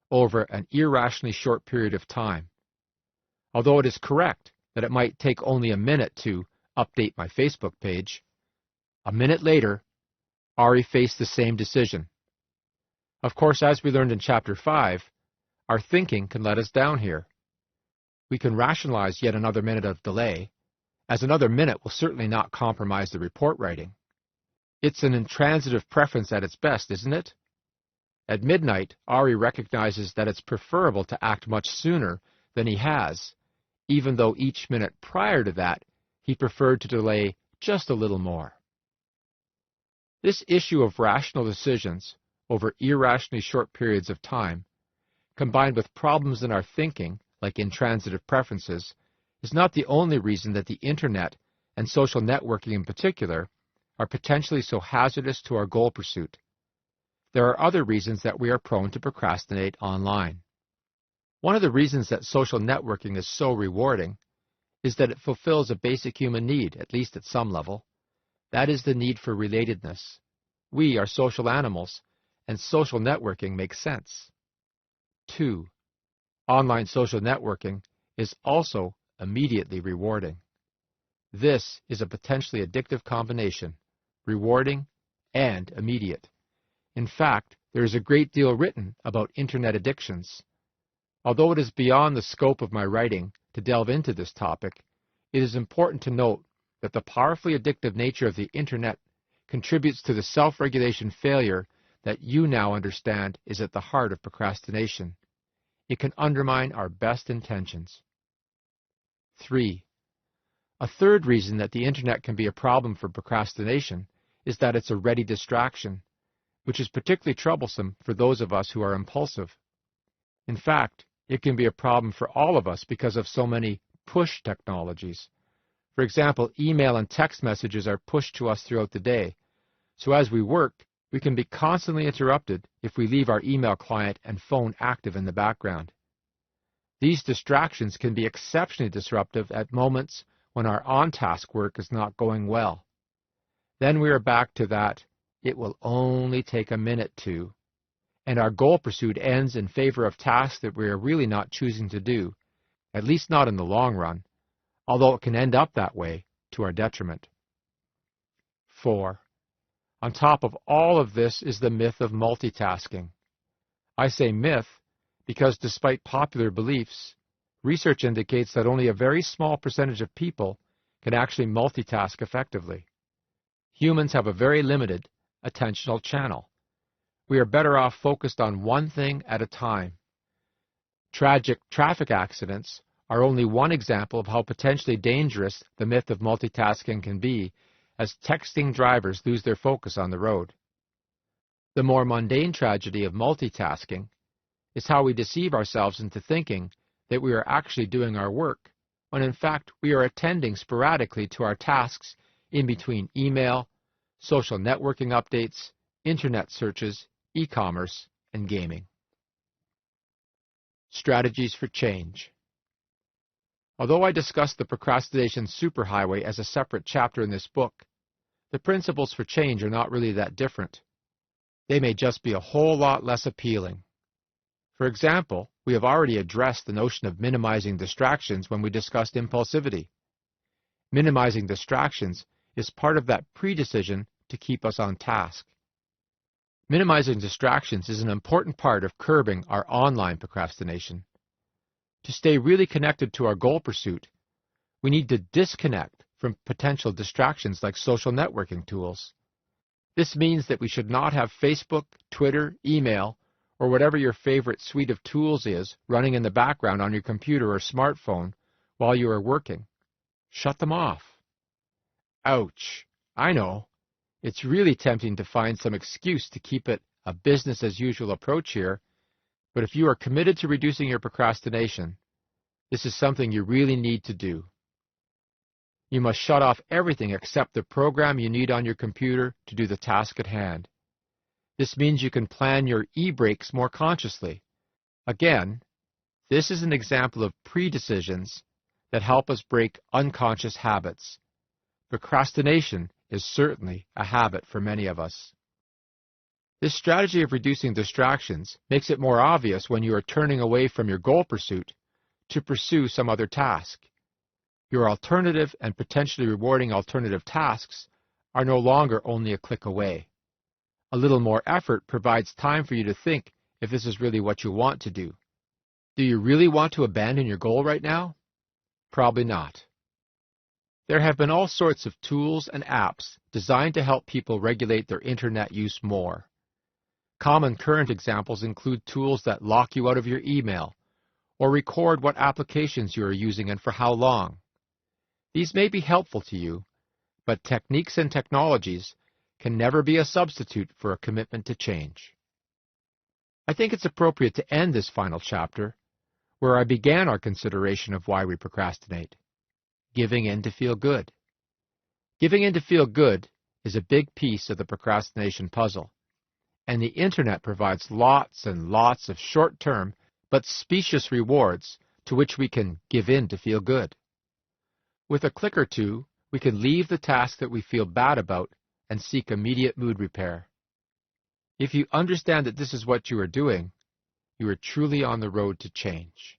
over an irrationally short period of time. Although it is correct that it might take only a minute to update my Facebook page, a minute later, Ari faced the same decision. Of course, as we learned in Chapter 5, our thinking can let us down here. We can rationalize yet another minute of delay, as another minute will certainly not compromise the report writing. It's an intransitive preference at its best, isn't it? At midnight, Ari recognizes that it's preferable to act much sooner than he has, even though each minute prior to that, he preferred to delay just a little more. This issue of rational decisions over irrationally short periods of time, combined with problems in our thinking, like intransitive preferences, is not the only reason that the Internet, and social networking in particular, are potentially so hazardous to our goal pursuit. There are other reasons that we are prone to procrastinate online. One of the reasons that social networking is so rewarding is that it fulfills a basic human need, at least at some level. That is the need for relatedness. We are social animals, and social networking makes sense. 2. Online social networking is also immediately rewarding. This is a potentially addictive combination, rewarding and immediate. In fact, there is a great deal written about Internet addictions. Although it is beyond the scope of my writing to delve into this topic, it is important to note that the powerfully addictive nature of the Internet contributes to the self-regulation failure that you now understand is at the heart of procrastination. It can undermine our best intentions. 3. A third reason that the Internet can be a problem for procrastination is that it's a ready distraction, which is particularly troublesome for those of us who are impulsive. In fact, it can be a problem for all of us because of so many push technologies. For example, email and text messages are pushed to us throughout the day, so as we work, we can be constantly interrupted if we leave our email client and phone active in the background. These distractions can be exceptionally disruptive at moments when our on-task work is not going well. Then we are back to that, it will only take a minute to, and our goal pursuit ends in favor of tasks that we are really not choosing to do, at least not in the long run, although it can end up that way to our detriment. 4. On top of all of this is the myth of multitasking. I say myth because despite popular beliefs, research indicates that only a very small percentage of people can actually multitask effectively. Humans have a very limited attentional channel. We are better off focused on one thing at a time. Tragic traffic accidents are only one example of how potentially dangerous the myth of multitasking can be as texting drivers lose their focus on the road. The more mundane tragedy of multitasking is how we deceive ourselves into thinking that we are actually doing our work, when in fact we are attending sporadically to our tasks in between email, social networking updates, internet searches, e-commerce, and gaming. Strategies for change. Although I discussed the procrastination superhighway as a separate chapter in this book, the principles for change are not really that different. They may just be a whole lot less appealing. For example, we have already addressed the notion of minimizing distractions when we discussed impulsivity. Minimizing distractions is part of that predecision to keep us on task. Minimizing distractions is an important part of curbing our online procrastination. To stay really connected to our goal pursuit, we need to disconnect from potential distractions like social networking tools. This means that we should not have Facebook, Twitter, email, or whatever your favorite suite of tools is running in the background on your computer or smartphone while you are working. Shut them off. Ouch. I know. It's really tempting to find some excuse to keep it a business-as-usual approach here, but if you are committed to reducing your procrastination, this is something you really need to do. You must shut off everything except the program you need on your computer to do the task at hand. This means you can plan your e-breaks more consciously. Again, this is an example of pre-decisions that help us break unconscious habits. Procrastination is certainly a habit for many of us. This strategy of reducing distractions makes it more obvious when you are turning away from your goal pursuit to pursue some other task. Your alternative and potentially rewarding alternative tasks are no longer only a click away. A little more effort provides time for you to think if this is really what you want to do. Do you really want to abandon your goal right now? Probably not. There have been all sorts of tools and apps designed to help people regulate their internet use more. Common current examples include tools that lock you out of your email or record what applications you are using and for how long. These may be helpful to you, but techniques and technologies can never be a substitute for a commitment to change. I think it's appropriate to end this final chapter where I began our consideration of why we procrastinate. Giving in to feel good. Giving in to feel good is a big piece of the procrastination puzzle, and the Internet provides lots and lots of short-term but specious rewards to which we can give in to feel good. With a click or two, we can leave the task that we feel bad about and seek immediate mood repair. If you understand that this is what you are doing, you are truly on the road to change.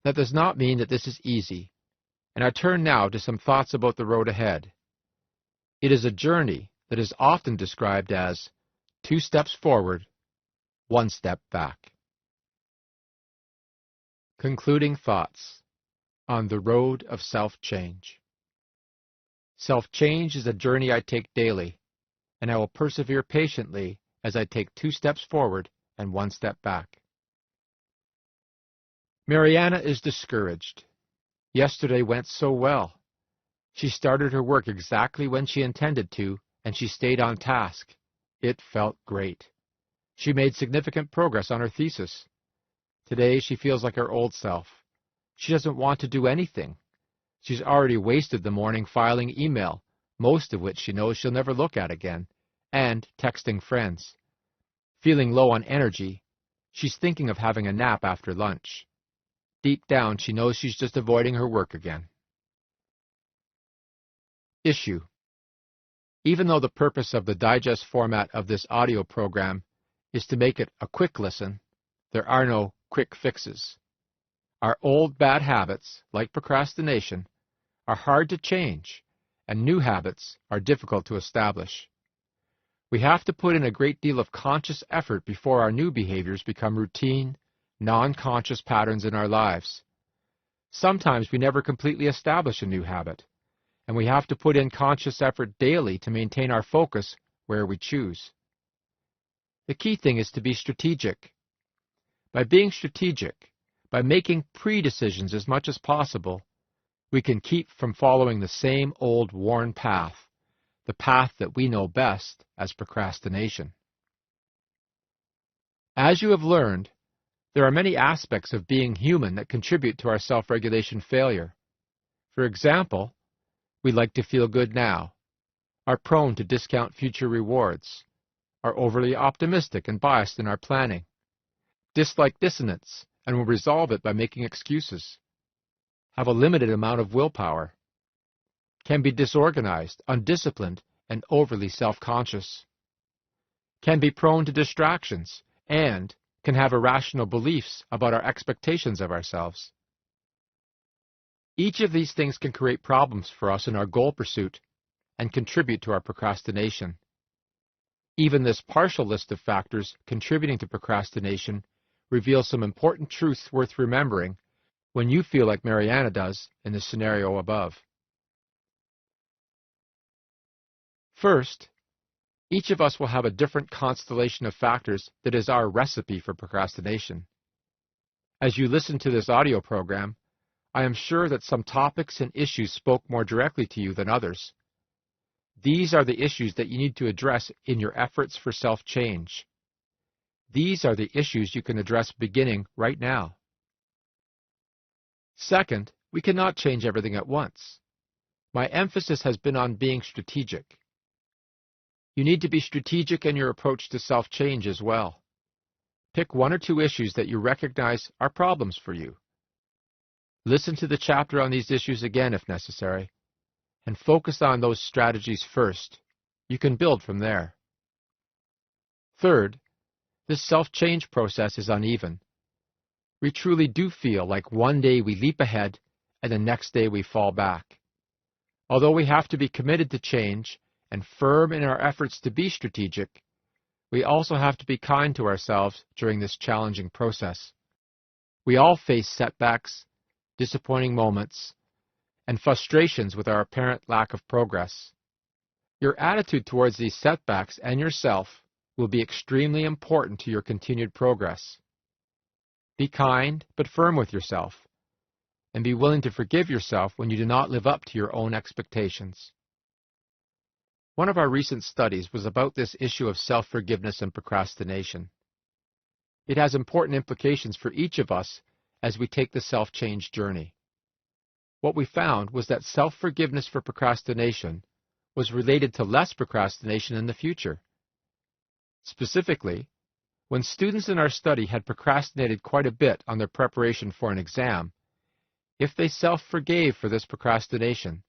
That does not mean that this is easy, and I turn now to some thoughts about the road ahead. It is a journey that is often described as 2 steps forward, 1 step back. Concluding thoughts on the road of self-change. Self-change is a journey I take daily, and I will persevere patiently as I take 2 steps forward and 1 step back. Mariana is discouraged. Yesterday went so well. She started her work exactly when she intended to, and she stayed on task. It felt great. She made significant progress on her thesis. Today she feels like her old self. She doesn't want to do anything. She's already wasted the morning filing email, most of which she knows she'll never look at again, and texting friends. Feeling low on energy, she's thinking of having a nap after lunch. Deep down, she knows she's just avoiding her work again. Issue. Even though the purpose of the digest format of this audio program is to make it a quick listen, there are no quick fixes. Our old bad habits, like procrastination, are hard to change, and new habits are difficult to establish. We have to put in a great deal of conscious effort before our new behaviors become routine, non-conscious patterns in our lives. Sometimes we never completely establish a new habit, and we have to put in conscious effort daily to maintain our focus where we choose. The key thing is to be strategic. By being strategic, by making pre-decisions as much as possible, we can keep from following the same old worn path, the path that we know best as procrastination. As you have learned, there are many aspects of being human that contribute to our self-regulation failure. For example, we like to feel good now, are prone to discount future rewards, are overly optimistic and biased in our planning, dislike dissonance and will resolve it by making excuses, have a limited amount of willpower, can be disorganized, undisciplined, and overly self-conscious, can be prone to distractions, and can have irrational beliefs about our expectations of ourselves. Each of these things can create problems for us in our goal pursuit and contribute to our procrastination. Even this partial list of factors contributing to procrastination reveals some important truths worth remembering when you feel like Mariana does in the scenario above. First, each of us will have a different constellation of factors that is our recipe for procrastination. As you listen to this audio program, I am sure that some topics and issues spoke more directly to you than others. These are the issues that you need to address in your efforts for self-change. These are the issues you can address beginning right now. Second, we cannot change everything at once. My emphasis has been on being strategic. You need to be strategic in your approach to self-change as well. Pick 1 or 2 issues that you recognize are problems for you. Listen to the chapter on these issues again if necessary, and focus on those strategies first. You can build from there. Third, this self-change process is uneven. We truly do feel like one day we leap ahead and the next day we fall back. Although we have to be committed to change and firm in our efforts to be strategic, we also have to be kind to ourselves during this challenging process. We all face setbacks, disappointing moments, and frustrations with our apparent lack of progress. Your attitude towards these setbacks and yourself will be extremely important to your continued progress. Be kind but firm with yourself, and be willing to forgive yourself when you do not live up to your own expectations. One of our recent studies was about this issue of self-forgiveness and procrastination. It has important implications for each of us as we take the self-change journey. What we found was that self-forgiveness for procrastination was related to less procrastination in the future. Specifically, when students in our study had procrastinated quite a bit on their preparation for an exam, if they self-forgave for this procrastination,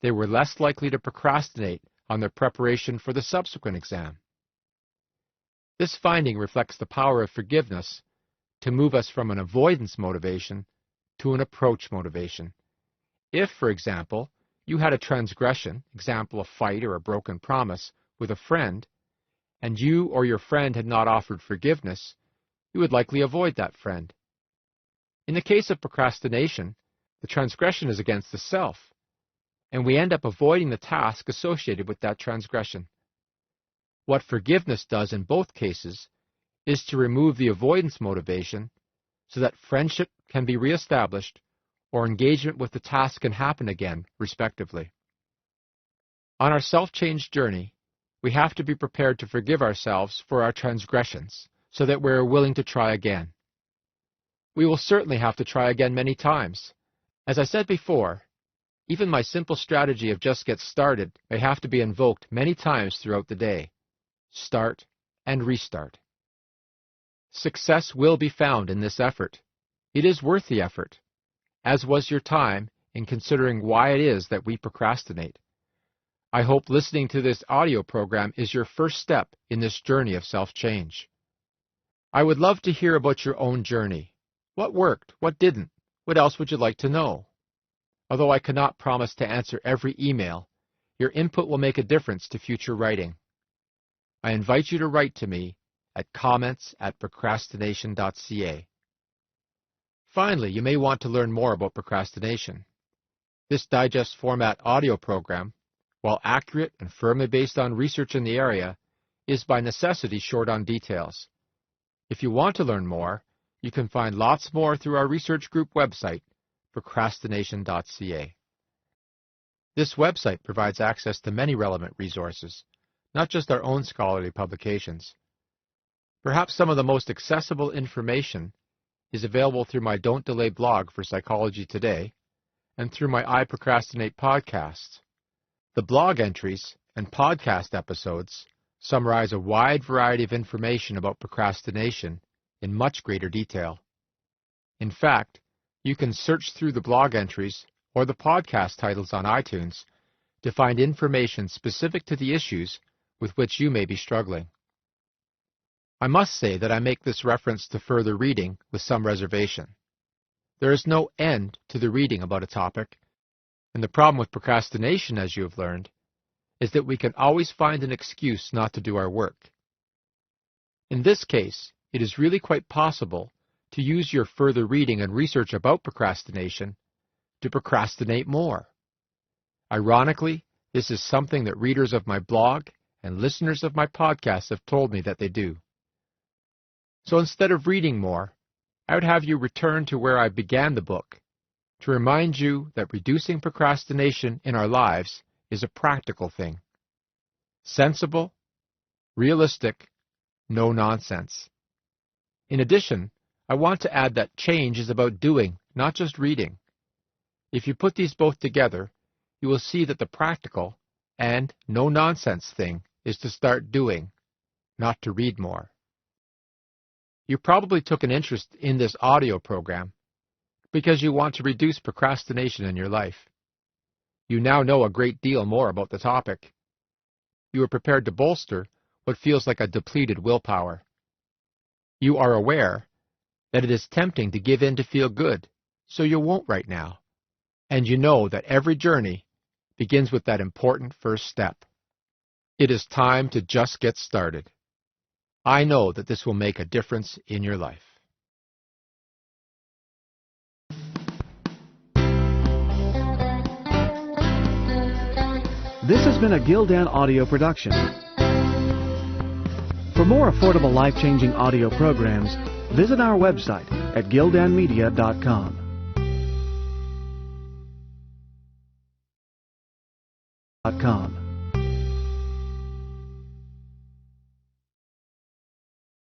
they were less likely to procrastinate on their preparation for the subsequent exam. This finding reflects the power of forgiveness to move us from an avoidance motivation to an approach motivation. If, for example, you had a transgression, example a fight or a broken promise, with a friend, and you or your friend had not offered forgiveness, you would likely avoid that friend. In the case of procrastination, the transgression is against the self, and we end up avoiding the task associated with that transgression. What forgiveness does in both cases is to remove the avoidance motivation so that friendship can be reestablished or engagement with the task can happen again, respectively. On our self-change journey, we have to be prepared to forgive ourselves for our transgressions so that we are willing to try again. We will certainly have to try again many times. As I said before, even my simple strategy of just get started may have to be invoked many times throughout the day. Start and restart. Success will be found in this effort. It is worth the effort, as was your time in considering why it is that we procrastinate. I hope listening to this audio program is your first step in this journey of self-change. I would love to hear about your own journey. What worked? What didn't? What else would you like to know? Although I cannot promise to answer every email, your input will make a difference to future writing. I invite you to write to me at comments@procrastination.ca. Finally, you may want to learn more about procrastination. This digest format audio program, while accurate and firmly based on research in the area, is by necessity short on details. If you want to learn more, you can find lots more through our research group website, procrastination.ca. This website provides access to many relevant resources, not just our own scholarly publications. Perhaps some of the most accessible information is available through my Don't Delay blog for Psychology Today and through my I Procrastinate podcasts. The blog entries and podcast episodes summarize a wide variety of information about procrastination in much greater detail. In fact, you can search through the blog entries or the podcast titles on iTunes to find information specific to the issues with which you may be struggling. I must say that I make this reference to further reading with some reservation. There is no end to the reading about a topic, and the problem with procrastination, as you have learned, is that we can always find an excuse not to do our work. In this case, it is really quite possible to use your further reading and research about procrastination to procrastinate more. Ironically, this is something that readers of my blog and listeners of my podcast have told me that they do. So instead of reading more, I would have you return to where I began the book, to remind you that reducing procrastination in our lives is a practical thing. Sensible, realistic, no nonsense. In addition, I want to add that change is about doing, not just reading. If you put these both together, you will see that the practical and no-nonsense thing is to start doing, not to read more. You probably took an interest in this audio program because you want to reduce procrastination in your life. You now know a great deal more about the topic. You are prepared to bolster what feels like a depleted willpower. You are aware that it is tempting to give in to feel good, so you won't right now. And you know that every journey begins with that important first step. It is time to just get started. I know that this will make a difference in your life. This has been a Gildan audio production. For more affordable life-changing audio programs, visit our website at gildanmedia.com.